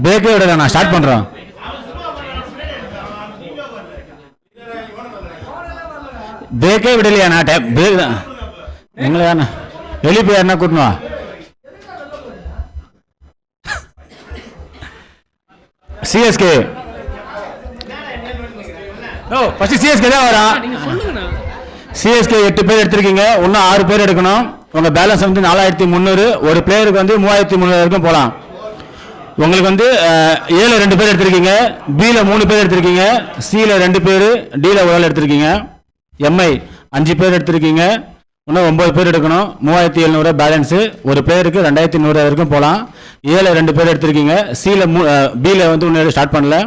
பிரேக்கே விட நான் start பண்ணுறோம். பிரேக்கே விடலையா? நான் break தான் எங்களை யாருண்ணா வெளியே போய் யாருன்னா கூட்டணுவா? சிஎஸ்கே ஃபர்ஸ்ட் சிஎஸ்கே தான் வரா. சிஎஸ்கே 8 பேர் எடுத்திருக்கீங்க, இன்னும் 6 பேர் எடுக்கணும். உங்கள் பேலன்ஸ் வந்து 4300. ஒரு பிளேயருக்கு வந்து 3300 வரைக்கும் போகலாம். உங்களுக்கு வந்து ஏல 2 பேர் எடுத்திருக்கீங்க, பியில் 3 பேர் எடுத்திருக்கீங்க, சியில் 2 பேர், டியில் ஒரு ஆள் எடுத்திருக்கீங்க, எம்ஐ 5 பேர் எடுத்திருக்கீங்க, இன்னும் 9 பேர் எடுக்கணும். 3700 பேலன்ஸு. ஒரு பிளேயருக்கு 2100 வரைக்கும் போகலாம். ஏல 2 பேர் எடுத்திருக்கீங்க, சியில் பியில் வந்து இன்னும் ஸ்டார்ட் பண்ணல,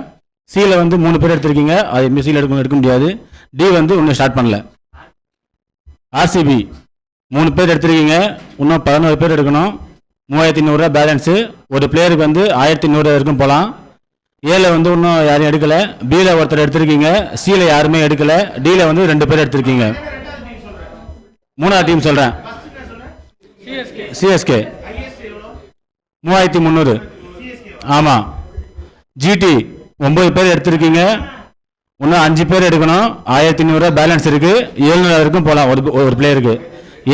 சியில் வந்து 3 பேர் எடுத்திருக்கீங்க, அது மியூசியில் எடுக்க முடியாது. டி வந்து இன்னும் ஸ்டார்ட் பண்ணல. ஆர்சிபி 3 பேர் எடுத்திருக்கீங்க, இன்னும் 11 பேர் எடுக்கணும். 3100 பேலன்ஸு. ஒரு பிளேயருக்கு வந்து 1100 வரைக்கும் போகலாம். ஏல வந்து இன்னும் யாரும் எடுக்கலை, பியில் ஒருத்தர் எடுத்திருக்கீங்க, சியில் யாருமே எடுக்கலை, டியில் வந்து 2 பேர் எடுத்திருக்கீங்க. 3ஆவது டீம் சொல்கிறேன், சிஎஸ்கே 3300. ஆமாம். ஜிடி 9 பேர் எடுத்திருக்கீங்க, இன்னும் 5 பேர் எடுக்கணும். 1100 பேலன்ஸ் இருக்குது. 700 வரைக்கும் போகலாம் ஒரு பிளேயருக்கு.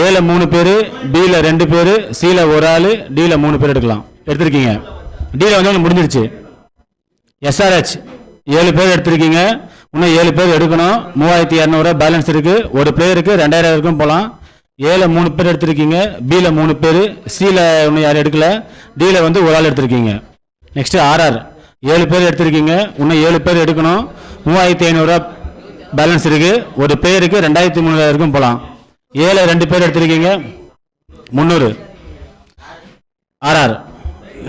ஏல 3 பேர், பியில் 2 பேர், சியில் ஒரு ஆள், டியில் 3 பேர் எடுக்கலாம் எடுத்திருக்கீங்க. டியில் வந்து உங்களுக்கு முடிஞ்சிருச்சு. எஸ்ஆர்ஹெச் 7 பேர் எடுத்திருக்கீங்க, இன்னும் 7 பேர் எடுக்கணும். 3200 பேலன்ஸ் இருக்குது. ஒரு பிளேயருக்கு 2000 வரைக்கும் போகலாம். ஏல 3 பேர் எடுத்திருக்கீங்க, பியில் 3 பேர், சியில் இன்னும் யாரும் எடுக்கல, டியில் வந்து ஒரு ஆள் எடுத்திருக்கீங்க. நெக்ஸ்ட்டு ஆர்ஆர் 7 பேர் எடுத்திருக்கீங்க, இன்னும் 7 பேர் எடுக்கணும். 3500 பேலன்ஸ் இருக்குது. ஒரு பிளேயருக்கு 2300 வரைக்கும் போகலாம். ஏல 2 பேர் எடுத்திருக்கீங்க, 300. ஆர்ஆர்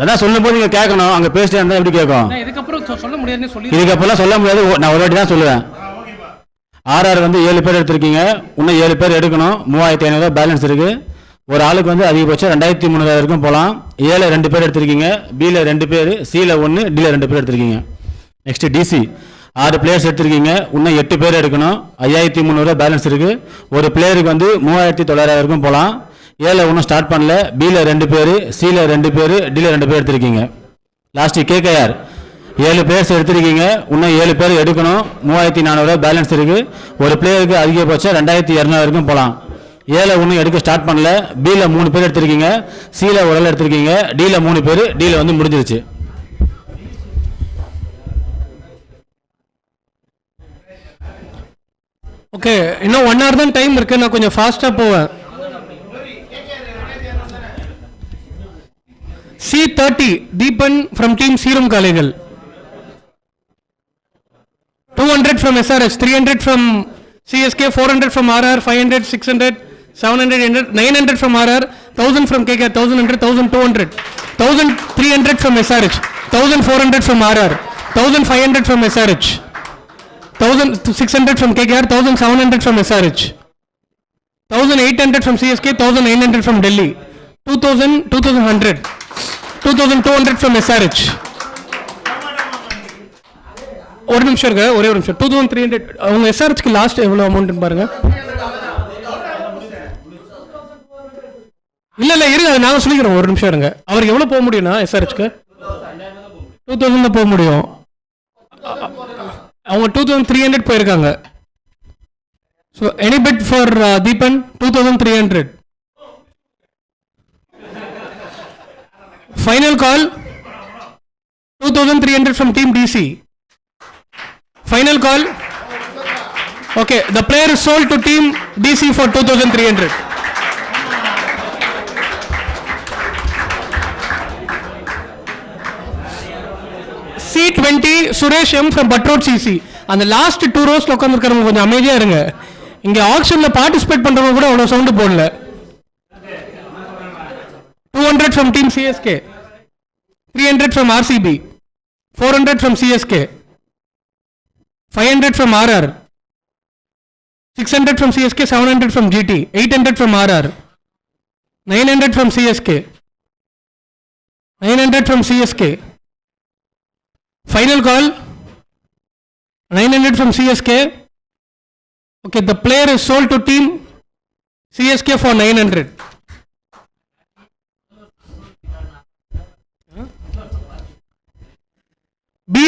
அதான் சொல்லும் போது நீங்கள் கேட்கணும், அங்கே பேசிட்டே இருந்தால் எப்படி கேட்கும்? இதுக்கப்புறம் சொல்ல முடியாதுன்னு சொல்லி இதுக்கப்புறம் சொல்ல முடியாது, நான் ஒரு வாட்டி தான் சொல்லுவேன். ஆர்ஆர் வந்து 7 பேர் எடுத்திருக்கீங்க, இன்னும் 7 பேர் எடுக்கணும். 3500 பேலன்ஸ் இருக்குது. ஒரு ஆளுக்கு வந்து அதிகபட்சம் 2300 வரைக்கும் போகலாம். ஏல 2 பேர் எடுத்திருக்கீங்க, பியில் 2 பேர், சியில் 1, டியில் 2 பேர் எடுத்திருக்கீங்க. நெக்ஸ்ட் டிசி 6 பிளேயர்ஸ் எடுத்திருக்கீங்க, இன்னும் 8 பேர் எடுக்கணும். 5300 பேலன்ஸ் இருக்குது. ஒரு பிளேயருக்கு வந்து 3900 வரைக்கும் போகலாம். ஏல ஒன்றும் ஸ்டார்ட் பண்ணல, பியில் 2 பேர், சியில் 2 பேர், டியில் 2 பேர் எடுத்திருக்கீங்க. லாஸ்ட்டு கேகேஆர் 7 பிளேயர்ஸ் எடுத்திருக்கீங்க, இன்னும் 7 பேர் எடுக்கணும். 3400 பேலன்ஸ் இருக்குது. ஒரு பிளேயருக்கு அதிகபட்சம் 2200 வரைக்கும் போகலாம். ஏல ஒன்றும் எடுக்க ஸ்டார்ட் பண்ணல, பியில் 3 பேர் எடுத்திருக்கீங்க, சியில் ஒரு ஆள் எடுத்திருக்கீங்க, டியில் 3 பேர், டியில் வந்து முடிஞ்சிருச்சு. ஓகே, இன்னும் 1 hour தான் டைம் இருக்கு, நான் கொஞ்சம் ஃபாஸ்ட்டாக போவேன். C30 Deepan from team serum காளைகள். 200 from SRH, 300 from CSK, 400 from RR, 500, 600, 700, 900 from RR, 1000 from KK, 1100, 1200, 1300 from SRH, 1400 from RR, 1500 from SRH, 1600 from KKR, 1700 from SRH, 1800 from CSK, 1900 from Delhi, 2000, 2100, 2200 from SRH. ஒரு நிமிஷம் இருக்க, ஒரே ஒரு நிமிஷம். 2300 அவங்க எஸ்ஆர்ஹெச்க்கு லாஸ்ட் எவ்வளோ அமௌண்ட்னு பாருங்க. இல்லை இல்லை இருங்க, அதை நாங்கள் சொல்லிக்கிறோம், ஒரு நிமிஷம் இருங்க. அவருக்கு எவ்வளோ போக முடியும்னா எஸ்ஆர்ஹெச்க்கு 2000 தான் போக முடியும். அவங்க 2300 போயிருக்காங்க. So any bid for Deepan 2300. Final call 2300 from team DC. Final call. Okay, the player is sold to team DC for 2300. C20 Suresh M from Buttroad CC. அந்த லாஸ்ட் 2 ரோஸ்ல உட்கார்ந்திருக்கறவங்க கொஞ்சம் அமைதியா இருங்க. இங்க ஆக்ஷன்ல பார்ட்டிசிபேட் பண்றவங்க கூட அவ்வளவு சவுண்ட் போடல. 200 from team CSK, 300 from RCB, 400 from CSK, 500 from RR, 600 from CSK, 700 from GT, 800 from RR, 900 from CSK, 900 from CSK. Final call 900 from CSK. Okay, the player is sold to team CSK for 900.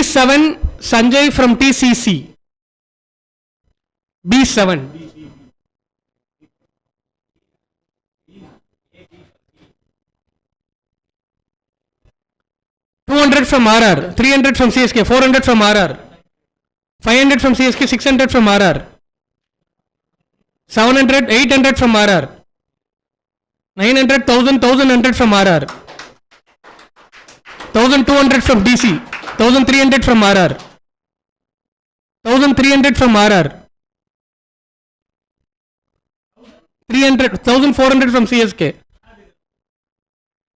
B7 Sanjay from TCC. B7. $200 from RR, 300 from CSK, 400 from RR, 500 from CSK, 600 from RR, 700, 800 from RR, 900, 1000, 1100 from RR, 1200 from DC, 1300 from RR, 1300 from RR, 300, 1400 from CSK,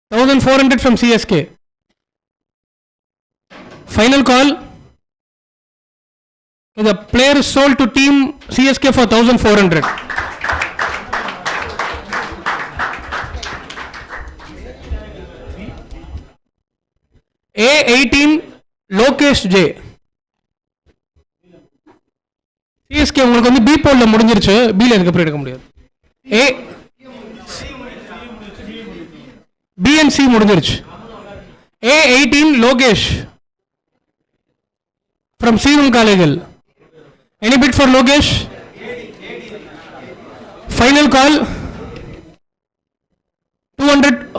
1400 from CSK. Final call. The player is sold to team CSK for 1400. A18 Lokesh J. CSK உங்களுக்கு வந்து B போல்ல முடிஞ்சிருச்சு, B ல அதுக்கு எடுக்க முடியாது. A B and C முடிஞ்சிருச்சு. A18 Lokesh from Serum College. Any bid for Lokesh? Final call. 200.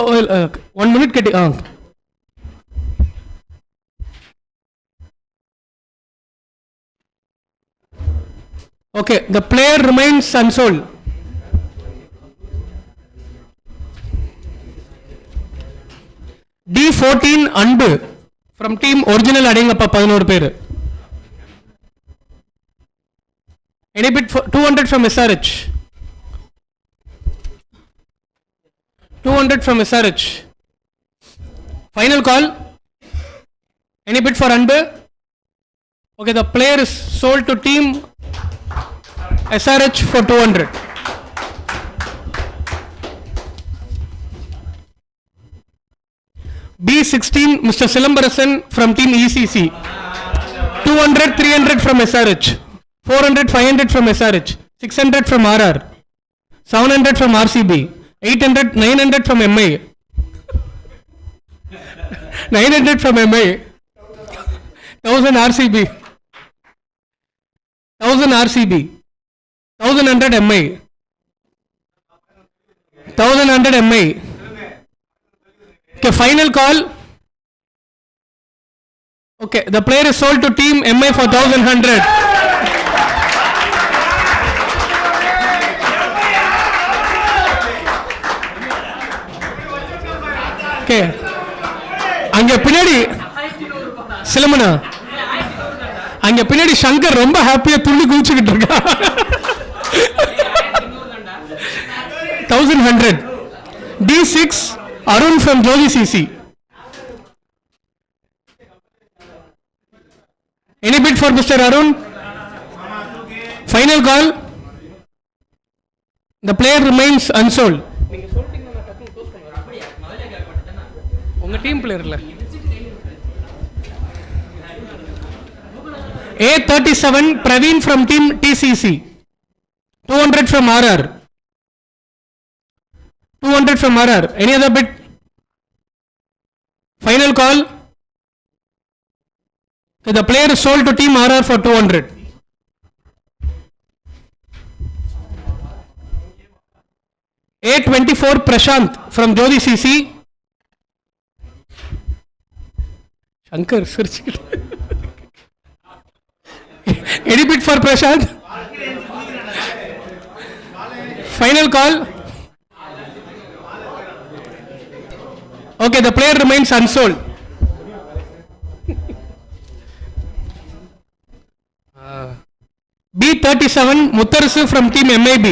1 minute. Okay, the player remains unsold. D14 Anbu from team original Adingappa 11 பேரு. Any bid for 200 from SRH? 200 from SRH. Final call. Any bid for Anbu? Okay, the player is sold to team SRH for 200. B16 Mr. Silambarasan from team ECC. 200, 300 from SRH. 400, 500 from SRH, 600 from RR, 700 from RCB, 800, 900 from MI, 900 from MI, 1000 RCB, 1000 RCB, 1100 MI, 1100 MI. Okay, final call. Okay, the player is sold to team MI for 1100. Okay. அங்க பின்னாடி சிலமனா அங்க பின்னாடி சங்கர் ரொம்ப ஹாப்பியா துள்ளி குதிச்சுக்கிட்டு இருக்கா. 1100. D6 Arun from Jolly CC. Any bid for Mr. Arun? Final call. The player remains unsold. உங்க team பிளேயர்ல A37 Praveen from team TCC. 200 from RR. 200 from RR. Any other bid? Final call. Okay, the player is sold to team RR for 200. A24 Prashant from Jodi CC. Shankar searching. Any bid for Prashant? Final call. Okay, the player remains unsold. B37 Muttarasu from team MIB.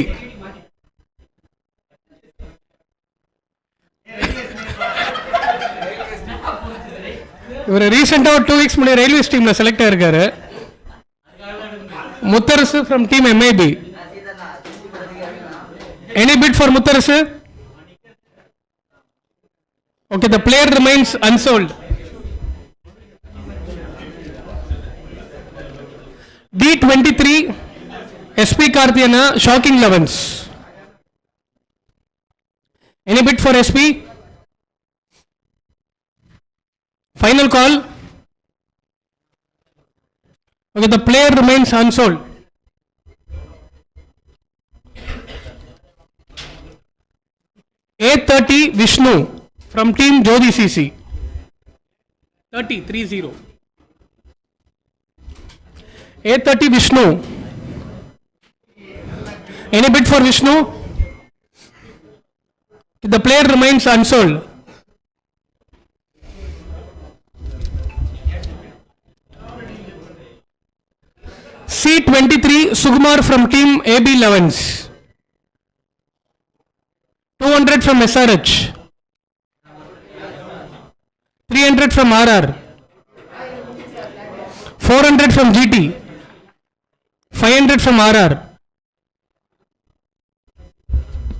இவர் ரீசெண்டா ஒரு 2 weeks முன்னாடி railways டீம்ல select ஆயிருக்காரு. Mutharasu from team MIP. Any bid for Mutharasu? Okay, the player remains unsold. D23 SP Karthiyana Shocking 11s. Any bid for SP? Final call. Okay, the player remains unsold. A30 Vishnu from team Jodi CC. 30. A30 Vishnu. Any bid for Vishnu? The player remains unsold. C23 Sukumar from team AB 11s. 200 from SRH. 300 from RR. 400 from GT. 500 from RR.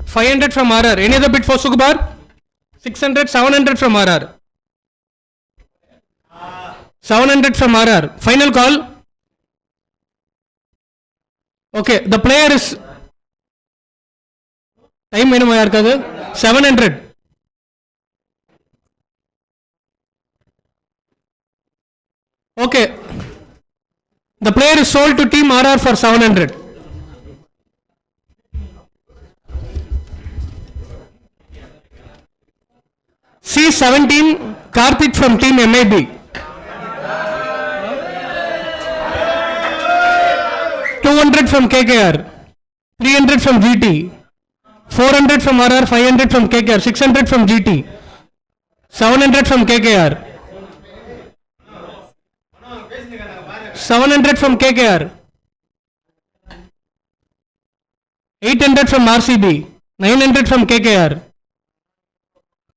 500 from RR. Any other bid for Sukumar? 600, 700 from RR. 700 from RR. Final call. Okay, the player is time minimum 700. Okay, the player is sold to team RR for 700. C17 Karthik from team MAB. 200 from KKR, 300 from GT, 400 from RR, 500 from KKR, 600 from GT, 700 from KKR, 700 from KKR, 800 from RCB, 900 from KKR,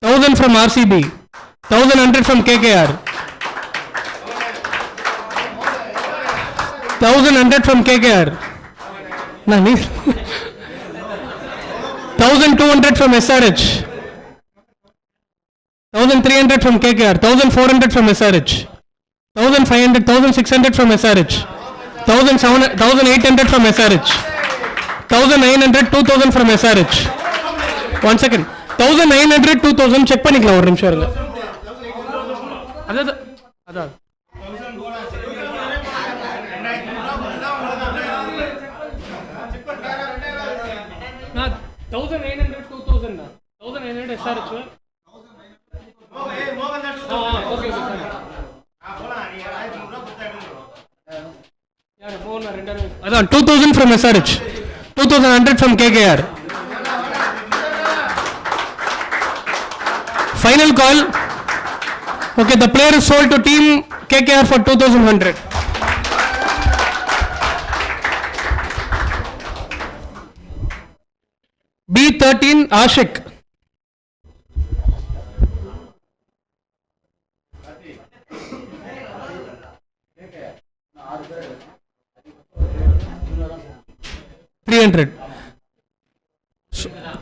1000 from RCB, 1100 from KKR, 1100 from KKR. 1200 from SRH. 1300 from KKR. 1400 from SRH. 1500, 1600 from SRH. 1800 from SRH. 1900, 2000 from SRH. 1 second. 1900, 2000 check பண்ணிக்கலாம் ஒரு நிமிஷம் இருங்க. அதான் நான் 1900 2000 தான் 1900 SRH okay அதான் 2000 from SRH 2100 from KKR. Final call. Okay, the player is sold to team KKR for 2100. B13 Ashik.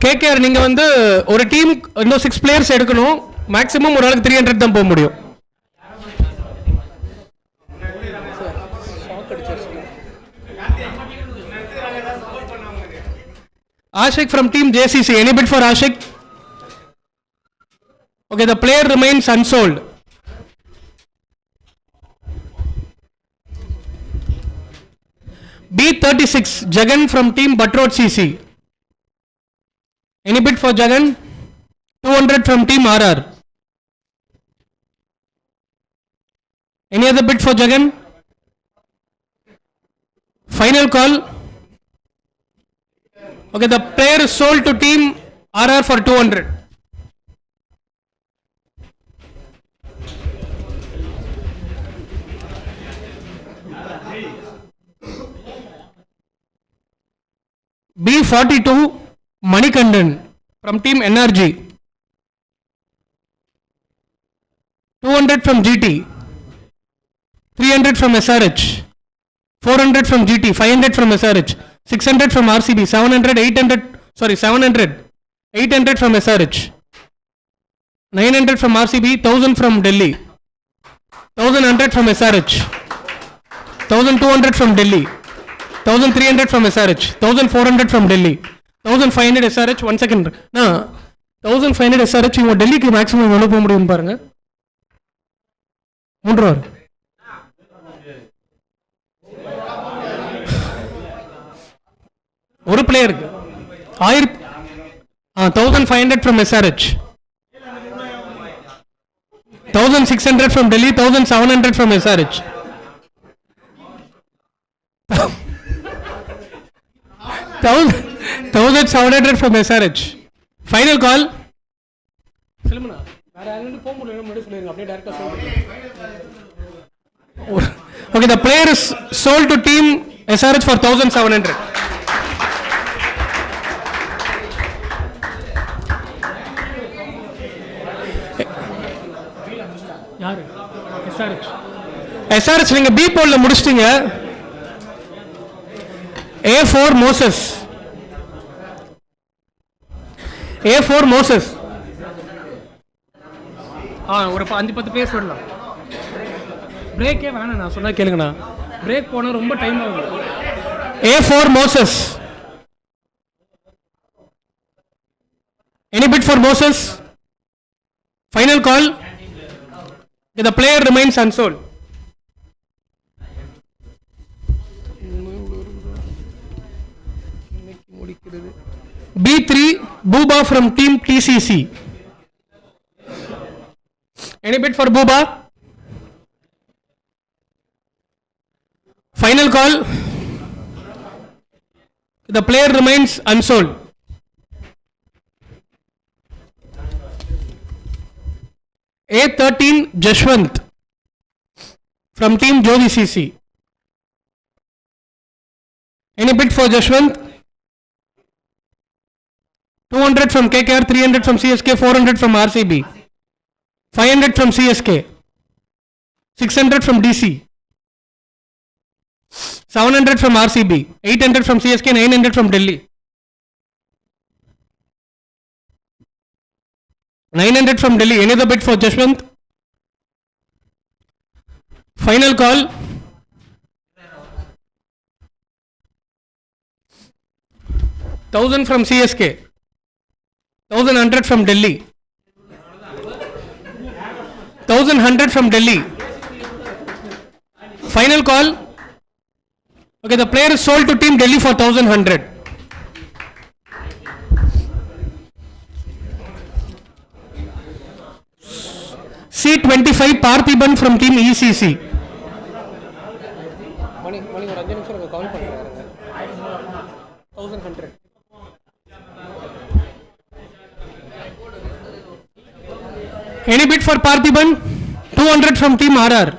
KKR நீங்க வந்து ஒரு டீம் இன்னும் 6 பிளேயர்ஸ் எடுக்கணும், மேக்ஸிமம் ஒரு ஆளுக்கு 300 தான் போக முடியும். Ashik from team JCC. Any bid for Ashik? Okay, the player remains unsold. B36 Jagan from team Buttroad CC. Any bid for Jagan? 200 from team RR. Any other bid for Jagan? Final call. Okay, the player is sold to team RR for 200. B42 Manikandan from team NRG. 200 from GT. 300 from SRH. 400 from GT. 500 from SRH. 600 from RCB, 700, 800 from SRH, 900 from RCB, 1000 from Delhi, 1100 from SRH, 1200 from Delhi, 1300 from SRH, 1400 from Delhi, 1500 SRH. 1 second. 1500 SRH இவங்க டெல்லிக்கு maximum எவ்வளோ போக முடியும்னு பாருங்க. 3 hour. ஒரு பிளேயருக்கு 1500 from SRH, 1600 from Delhi, 1700 from SRH. 1700 from SRH. Final call. Okay, the player is sold to team SRH for 1700. யாரு? SRH நீங்க B போல்ல முடிச்சிட்டீங்க. A4 Moses. A4 Moses. ஒரு 5-10 பேர் சொல்லலாம். பிரேக்கே வேணாம், நான் சொன்னா கேளுங்கண்ணா. பிரேக் போனா ரொம்ப டைம் ஆகும். A4 Moses. Any bid for Moses? Final call. The player remains unsold. B3 Booba from team TCC. Any bid for Booba? Final call. The player remains unsold. A13 Jashwant from team Jodi CC. Any bid for Jashwant? 200 from KKR, 300 from CSK, 400 from RCB, 500 from CSK, 600 from DC, 700 from RCB, 800 from CSK, 900 from Delhi, 900 from Delhi. Any other bid for Jashwant? Final call. $1,000 from CSK, 1,100 from Delhi, 1,100 from Delhi. Final call. Okay, the player is sold to team Delhi for 1,100. C25 Parthiban from team ECC. மணி ஒரு 5 நிமிஷம் கால் பண்ணுறாங்க. 1,100. Any bid for Parthiban? 200 from team RR,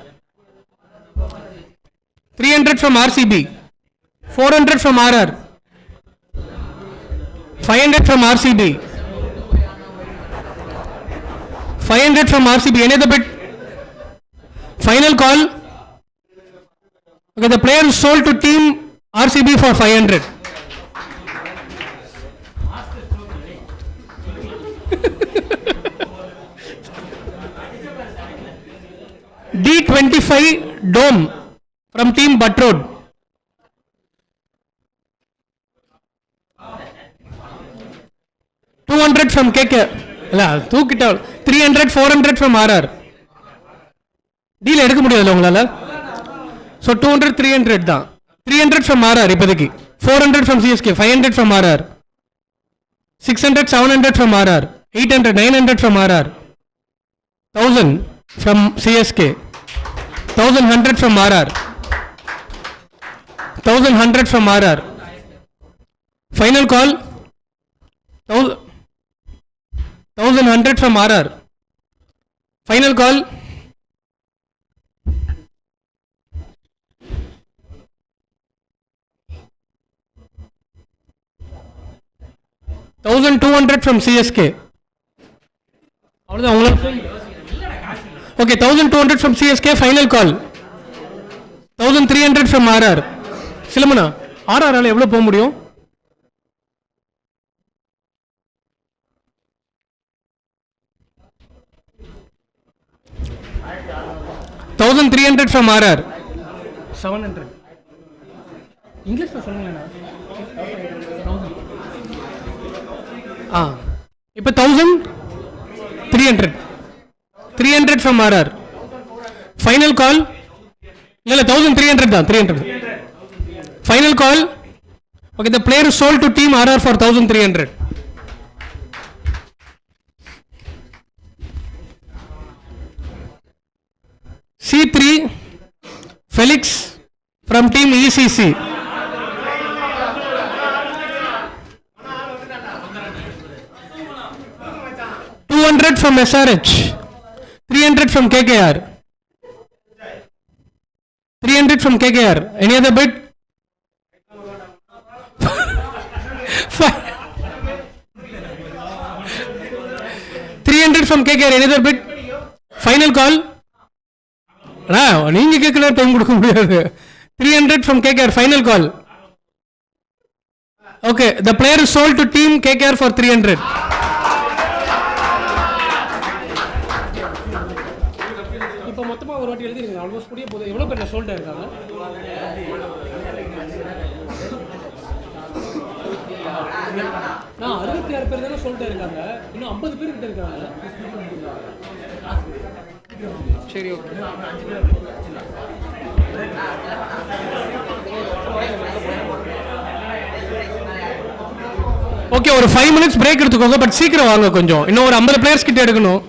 300 from RCB, 400 from RR, 500 from RCB, 500 from RCB. Any other bid? Final call. Okay, the player is sold to team RCB for 500. D25 Dome from team Buttrod. $200 from KK. 300, 400 from RR. Deal எடுக்க முடியாதுல உங்களால. So 200, 300 தான். 300 from RR இப்போதைக்கு. 400 from CSK, 500 from RR. 600, 700 from RR. 800, 900 from RR. 1,000 from CSK. 1,100 from RR. 1,100 from RR. Final call. 1,100 from RR. Final call. $1,200 from CSK. Okay, 1,200 from CSK. Final call. 1,300 from RR. சிலமனா RR ஆல எவ்வளவு போக முடியும்? $1,300 from RR. 700. இங்கிலீஷ்ல சொல்லுங்களேண்ணா. இப்போ 1,300. 300 from RR. Final call. இல்ல 1,300 தான். 300. Final call. Okay, the player is sold to team RR for 1,300. C3 Felix from team ECC. 200 from SRH. 300 from KKR. 300 from KKR. Any other bid? 300 from KKR. Any other bid? Final call. நீங்க கேட்கல time கொடுக்க முடியாது. 300 from KKR. Final call. Okay, the player is sold to team KKR for 300. இப்போ மொத்தமா ஒரு வாட்டி எழுதிருங்க. Almost புரிய போகுது. எவ்வளவு பேர் சோல்ட் ஆயிருக்காங்க? நான் 66 பேர் தானே சோல்ட் ஆயிருக்காங்க. இன்னும் 50 பேர் கிட்ட இருக்காங்க. சரி, ஓகே. ஓகே, ஒரு 5 minutes பிரேக் எடுத்துக்கோங்க. பட் சீக்கிரம் வாங்க கொஞ்சம். இன்னும் ஒரு 50 பிளேயர்ஸ் கிட்ட எடுக்கணும்.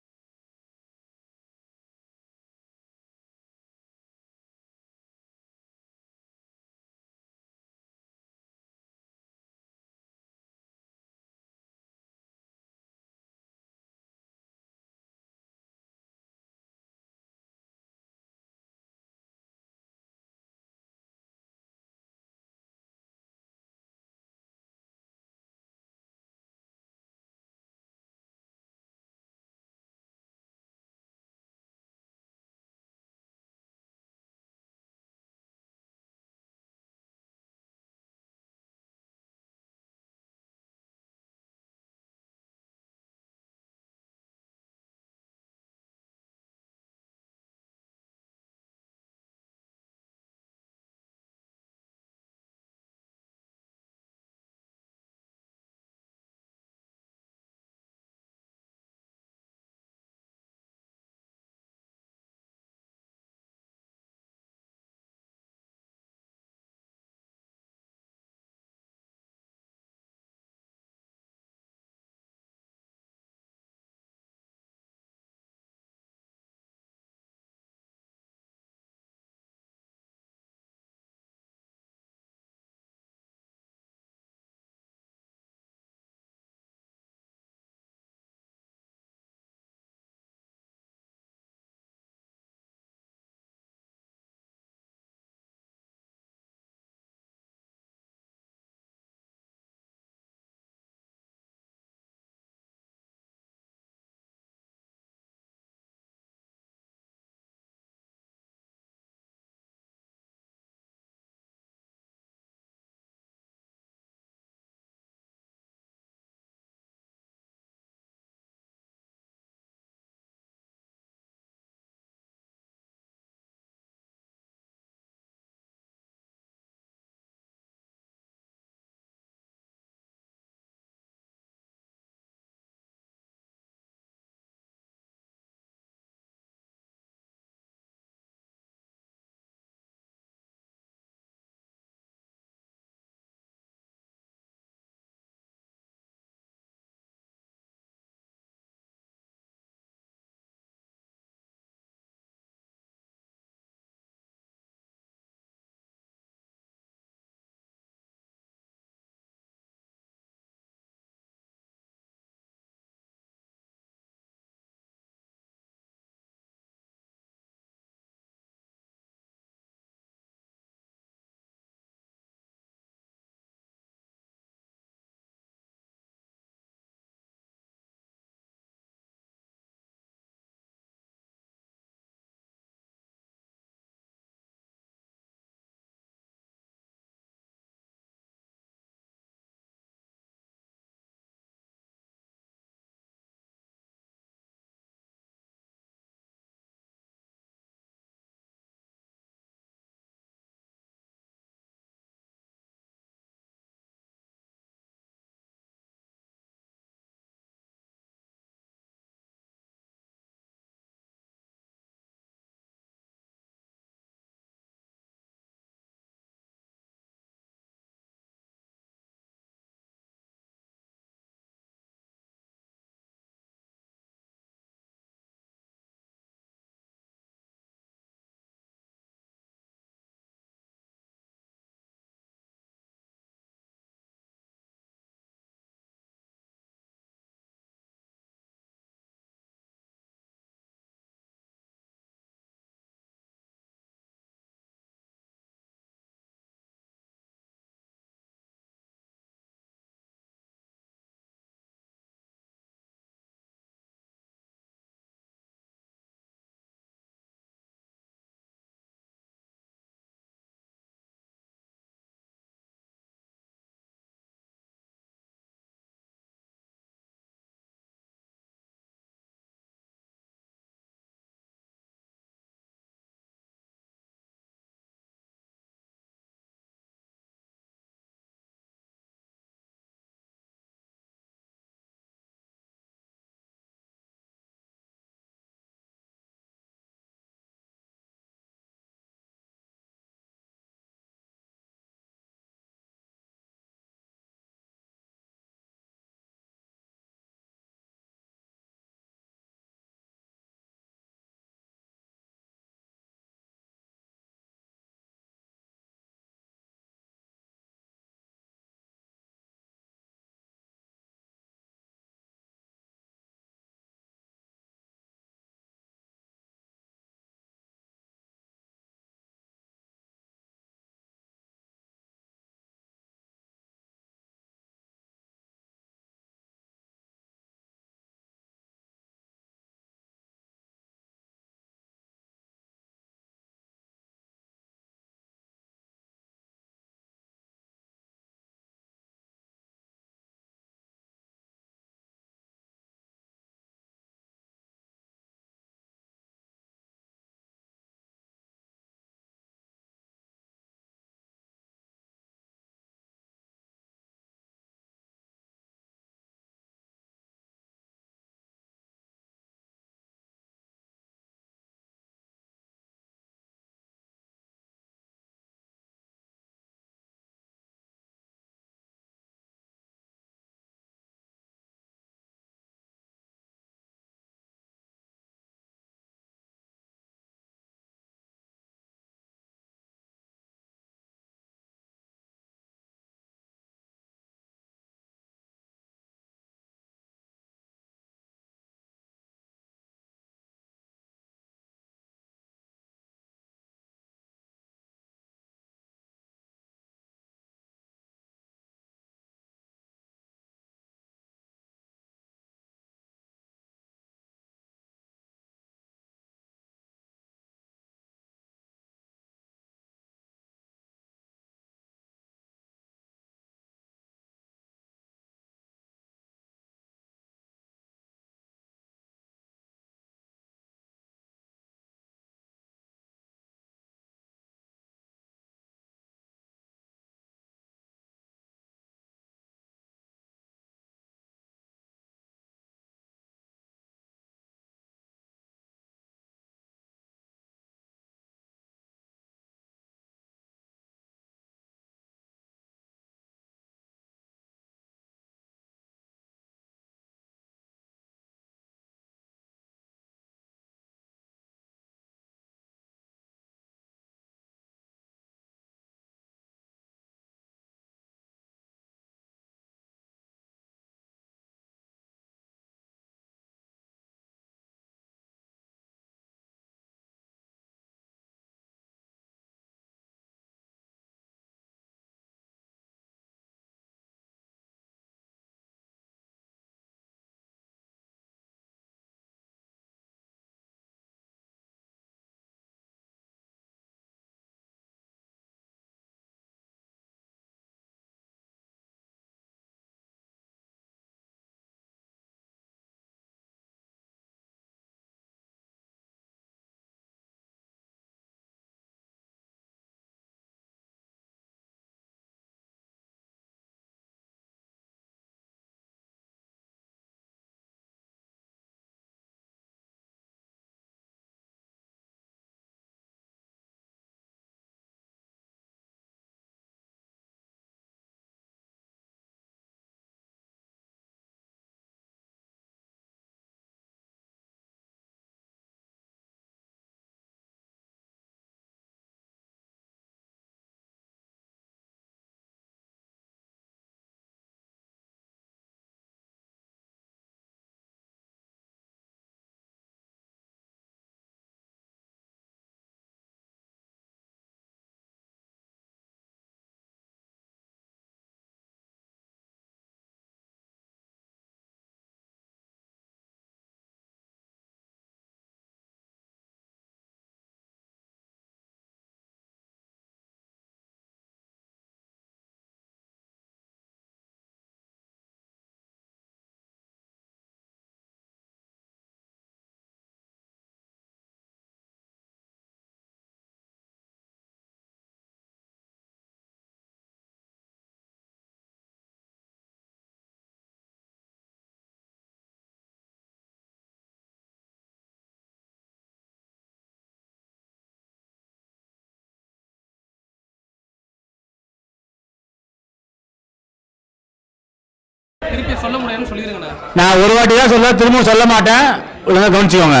திருப்பி சொல்ல முடியாதுன்னு சொல்லிடுங்கண்ணா. நான் ஒரு வாட்டி தான் சொல்ல, திரும்பவும் சொல்ல மாட்டேன், ஒழுங்கா கவனிச்சுக்கோங்க.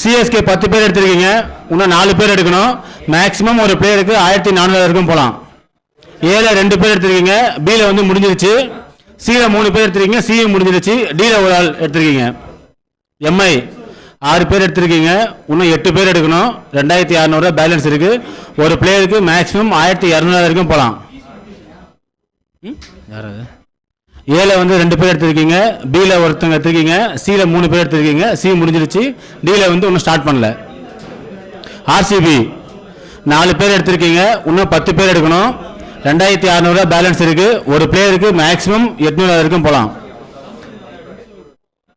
சிஎஸ்கே 10 பேர் எடுத்திருக்கீங்க, இன்னும் 4 பேர் எடுக்கணும். மேக்ஸிமம் ஒரு பிளேயருக்கு 1400 வரைக்கும் போகலாம். ஏல 2 பேர் எடுத்திருக்கீங்க, பில வந்து முடிஞ்சிருச்சு. சில 3 பேர் எடுத்திருக்கீங்க, சியும் முடிஞ்சிருச்சு. டில ஒரு ஆள் எடுத்திருக்கீங்க. எம்ஐ 6 பேர் எடுத்திருக்கீங்க, இன்னும் 8 பேர் எடுக்கணும். 2600 பேலன்ஸ் இருக்கு. ஒரு பிளேயருக்கு மேக்ஸிமம் 1200 வரைக்கும் போகலாம். யாராவது ஏல வந்து 2 பேர் எடுத்திருக்கீங்க, பில ஒருத்தங்க எடுத்திருக்கீங்க, சில 3 பேர் எடுத்திருக்கீங்க. சி முடிஞ்சிருச்சு. டில வந்து இன்னும் ஸ்டார்ட் பண்ணல. ஆர்சிபி 4 பேர் எடுத்திருக்கீங்க, இன்னும் 10 பேர் எடுக்கணும். 2600 பேலன்ஸ் இருக்கு. ஒரு பிளேயருக்கு மேக்ஸிமம் 800 வரைக்கும் போகலாம்.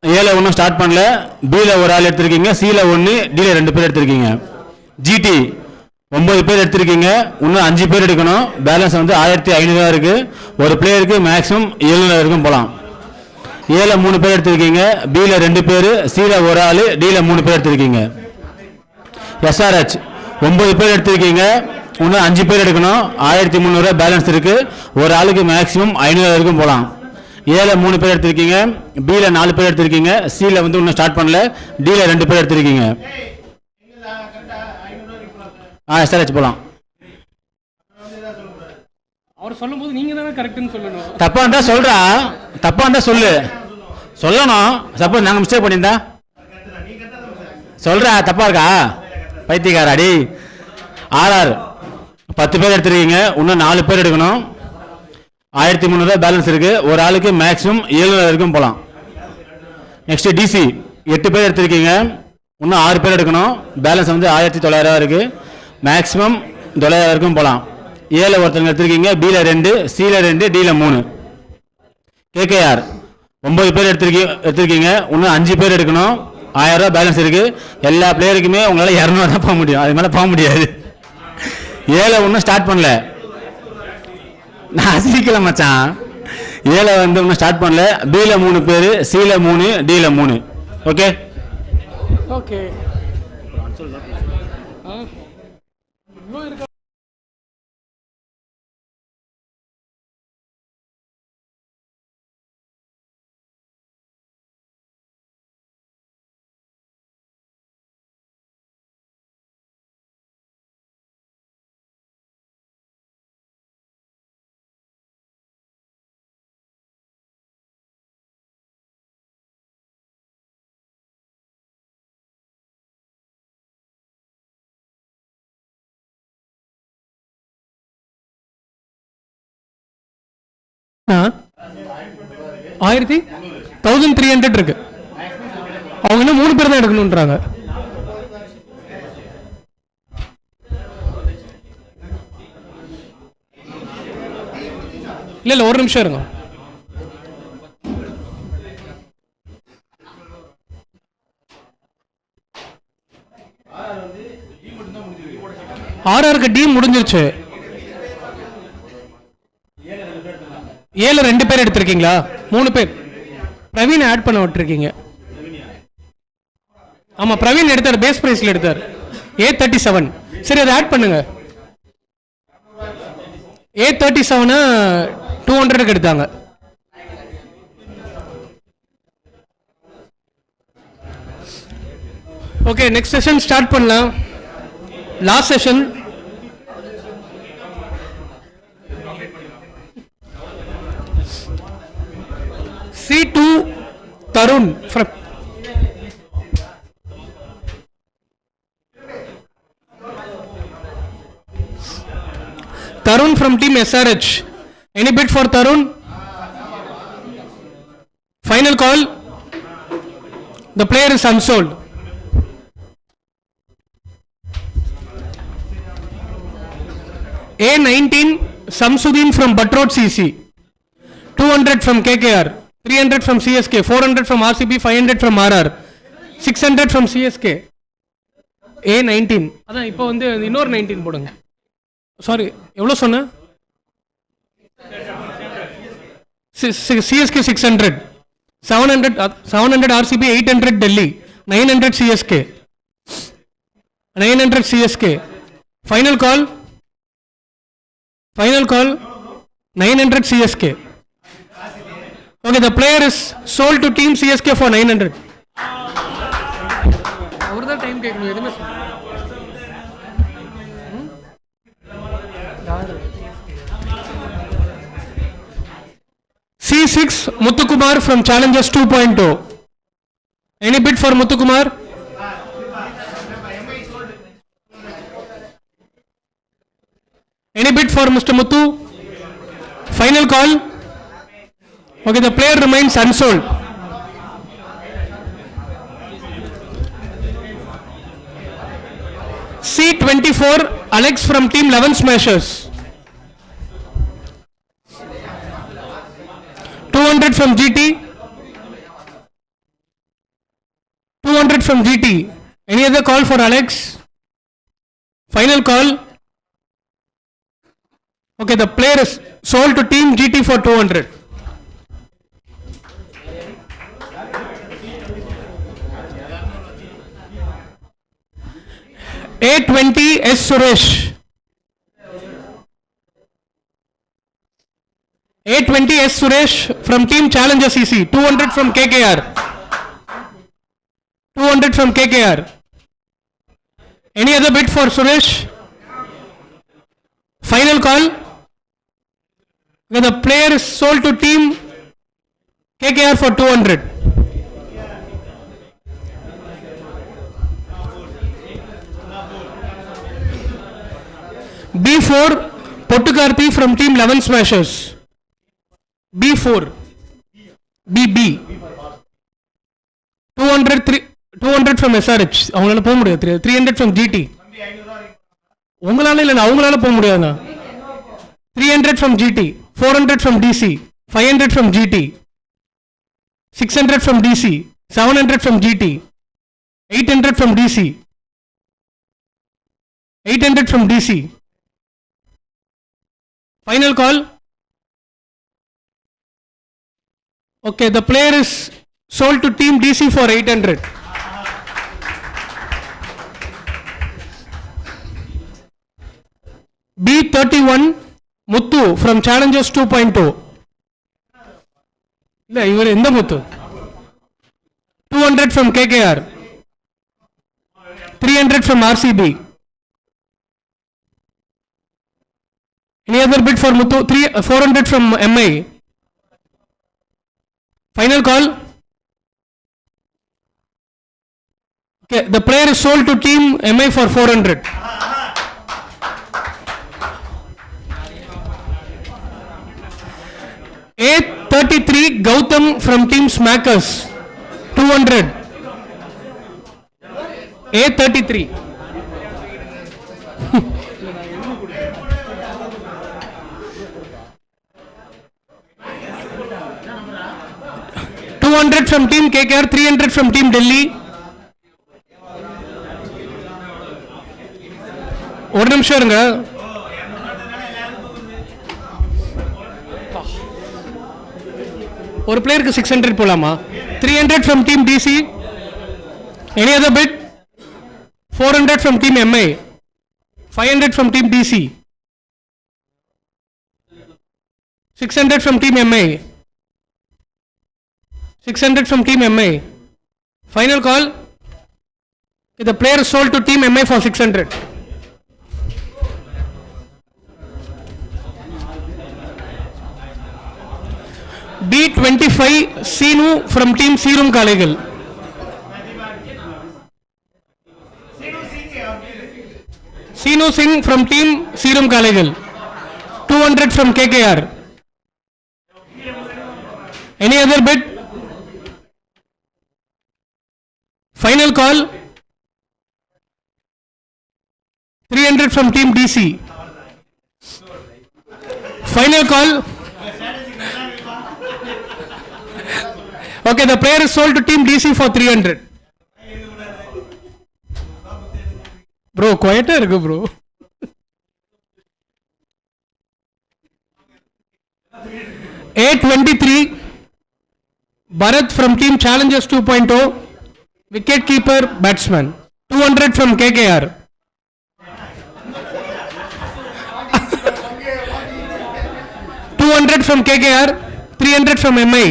ஏல ஒன்றும் ஸ்டார்ட் பண்ணல. பில ஒரு ஆள் எடுத்திருக்கீங்க, சில 1, டில 2 பேர் எடுத்திருக்கீங்க. ஜிடி 9 பேர் எடுத்திருக்கீங்க, இன்னும் 5 பேர் எடுக்கணும். பேலன்ஸ் வந்து 1500 இருக்கு. ஒரு பிளேயருக்கு மேக்ஸிமம் 700 வரைக்கும் போகலாம். ஏல 3 பேர் எடுத்திருக்கீங்க, பில 2 பேர், சில ஒரு ஆள், டில 3 பேர் எடுத்திருக்கீங்க. எஸ்ஆர்ஹெச் 9 பேர் எடுத்திருக்கீங்க, இன்னும் 5 பேர் எடுக்கணும். 1300 பேலன்ஸ் இருக்கு. ஒரு ஆளுக்கு மேக்ஸிமம் 500 வரைக்கும் போகலாம். ஏல 3 பேர் எடுத்திருக்கீங்க, பில 4 பேர் எடுத்திருக்கீங்க, சில வந்து இன்னும் ஸ்டார்ட் பண்ணல, டில 2 பேர் எடுத்திருக்கீங்க. எஸ்ஆர்ஹெச் போகலாம். அவர் சொல்லும்போது நீங்க தானே கரெக்ட்னு சொல்லணும். தப்பா இருந்தா சொல்றா, தப்பா இருந்தா சொல்லு, சொல்லணும். சப்போஸ் நாங்கள் மிஸ்டேக் பண்ணியிருந்தா சொல்றா, தப்பா இருக்கா பைத்தியக்காராடி. ஆர்ஆர் 10 பேர் எடுத்திருக்கீங்க, இன்னும் 4 பேர் எடுக்கணும். 1300 பேலன்ஸ் இருக்கு. ஒரு ஆளுக்கு மேக்ஸிமம் 700 வரைக்கும் போகலாம். நெக்ஸ்ட் டிசி 8 பேர் எடுத்திருக்கீங்க, இன்னும் 6 பேர் எடுக்கணும். பேலன்ஸ் வந்து 1900 இருக்கு. மேக்ஸிமம் 900 வரைக்கும் போகலாம். ஏல ஒருத்தங்க எடுத்திருக்கீங்க, பில 2, சில 2, டில 3. கேகேஆர் 9 பேர் எடுத்திருக்கீங்க, இன்னும் 5 பேர் எடுக்கணும். 1000 பேலன்ஸ் இருக்கு. எல்லா பிளேயருக்குமே உங்களால 200 தான் போக முடியும், அது மேலே போக முடியாது. ஏல ஒன்றும் ஸ்டார்ட் பண்ணல, நான் சிரிக்கல மச்சான். ஏல வந்து ஒன்றும் ஸ்டார்ட் பண்ணல. பில 3 பேர், சில 3, டில 3. Okay okay. ஆ 1300 இருக்கு. அவங்க இன்னும் 3 பேர் தான் எடுக்கணும்ன்றாங்க. இல்ல ஒரு நிமிஷம் இருங்க. ஆர்ஆருக்கு டி முடிஞ்சிருச்சு. ஏல 2 பேர் எடுத்திருக்கீங்களா? 3 பேர். பிரவீன் ஆட் பண்ண விட்டுருக்கீங்க. ஆமா, பிரவீன் எடுத்தார், பேஸ் பிரைஸ்ல எடுத்தார். A37. சரி, அதை ஆட் பண்ணுங்க. A37 200க்கு எடுத்தாங்க. ஓகே, நெக்ஸ்ட் செஷன் ஸ்டார்ட் பண்ணலாம். Last session C2 Tarun from team SRH. Any bid for Tarun? Final call. The player is unsold. A19 Samsudin from Buttrod CC. 200 from KKR. 300 from CSK, 400 from RCB, 500 from RR, 600 from CSK. A19. அதான் இப்போ வந்து இன்னொரு 19 போடுங்க. Sorry, எவ்வளோ சொன்ன? CSK 600, 700 RCB, 800 Delhi, 900 CSK, 900 CSK. Final call. 900 CSK. Okay, the player is sold to team CSK for 900. அவர்தான் time கேட்கணும் எதுவுமே C6 Muthukumar from Challengers 2.0. Any bid for Muthukumar? Any bid for Mr. Muthu? Final call? Okay, the player remains unsold. C24 Alex from team 11 Smashers. 200 from GT. 200 from GT. Any other call for Alex? Final call? Okay, the player is sold to team GT for 200. A20 S Suresh. A20 S Suresh from team Challenger CC. 200 from KKR. 200 from KKR. Any other bid for Suresh? Final call? The player is sold to team KKR for 200. B4 Pottukarthi from team 11 Smashers. B4 BB 200 from SRH. அவங்களால போக முடியாது. 300 from GT. உங்களால இல்ல அவங்களால போக முடியாதுண்ணா. 300 from GT, 400 from DC, 500 from GT, 600 from DC, 700 from GT, 800 from DC, 800 from DC. Final call? Okay, the player is sold to team DC for 800. B31 Muthu from Challengers 2.0. இல்ல இவர் எந்த முத்து? 200 from KKR, 300 from RCB. Any other bid for Muthu? 400 from MI. Final call? Okay, the player is sold to team MI for 400. A33 Gautam from team Smackers. 200. A33. from team KKR, 300 from team Delhi. ஒரு நிமிஷம் இருங்க. ஒரு பிளேயருக்கு 600 போலாமா? 300 from team DC. Any other bid? 400 from team MI, 500 from team DC, 600 from team MI, 600 from team MI. Final call? The player is sold to team MI for 600. B25 Sinu from team Serum Kalegal. Sinu Singh from team Serum Kalegal. 200 from KKR. Any other bid? Final call? 300 from team DC. Final call? Okay, the player is sold to team DC for 300. Bro, quiet irukku bro. A23 Bharat from team Challengers 2.0, wicket keeper, batsman. 200 from KKR. 200 from KKR, 300 from MI.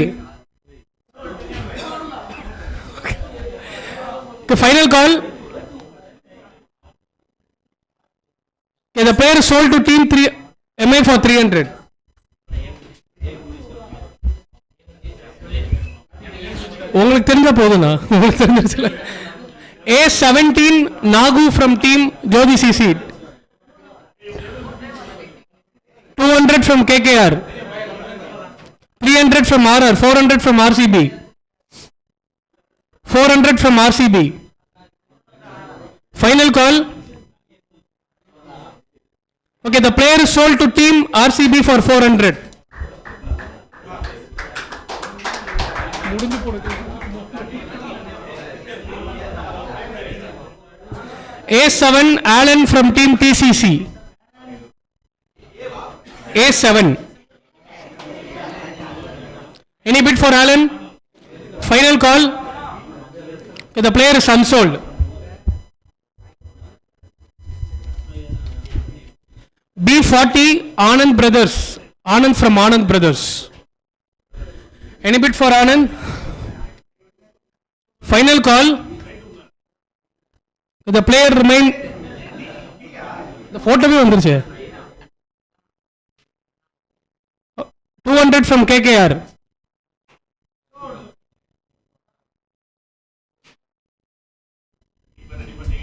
Okay, final call. Okay, the player is sold to team 3 MI for 300. உங்களுக்கு தெரிஞ்ச போதுண்ணா, உங்களுக்கு தெரிஞ்சிருச்சுல. A17 Nagu from team Jodi CC. 200 from KKR. 300 from RR. 400 from RCB. 400 from RCB. Final call. Okay, the player is sold to team RCB for 400. A7 Alan from team TCC. A7. Any bid for Alan? Final call. Okay, the player is unsold. B40 Anand Brothers. Anand from Anand Brothers. Any bid for Anand? Final call. The player remain. The photo bhi vandiruche. 200 from KKR.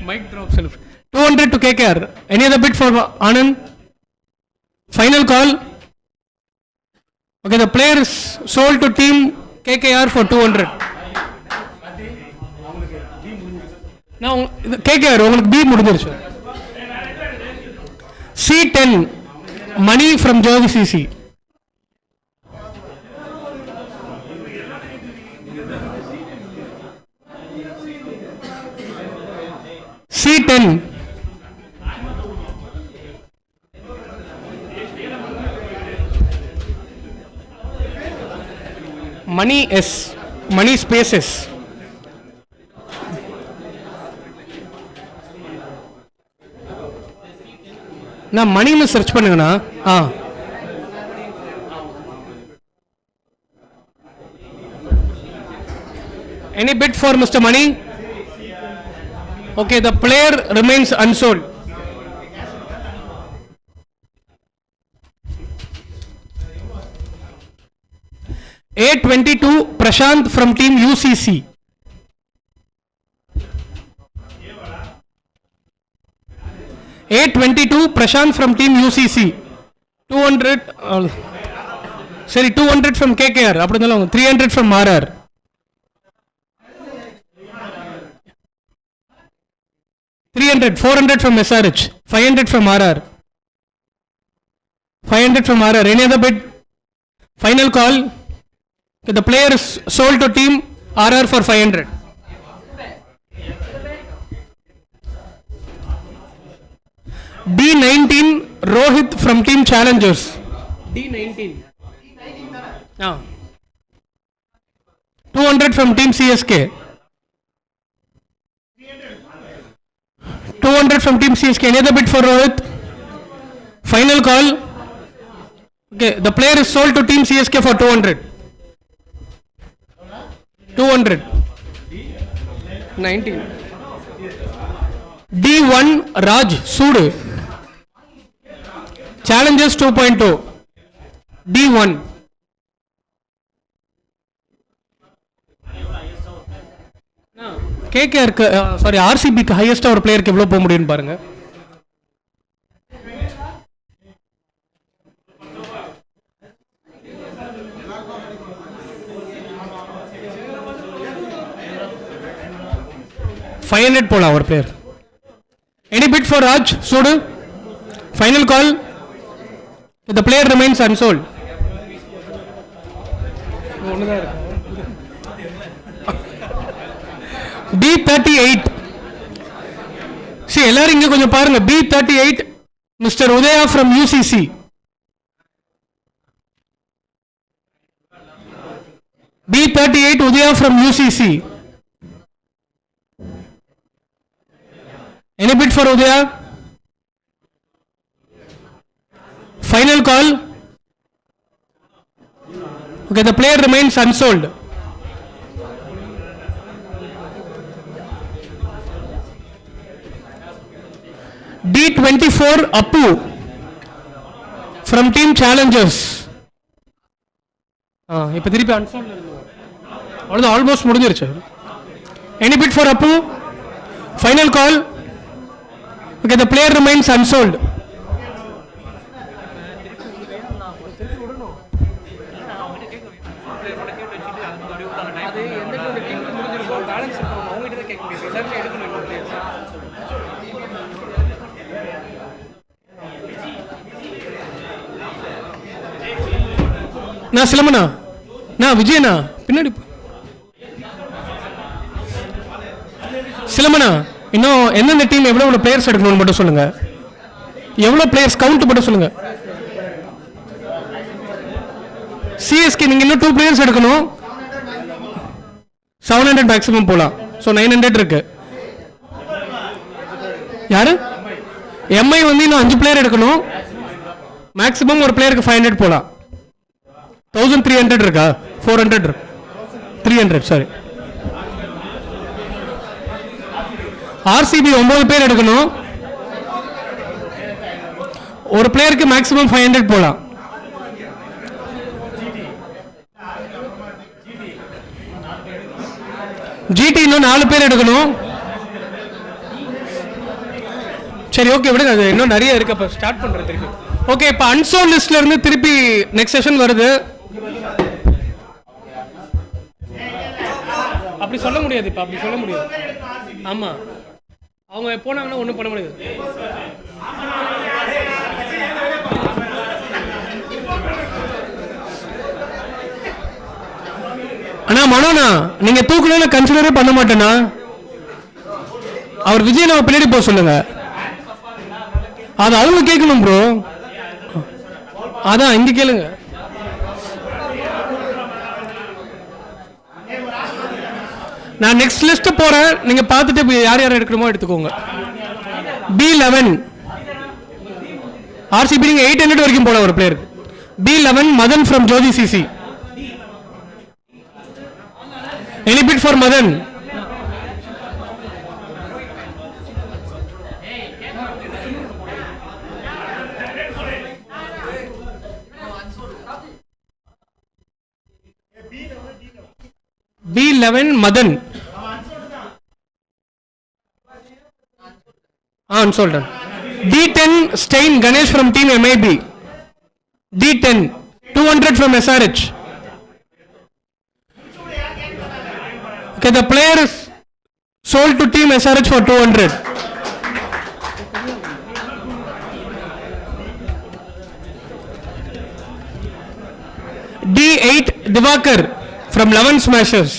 Mic drop self. 200 to KKR. Any other bid for Anand? Final call. Okay, the player is sold to team KKR for 200. Now KKR உங்களுக்கு B முடிஞ்சிருச்சு. C10 money from Jodi CC. C10 money S money spaces. நான் மணின்னு search பண்ணுங்கண்ணா. Any bid for Mr. Money? Okay, the player remains unsold. A22 Prashant from team UCC. A22 Prashant from team UCC. 200 sorry 200 from KKR. அப்படினால 300 from RR. 300 400 from SRH. 500 from RR. 500 from RR. Any other bid? Final call. The player is sold to team RR for 500. D19 Rohit from team Challengers. D19. 200 from team CSK. 200 from team CSK. Any other bid for Rohit? Final call. Okay, the player is sold to team CSK for 200. 200. 19. D1 Raj Sudu. Challengers 2.2. D1. KKR sorry RCB க்கு highest ஒரு பிளேயருக்கு எவ்வளவு போக முடியும்னு பாருங்க. $500 போலாம் ஒரு player. Any bid for Raj Sudu? Final call. The player remains unsold. B38. See எல்லாரும் இங்க கொஞ்சம் பாருங்க. B38 Mr. Udaya from UCC. B38 Udaya from UCC. Any bid for Udaya? Final call. Okay, the player remains unsold. D24 Appu from team Challengers. இப்போ திருப்பி unsold அவ்வளோதான், almost முடிஞ்சிருச்சு. Any bid for Appu? Final call. Okay, the player remains unsold. நான் சிலமண்ணா, நான் விஜயண்ணா பின்னாடி சிலமண்ணா, இன்னும் எந்தெந்த team எவ்வளோ பிளேயர்ஸ் எடுக்கணும்னு மட்டும் சொல்லுங்க. எவ்வளோ பிளேயர்ஸ் கவுண்ட் மட்டும் சொல்லுங்க. சிஎஸ்கே நீங்க இன்னும் 2 பிளேயர்ஸ் எடுக்கணும். 700 மேக்ஸிமம் போலாம். ஸோ 900 இருக்கு. யாரு? எம்ஐ வந்து இன்னும் 5 பிளேயர் எடுக்கணும். மேக்ஸிமம் ஒரு பிளேயருக்கு 500 போலாம். 1300 இருக்கா? 400 இருக்கு. 300 சாரி. ஆர்சிபி 9 பேர் எடுக்கணும். ஒரு பிளேயருக்கு மேக்ஸிமம் 500 போலாம். ஜிடி இன்னும் 4 பேர் எடுக்கணும். சரி ஓகே விடுங்க, அது இன்னும் நிறைய இருக்கு. அப்ப ஸ்டார்ட் பண்றேன் திருப்பி. ஓகே, இப்போ அன்சோல்ட் லிஸ்ட்ல இருந்து திருப்பி நெக்ஸ்ட் செஷன் வருது. அப்படி சொல்ல முடியாது, இப்போ அப்படி சொல்ல முடியாது. ஆமா, அவங்க போனாங்கன்னா ஒன்றும் பண்ண முடியாது. அண்ணா மனோண்ணா, நீங்க தூக்கணும்னு கன்சிடரே பண்ண மாட்டேன்னா அவர் விஜய் நம்ம பின்னாடி போக சொல்லுங்க. அது அவங்க கேட்கணும் ப்ரோ. அதான் இங்க கேளுங்க. நான் நெக்ஸ்ட் லிஸ்ட் போறேன், நீங்க பார்த்துட்டு யார் யார் எடுக்கணுமோ எடுத்துக்கோங்க. B11 ஆர்சிபி நீங்க 800 வரைக்கும் போல ஒரு player. B11 Madhan from Jothi CC. Any bid for Madan? B11 Madan. Unsold. D10 Stein Ganesh from team MIB. D10 200 from SRH. Okay, the player is sold to team SRH for 200. D8 Divakar from 11 Smashers.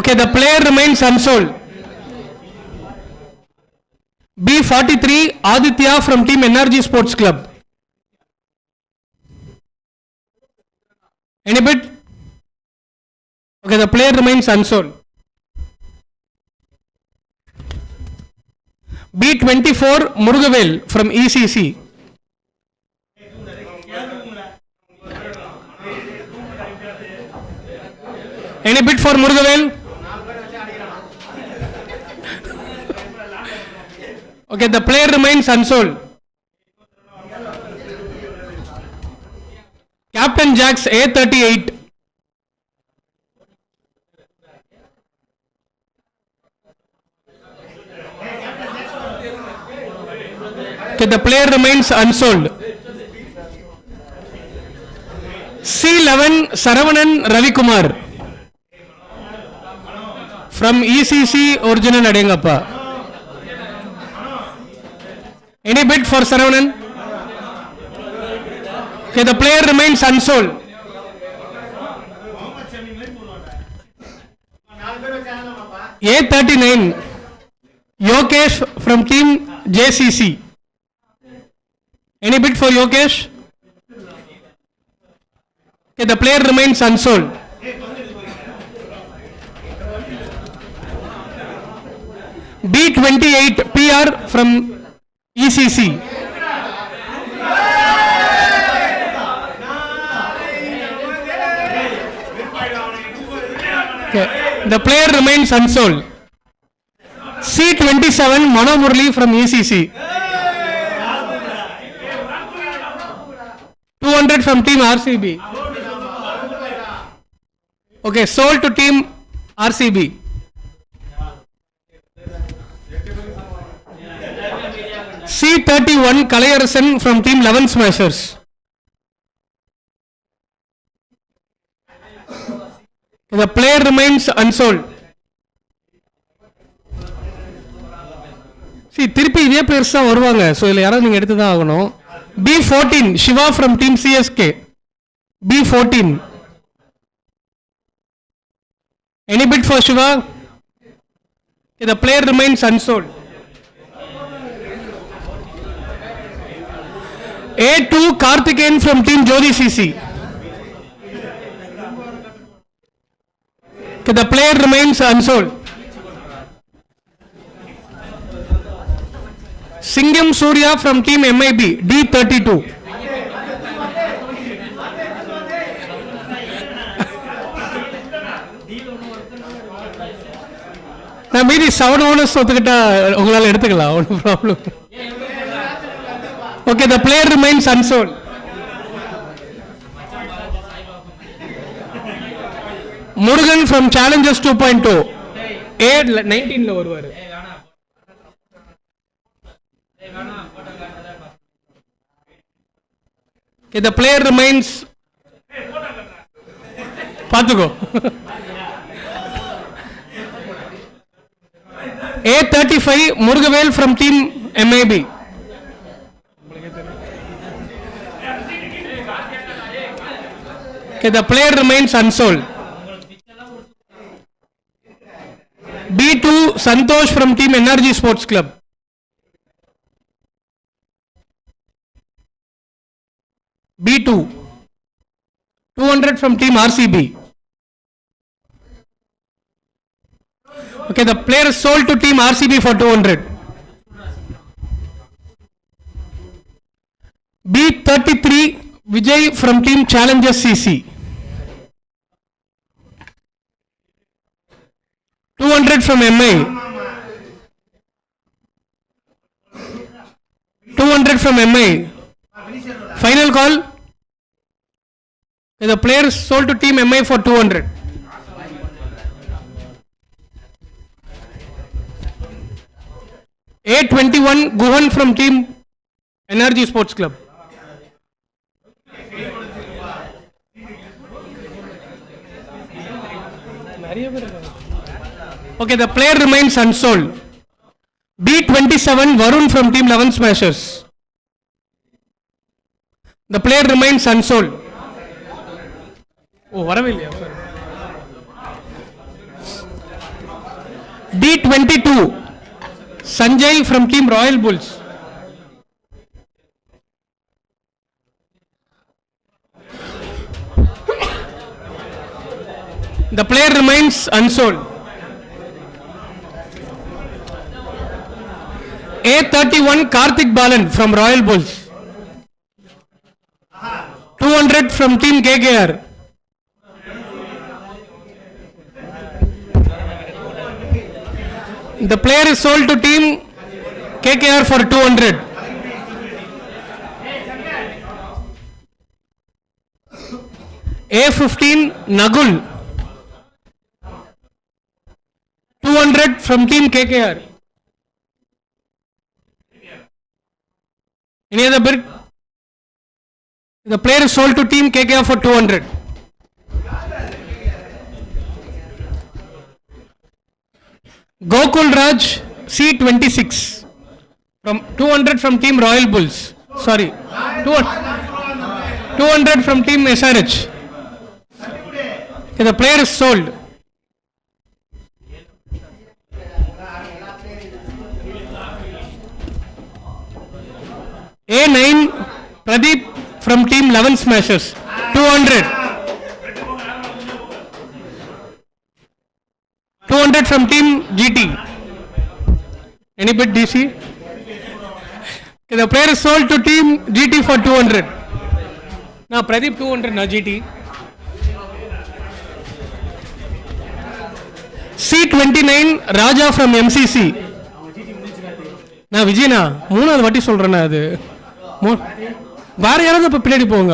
Okay, the player remains unsold. B43 Aditya from team NRG Sports Club. Any bid? Okay, the player remains unsold. B24 Murugavel from ECC. Any bid for Murugavel? Okay, the player remains unsold. Captain Jacks A38. Okay, the player remains unsold. C11 Saravanan Ravikumar from ECC Original Adengappa. Any bid for Saravanan? Okay, the player remains unsold. A39 Yokesh from team JCC. Any bid for Yokesh? Okay, the player remains unsold. B28 PR from ECC. Okay. The player remains unsold. C27 Mano Murli from ECC. 200 from team RCB. Okay, sold to team RCB. C31 Kalayarasan from team 11 Smashers. The player remains unsold. See, திருப்பி இதே players தான் வருவாங்க. So இதில் யாராவது நீங்கள் எடுத்து தான் ஆகணும். B14 Shiva from team CSK. B14. Any bid for Shiva? Okay, the player remains unsold. A2 Karthikeyan from team Jodi CC. Okay, the player remains unsold. Singham Surya from team MIB D32. நான் மீதி 7 owners ஒத்துக்கிட்டா உங்களால் எடுத்துக்கலாம், ஒன்றும் problem. Okay, the player remains unsold. Murugan from Challengers 2.2 A19 ல வருவார். Okay, the player remains. பார்த்துக்கோ. A35 Murugavel from team MIB. Okay, the player remains unsold. B2 Santosh from team NRG Sports Club. B2 200 from team RCB. Okay, the player is sold to team RCB for 200. B33 Vijay from team Challengers CC. 200 from MI. 200 from MI. Final call. The player is sold to team MI for 200. A21 Guhan from team NRG Sports Club. Okay, the player remains unsold. B27 Varun from team 11 Smashers. The player remains unsold. Oh, varavilya. D22 Sanjay from team Royal Bulls. The player remains unsold. A31 Karthik Balan from Royal Bulls. 200 from team KKR. The player is sold to team KKR for 200. A15 Nagul. 200 from team KKR. Any other bid? The player is sold to team KKR for 200. Gokul Raj C26 from 200 from team Royal Bulls. Sorry, 200 from team SRH. Okay, the player is sold. A9 Pradeep from team 11 Smashers. 200. 200 from team GT. Any bid DC? Okay, the player is sold to team GT for 200. Now Pradeep 200 now GT. C29 Raja from MCC. நான் விஜயனா 3வது வாட்டி சொல்றேன்னா அது வேற யாராவது இப்ப பின்னாடி போங்க.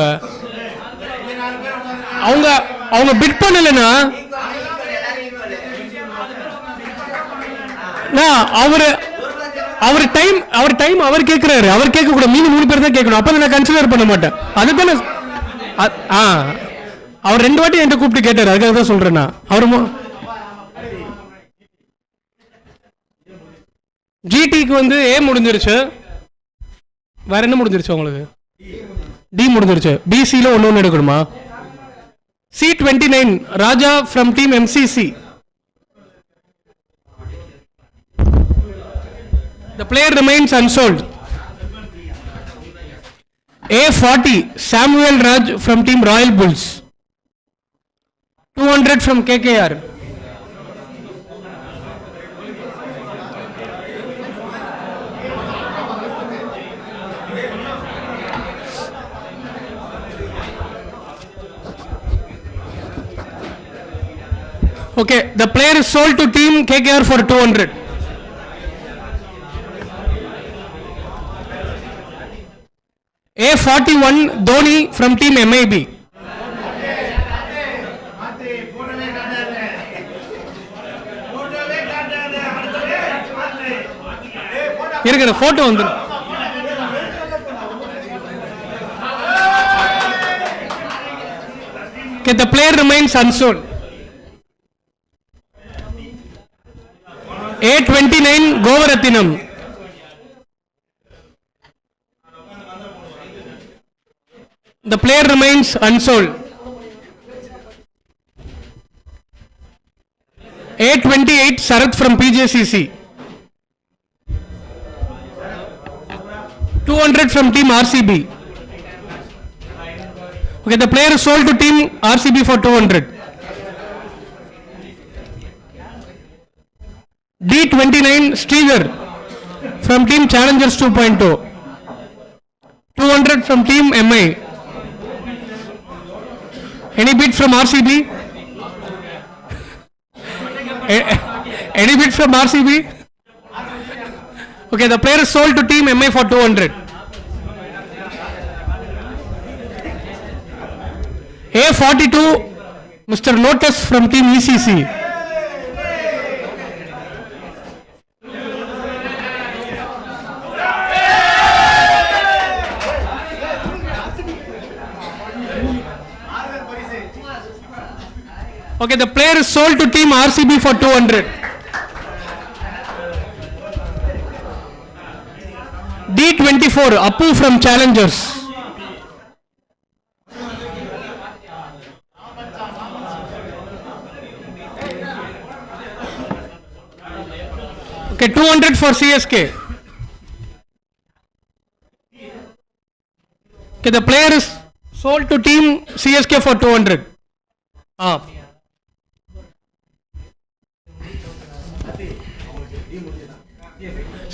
அவங்க அவங்க பிட் பண்ணலன்னா அவர் டைம் அவர் கேட்கிறாரு. அவர் கேட்க கூட மீதி 3 பேர் தான் கேட்கணும். அப்ப நான் கன்சிடர் பண்ண மாட்டேன். அதுதானே அவர் 2 வாட்டி என்கிட்ட கூப்பிட்டு கேட்டாரு. அதுக்காக தான் சொல்றேன். அவரு ஜிடிக்கு வந்து ஏ முடிஞ்சிருச்சு. வேற என்ன முடிஞ்சிருச்சு உங்களுக்கு? டி முடிஞ்சிருச்சு. பிசியில் ஒன்று எடுக்கணுமா? C29 Raja from team MCC. The player remains unsold. A40 Samuel Raj from team Royal Bulls. 200 from KKR. Okay, the player is sold to team KKR for 200. A41 Dhoni from team MIB. இருக்கிற photo வந்து Okay, the player remains unsold. A29 Govaratinam. The player remains unsold. A28 Sarath from PJCC. 200 from team RCB. Okay, the player is sold to team RCB for 200. D29 Strigar from team Challengers 2.0. 200 from team MI. Any bid from RCB? Any bid from RCB? Okay, the player is sold to team MI for 200. A42 Mr. Lotus from team ECC. Okay, the player is sold to team RCB for 200. D24 Appu from Challengers. Okay, 200 for CSK. Okay, the player is sold to team CSK for 200.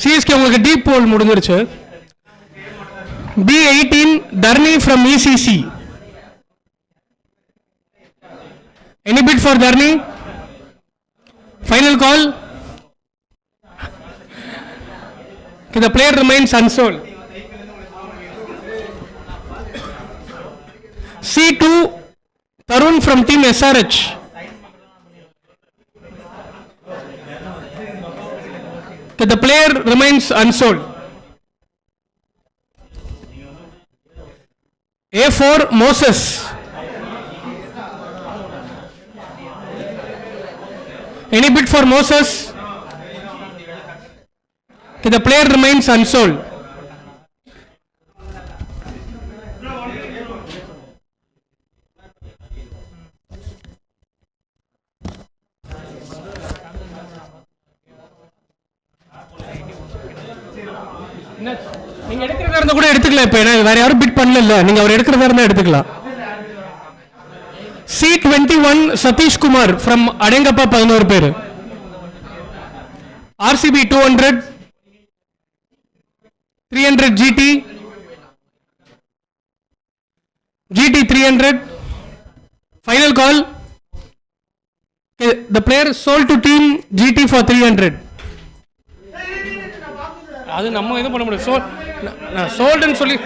CSK உங்களுக்கு டீப் போல் முடிஞ்சிருச்சு. B18 தர்னி from ECC. Any bid for Dharni? Final call. Okay, the player remains unsold. C2 Tarun from team SRH. Okay, the player remains unsold. A4 Moses. Any bid for Moses? Okay, the player remains unsold. நீங்க எடுக்கிறதா இருந்தா கூட எடுத்துக்கலாம். இப்ப வேற யாரும் bit பண்ணல. நீங்க அவர் எடுக்கிறதா இருந்தா எடுத்துக்கலாம். C21 சதீஷ் குமார் from அடங்கப்பா 11 பேர். RCB 200, 300 GT 300. Final call. Okay, the player is sold to team GT for 300. அது நம்ம எதுவும் பண்ண முடியும். நான் சோல்டுன்னு சொல்லி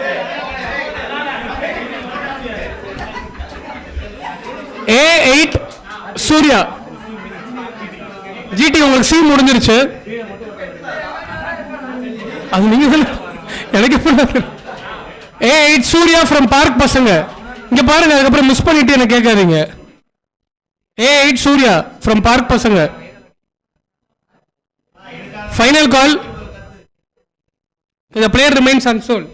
A8 சூர்யா GT உங்களுக்கு சி முடிஞ்சிருச்சு. அது நீங்க எனக்கு A8 சூர்யா ஃப்ரம் பார்க் பசங்க இங்க பாருங்க. அதுக்கப்புறம் மிஸ் பண்ணிட்டு என்ன கேட்காதீங்க. A8 சூர்யா ஃப்ரம் பார்க் பசங்க. Final call. The player remains unsold.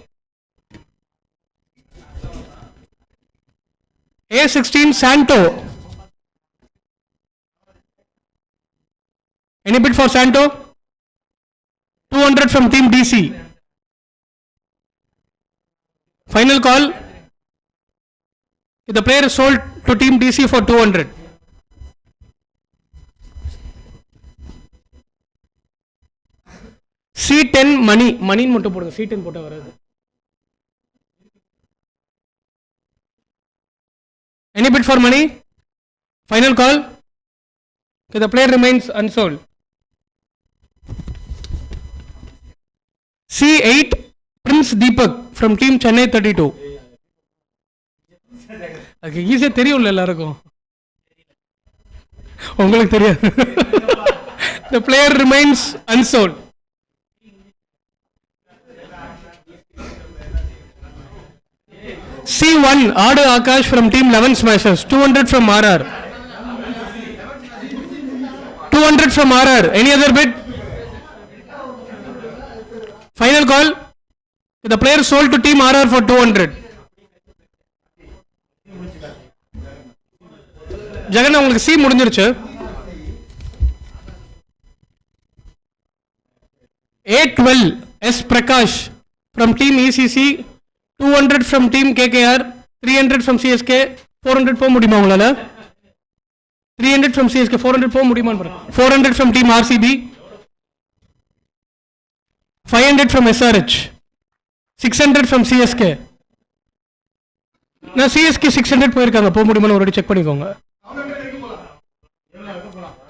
A16 Santo. Any bid for Santo? 200 from team DC. Final call. The player is sold to team DC for 200. C10 மணி மட்டும் போடுங்க. C10 போட்டா வராது. Any bid for money? Final call. Okay, the player remains unsold. C8 Prince Deepak from team Chennai 32. Okay, ஈஸியா தெரியும்ல எல்லாருக்கும். உங்களுக்கு தெரியாது. The player remains unsold. C1 Adu Akash from team 11 Smashers. 200 from RR. 200 from RR. Any other bid? Final call. The player sold to team RR for 200. Jagan உங்களுக்கு C முடிஞ்சிருச்சு. A12 S Prakash from team ECC. 200 from team KKR. 300 from CSK. 400 போக முடியுமா உங்களால? 300 from CSK. 400 போக முடியுமான்னு பாருங்க. 400 from team RCB. 500 from SRH. 600 from CSK. நான் CSK 600 போயிருக்காங்க. போக முடியுமான்னு ஒரு செக் பண்ணிக்கோங்க.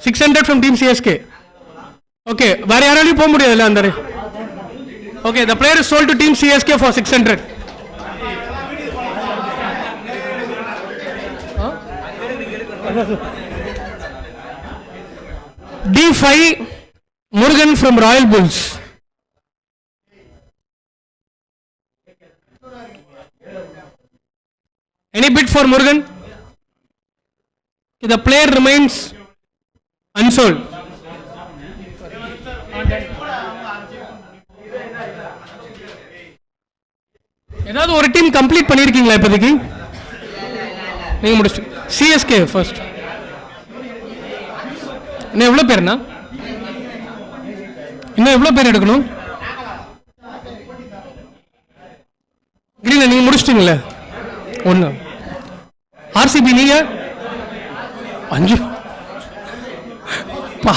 600 from team CSK. Okay, வேற யாராலையும் போக முடியாதுல்ல அந்த. Okay, the player is sold to team CSK for 600. D5 Murugan from Royal Bulls. Any bid for Murugan? The player remains unsold. ஏதாவது ஒரு டீம் கம்ப்ளீட் பண்ணிருக்கீங்களா இப்போதைக்கு? நீங்க முடிச்சிட்டு CSK ஃபர்ஸ்ட். இன்னும் எவ்வளோ பேர்னா? இன்னும் எவ்வளோ பேர் எடுக்கணும்? கிரீன் நீங்க முடிச்சிட்டீங்களே ஒன்று. RCB நீங்க 5. பா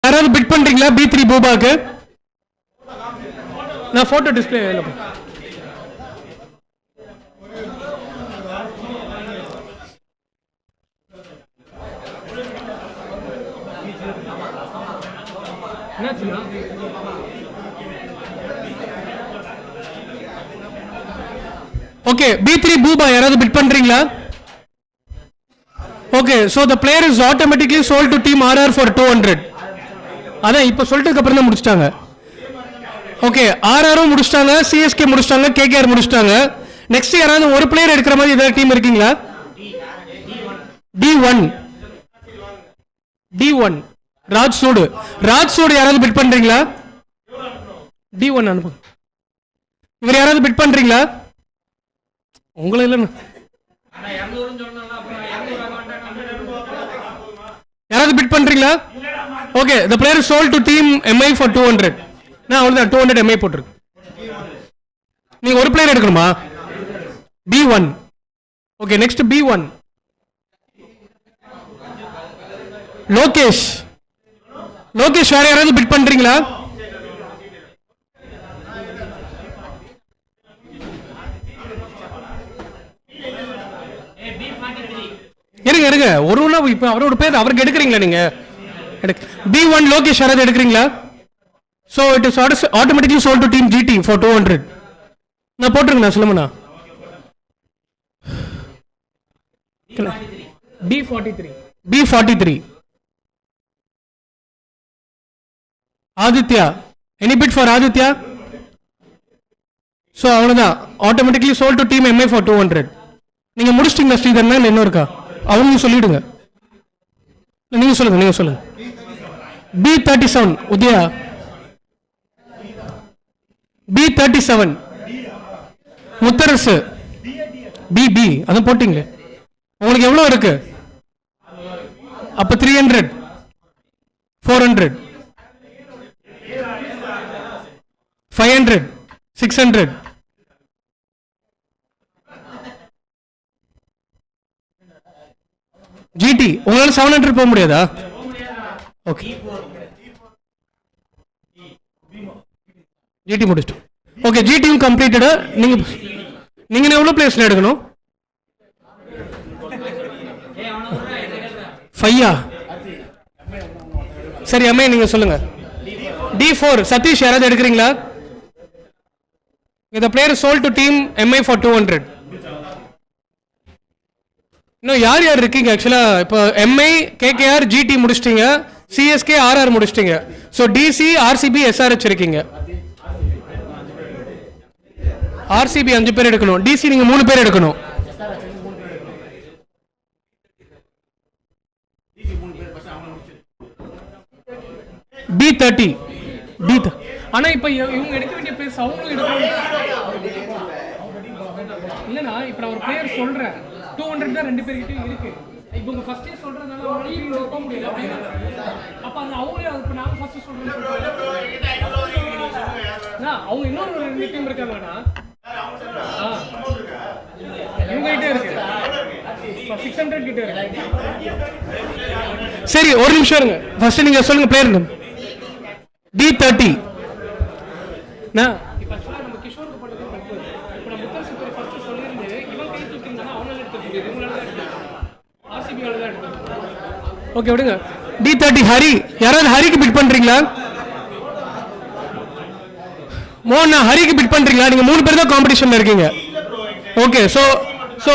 யாராவது பிட் பண்றீங்களா B3 பூபாக்கு? நான் photo display available. Okay, B3 Bupa யாராவது பிட் பண்றீங்களா? Okay, so the player is automatically sold to team RR for 200. அதான் இப்போ சொல்லிட்டதுக்கு அப்புறம் தான் முடிச்சிட்டாங்க. ஓகே, ஆர்ஆரும் முடிச்சிட்டாங்க, சிஎஸ்கே முடிச்சிட்டாங்க, கேகேஆர் முடிச்சிட்டாங்க. நெக்ஸ்ட் யாராவது ஒரு பிளேயர் எடுக்கிற மாதிரி ஏதாவது டீம் இருக்கீங்களா? D1 ராஜ் சூடு யாராவது பிட் பண்றீங்களா? D1 அனுப்புங்க. இவர் யாராவது பிட் பண்றீங்களா? உங்களை இல்லைன்னு யாராவது பிட் பண்றீங்களா? Okay, the player is sold to team MI for 200. நான் அவ்வளவுதான் 200 MI போட்டுருக்கு. நீங்க ஒரு பிளேயர் எடுக்கணுமா? B1. Okay, next B1 Lokesh வேற யாராவது பிட் பண்றீங்களா? இருங்க ஒரு இப்ப அவரோட பேர் அவருக்கு எடுக்கிறீங்களா? நீங்க B1 லோகேஷ் யாராவது எடுக்கிறீங்களா? So it is automatically sold to team GT for 200. நான் போட்டுருங்க சொல்லுங்கண்ணா. B43 Aditya. Any bid for Aditya? So அவ்வளவுதான், automatically sold to team MI for 200. நீங்க முடிச்சிட்டீங்களா ஸ்ரீதர்னா? இன்னும் இருக்கா? அவங்க சொல்லிடுங்க. நீங்க சொல்லுங்க. B37 Udaya. B37 Mutharasu. BB அதான் போட்டீங்களே. உங்களுக்கு எவ்வளவு இருக்கு? அப்ப 300 400 500 600 GT. உங்களால 700 போக முடியாதா? ஓகே, GT முடிச்சிட்டு. ஓகே, GTயும் கம்ப்ளீட்டட். நீங்க எவ்வளவு பிளேஸ்ல எடுக்கணும்? 5. சரி, அம்மே நீங்க சொல்லுங்க. D4 சதீஷ் யாராவது எடுக்கிறீங்களா? The player is sold to team MI for 200. இன்னும் யார் இருக்கீங்க? ஆக்சுவலா இப்போ MI KKR GT முடிச்சிட்டீங்க, CSK RR முடிச்சிட்டீங்க. ஸோ DC RCB SRH இருக்கீங்க. RCB 5 பேர் எடுக்கணும், DC நீங்க 3 பேர் எடுக்கணும். B30 ஆனா இப்ப இவங்க எடுக்க வேண்டிய பிளேஸ் அவங்களும் எடுக்கணும் இல்லனா? இப்ப நான் ஒரு பிளேயர் சொல்றேன் 200 தான் 2 பேர்கிட்ட இருக்கு. இப்போ உங்க ஃபர்ஸ்டே சொல்றதுனால அவங்களுக்கு போக முடியல. அப்ப அது அவங்களே இப்ப நான் ஃபர்ஸ்ட் சொல்றேன். அவங்க இன்னொரு 2 டீம் இருக்காங்கடா. இவங்க கிட்ட இருக்கு 600 கிட்ட இருக்கு. சரி, ஒரு நிமிஷம் இருங்க. ஃபர்ஸ்ட் நீங்க சொல்லுங்க பிளேயர் நேம். D30 நான் இப்ப சொல்ல நம்ம கிஷோருக்கு போட்டது தப்பு. இப்ப நம்ம முத்தர் சூப்பர் ஃபர்ஸ்ட் சொல்லிருந்து இவன் கை தூக்கினா அவனால எடுத்து முடியாது, இவங்களால தான் எடுத்து RCB ஆல தான் எடுத்து. ஓகே விடுங்க. D30 ஹரி. யாராவது ஹரிக்கு பிட் பண்றீங்களா? மோனா ஹரிக்கு பிட் பண்றீங்களா? நீங்க 3 பேர் தான் காம்படிஷன்ல இருக்கீங்க. ஓகே, சோ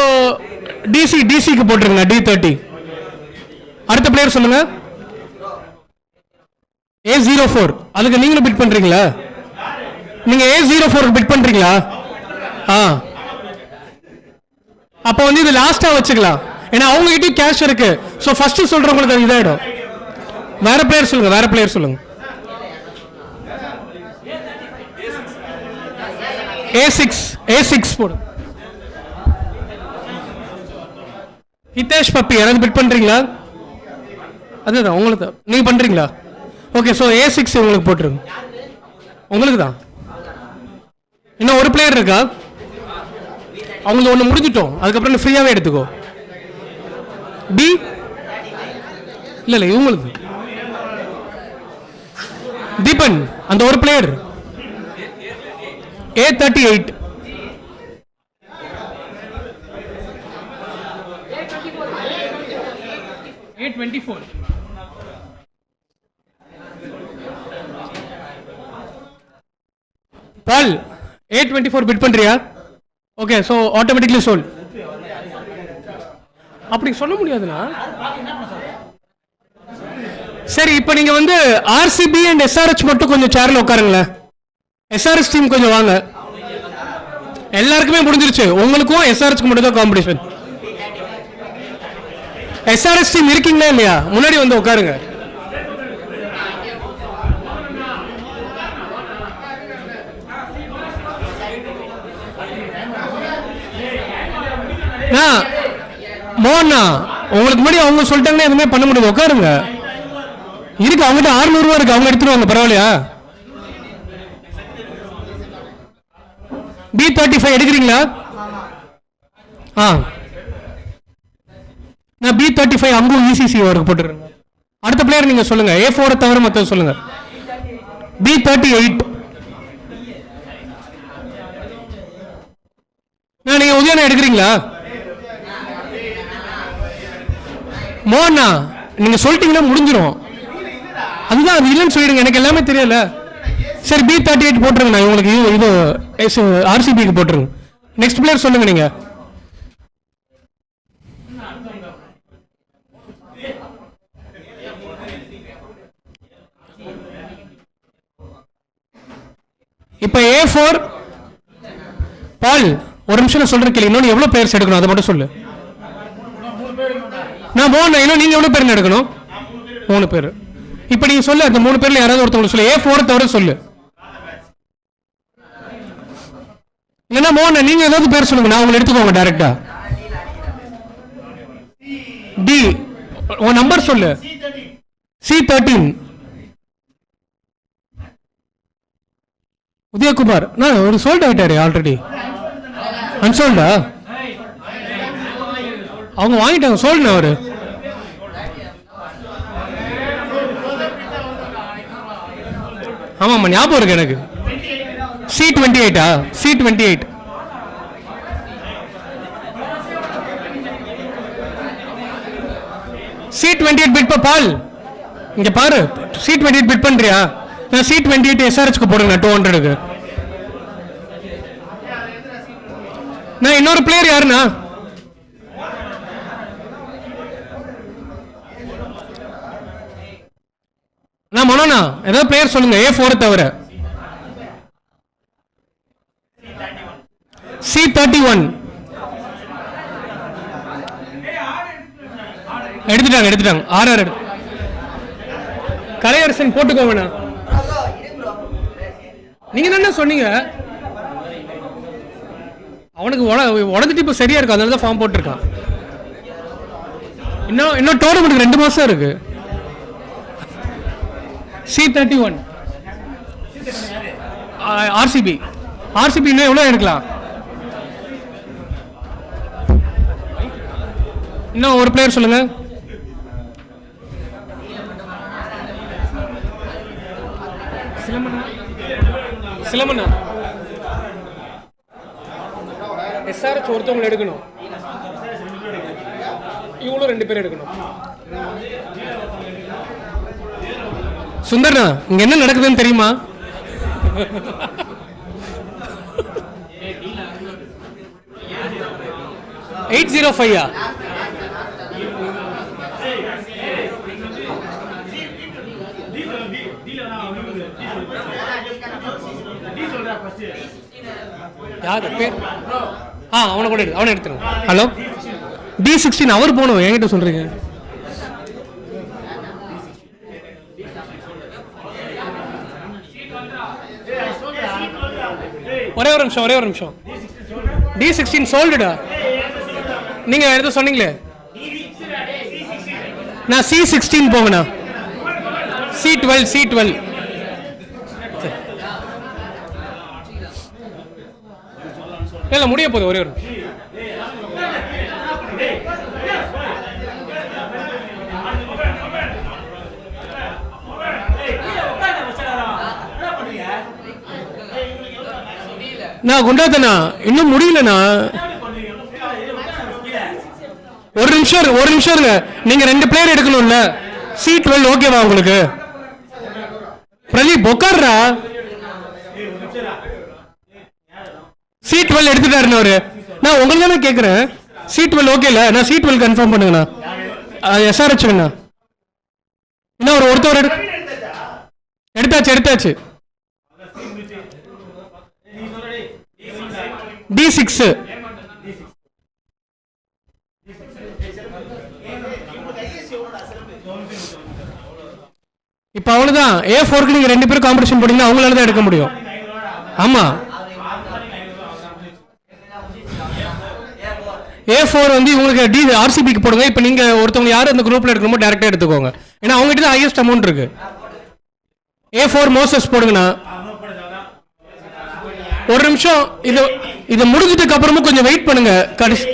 டிசிக்கு போட்டுருங்க D30. அடுத்த பிளேயர் சொல்லுங்க. A04 அதுக்கு நீங்களும் பிட் பண்றீங்களா? நீங்க A04 பிட் பண்றீங்களா? அப்ப வந்து இது லாஸ்டா வச்சுக்கலாம், ஏன்னா அவங்க கிட்ட கேஷ் இருக்கு. சோ ஃபர்ஸ்ட் சொல்றவங்களுக்கு அது இதாயிடும். வேற பிளேயர் சொல்லுங்க. A6 போடு. ஹிதேஷ் பப்பி யாராவது பிட் பண்றீங்களா? அதுதான் உங்களுக்கு நீங்க பண்றீங்களா? ஓகே, ஸோ A6 உங்களுக்கு போட்டுருங்க. உங்களுக்கு தான். இன்னும் ஒரு பிளேயர் இருக்கா? அவங்களுக்கு ஒன்று முடிஞ்சிட்டோம், அதுக்கப்புறம் நீ ஃப்ரீயாகவே எடுத்துக்கோ. B இல்லை இவங்களுக்கு தீபன் அந்த ஒரு player A38 A24 ball A24 bid பண்றியா? Okay, so automatically sold. அப்படி சொல்ல முடியாதுண்ணா. சரி, இப்போ நீங்க வந்து ஆர்சிபி அண்ட் எஸ்ஆர்ஹெச் மட்டும் கொஞ்சம் சேர்ல உட்காருங்களேன். எஸ்ஆர்எஸ் டீம் கொஞ்சம் வாங்க. எல்லாருக்குமே முடிஞ்சிருச்சு, உங்களுக்கும் எஸ்ஆர்ஹெச்க்கு மட்டும் தான் காம்படிஷன். எஸ்ஆர்எஸ் டீம் இருக்கீங்களா இல்லையா? முன்னாடி வந்து உட்காருங்க. மோகனா, உங்களுக்கு முன்னாடி அவங்க சொல்லிட்டாங்கன்னா எதுவுமே பண்ண முடியாது, உட்காருங்க. இருக்கு, அவங்ககிட்ட 600 ரூபா இருக்கு, அவங்க எடுத்துருவாங்க, பரவாயில்லையா? B35 எடுக்கிறீங்களா? நான் B35 அங்கும் ECC அவருக்கு போட்டுருங்க. அடுத்த பிளேயர் நீங்க சொல்லுங்க. A4 தவிர மொத்தம் சொல்லுங்க. B38 நீங்க உதயனா எடுக்கிறீங்களா? மோகனா, நீங்க சொல்லிட்டீங்கன்னா முடிஞ்சிடும். அதுதான், அது இல்லைன்னு சொல்லிடுங்க, எனக்கு எல்லாமே தெரியல. சரி, B38 போட்டுருங்க. நான் உங்களுக்கு இது ஆர்சிபிக்கு போட்டுருங்க. நெக்ஸ்ட் பிளேயர் சொல்லுங்க நீங்க. இப்ப A4 பால், ஒரு நிமிஷம் சொல்றேன் கேள்வி. இன்னொன்று எவ்வளவு பிளேயர்ஸ் எடுக்கணும் அதை மட்டும் சொல்லு. நான் மோகன், இன்னும் நீங்க எவ்வளவு பேர் எடுக்கணும்? 3 பேர். இப்ப நீங்க சொல்லு, அந்த 3 பேர்ல யாராவது ஒருத்தவங்க சொல்லு. A4 தவிர சொல்லு. இல்லைன்னா மோகன் நீங்க ஏதாவது பேர் சொல்லுங்க, நான் உங்களை எடுத்துக்கோங்க டைரக்டா. டி, உன் நம்பர் சொல்லு. C13 உதயகுமார். நான் ஒரு சோல்ட் ஆயிட்டாரு ஆல்ரெடி. அன்சோல்டா? அவங்க வாங்கிட்டாங்க, சோல்டுனா அவரு. ஆமாம்மா, ஞாபகம் இருக்கு எனக்கு. C28 C28 C28 பிட் பால். இங்க பாரு, C28 பிட் பண்றியா? நான் C28 எஸ்ஆர்ஹெச்க்கு போடுங்க 200க்கு. நான் இன்னொரு பிளேயர் யாருன்னா? நான் மனோனா, ஏதாவது பிளேயர் சொல்லுங்க. A4 தவிர. C31 எடுத்துட்டாங்க. RR கலையரசன் போட்டுக்கோங்க. நீங்க என்ன சொன்னீங்க? அவனுக்கு உடஞ்சிட்டு இப்ப சரியா இருக்கு, அதனால தான் ஃபார்ம் போட்டிருக்கான். இன்னும் டோர்னமெண்ட் 2 மாசம் இருக்கு. C31 RCB இன்னும் எவ்வளவு எடுக்கலாம்? இன்னும் ஒரு பிளேயர் சொல்லுங்க. சிலமண்ணா எஸ்ஆர்ஹெச் ஒருத்தவங்களை எடுக்கணும், இவங்களும் 2 பேர் எடுக்கணும். சுந்தர்னா, இங்க என்ன நடக்குதுன்னு தெரியுமா? $805 யாரு பேர்? அவனை கூட அவனை எடுத்துருங்க. ஹலோ, D16 அவர் போகணும், என்கிட்ட சொல்றீங்க. ஒரே ஒரு நிமிஷம். D16 சோல்டுடா. நீங்க எது சொன்னீங்களே? நான் C16 போங்கண்ணா. C12 இல்ல, முடிய போகுது. ஒரே ஒரு நான் குண்டாத்தனா இன்னும் முடியலண்ணா. ஒரு நிமிஷம் இருங்க. நீங்க 2 பிளேயர் எடுக்கணும்ல. C12 ஓகேவா உங்களுக்கு? பிரதீப் உட்கார்றா. C12 எடுத்துட்டாருன்னு அவரு. நான் உங்களுக்கு தானே கேட்குறேன். C12 ஓகே இல்லை? நான் C12 கன்ஃபார்ம் பண்ணுங்கண்ணா. SRH வேணா இன்னும் ஒருத்தவர் எடுத்தாச்சு. D6 இப்போ அவ்வளோதான். A4க்கு நீங்கள் 2 பேரும் காம்படிஷன் போட்டீங்கன்னா அவங்களால தான் எடுக்க முடியும். ஆமாம், A4 வந்து உங்களுக்கு RCBக்கு போடுங்க. இப்போ நீங்கள் ஒருத்தவங்க யார் அந்த குரூப்பில் எடுக்கணுமோ டேரெக்டாக எடுத்துக்கோங்க. ஏன்னா அவங்ககிட்ட தான் ஹையஸ்ட் அமௌண்ட் இருக்கு. A4 Moses போடுங்கண்ணா. ஒரு நிமிஷம், இது முடிஞ்சதுக்கு அப்புறமும் கொஞ்சம் வெயிட் பண்ணுங்க. கடைசி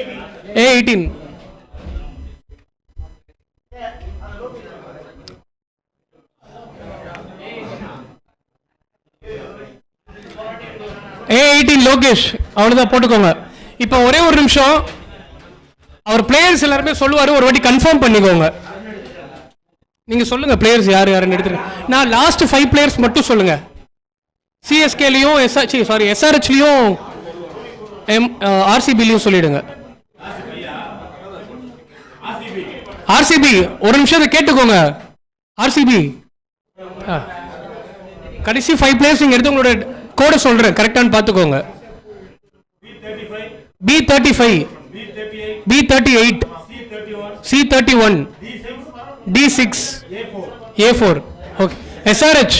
A18 லோகேஷ் அவ்வளோதான் போட்டுக்கோங்க. இப்போ ஒரே ஒரு நிமிஷம், அவர் பிளேயர்ஸ் எல்லாருமே சொல்லுவாரு, ஒரு வாட்டி கன்ஃபார்ம் பண்ணிக்கோங்க. நீங்க சொல்லுங்க பிளேயர்ஸ் யாருன்னு எடுத்துருங்க. நான் லாஸ்ட் 5 பிளேயர்ஸ் மட்டும் சொல்லுங்க. சிஎஸ்கேலையும் SRHலையும் RCBலையும் சொல்லிடுங்க. RCB ஒரு நிமிஷம் கேட்டுக்கோங்க. RCB கடைசி 5 பிளேயர்ஸ் நீங்க எடுத்து உங்களோட கோட சொல்றேன், கரெக்டானு பார்த்துக்கோங்க. B35 B38 C31 D6 A4 okay. SRH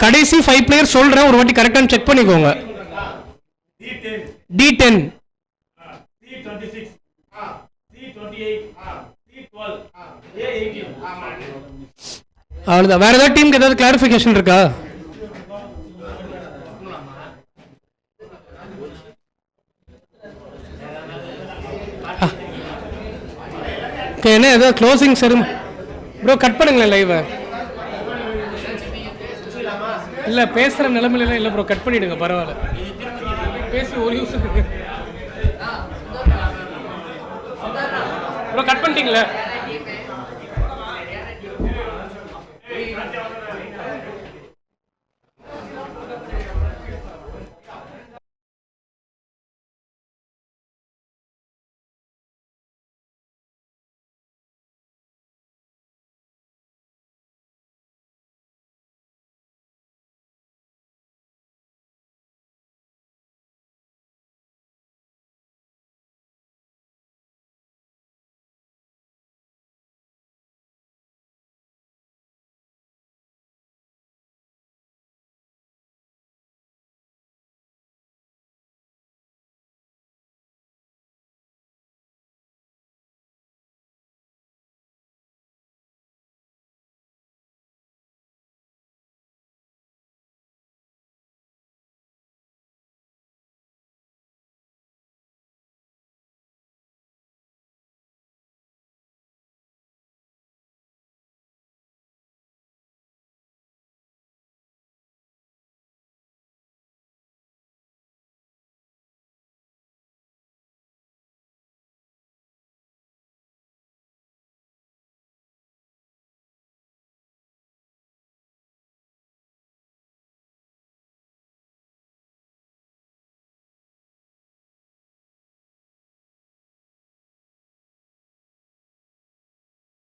கடைசி 5 பிளேயர் சொல்றேன், ஒரு வாட்டி கரெக்டானு செக் பண்ணிக்கோங்க. D10 அவ்வளோதான். வேற ஏதாவது டீமுக்கு ஏதாவது கிளாரிஃபிகேஷன் இருக்கா? என்ன ஏதோ க்ளோசிங் சரி ப்ரோ கட் பண்ணுங்களேன் லைவை. இல்லை பேசுகிற நிலைமையிலாம் இல்லை ப்ரோ, கட் பண்ணிவிடுங்க பரவாயில்ல. பேசி ஒரு யூஸ் ப்ரோ கட் பண்ணிட்டீங்களே.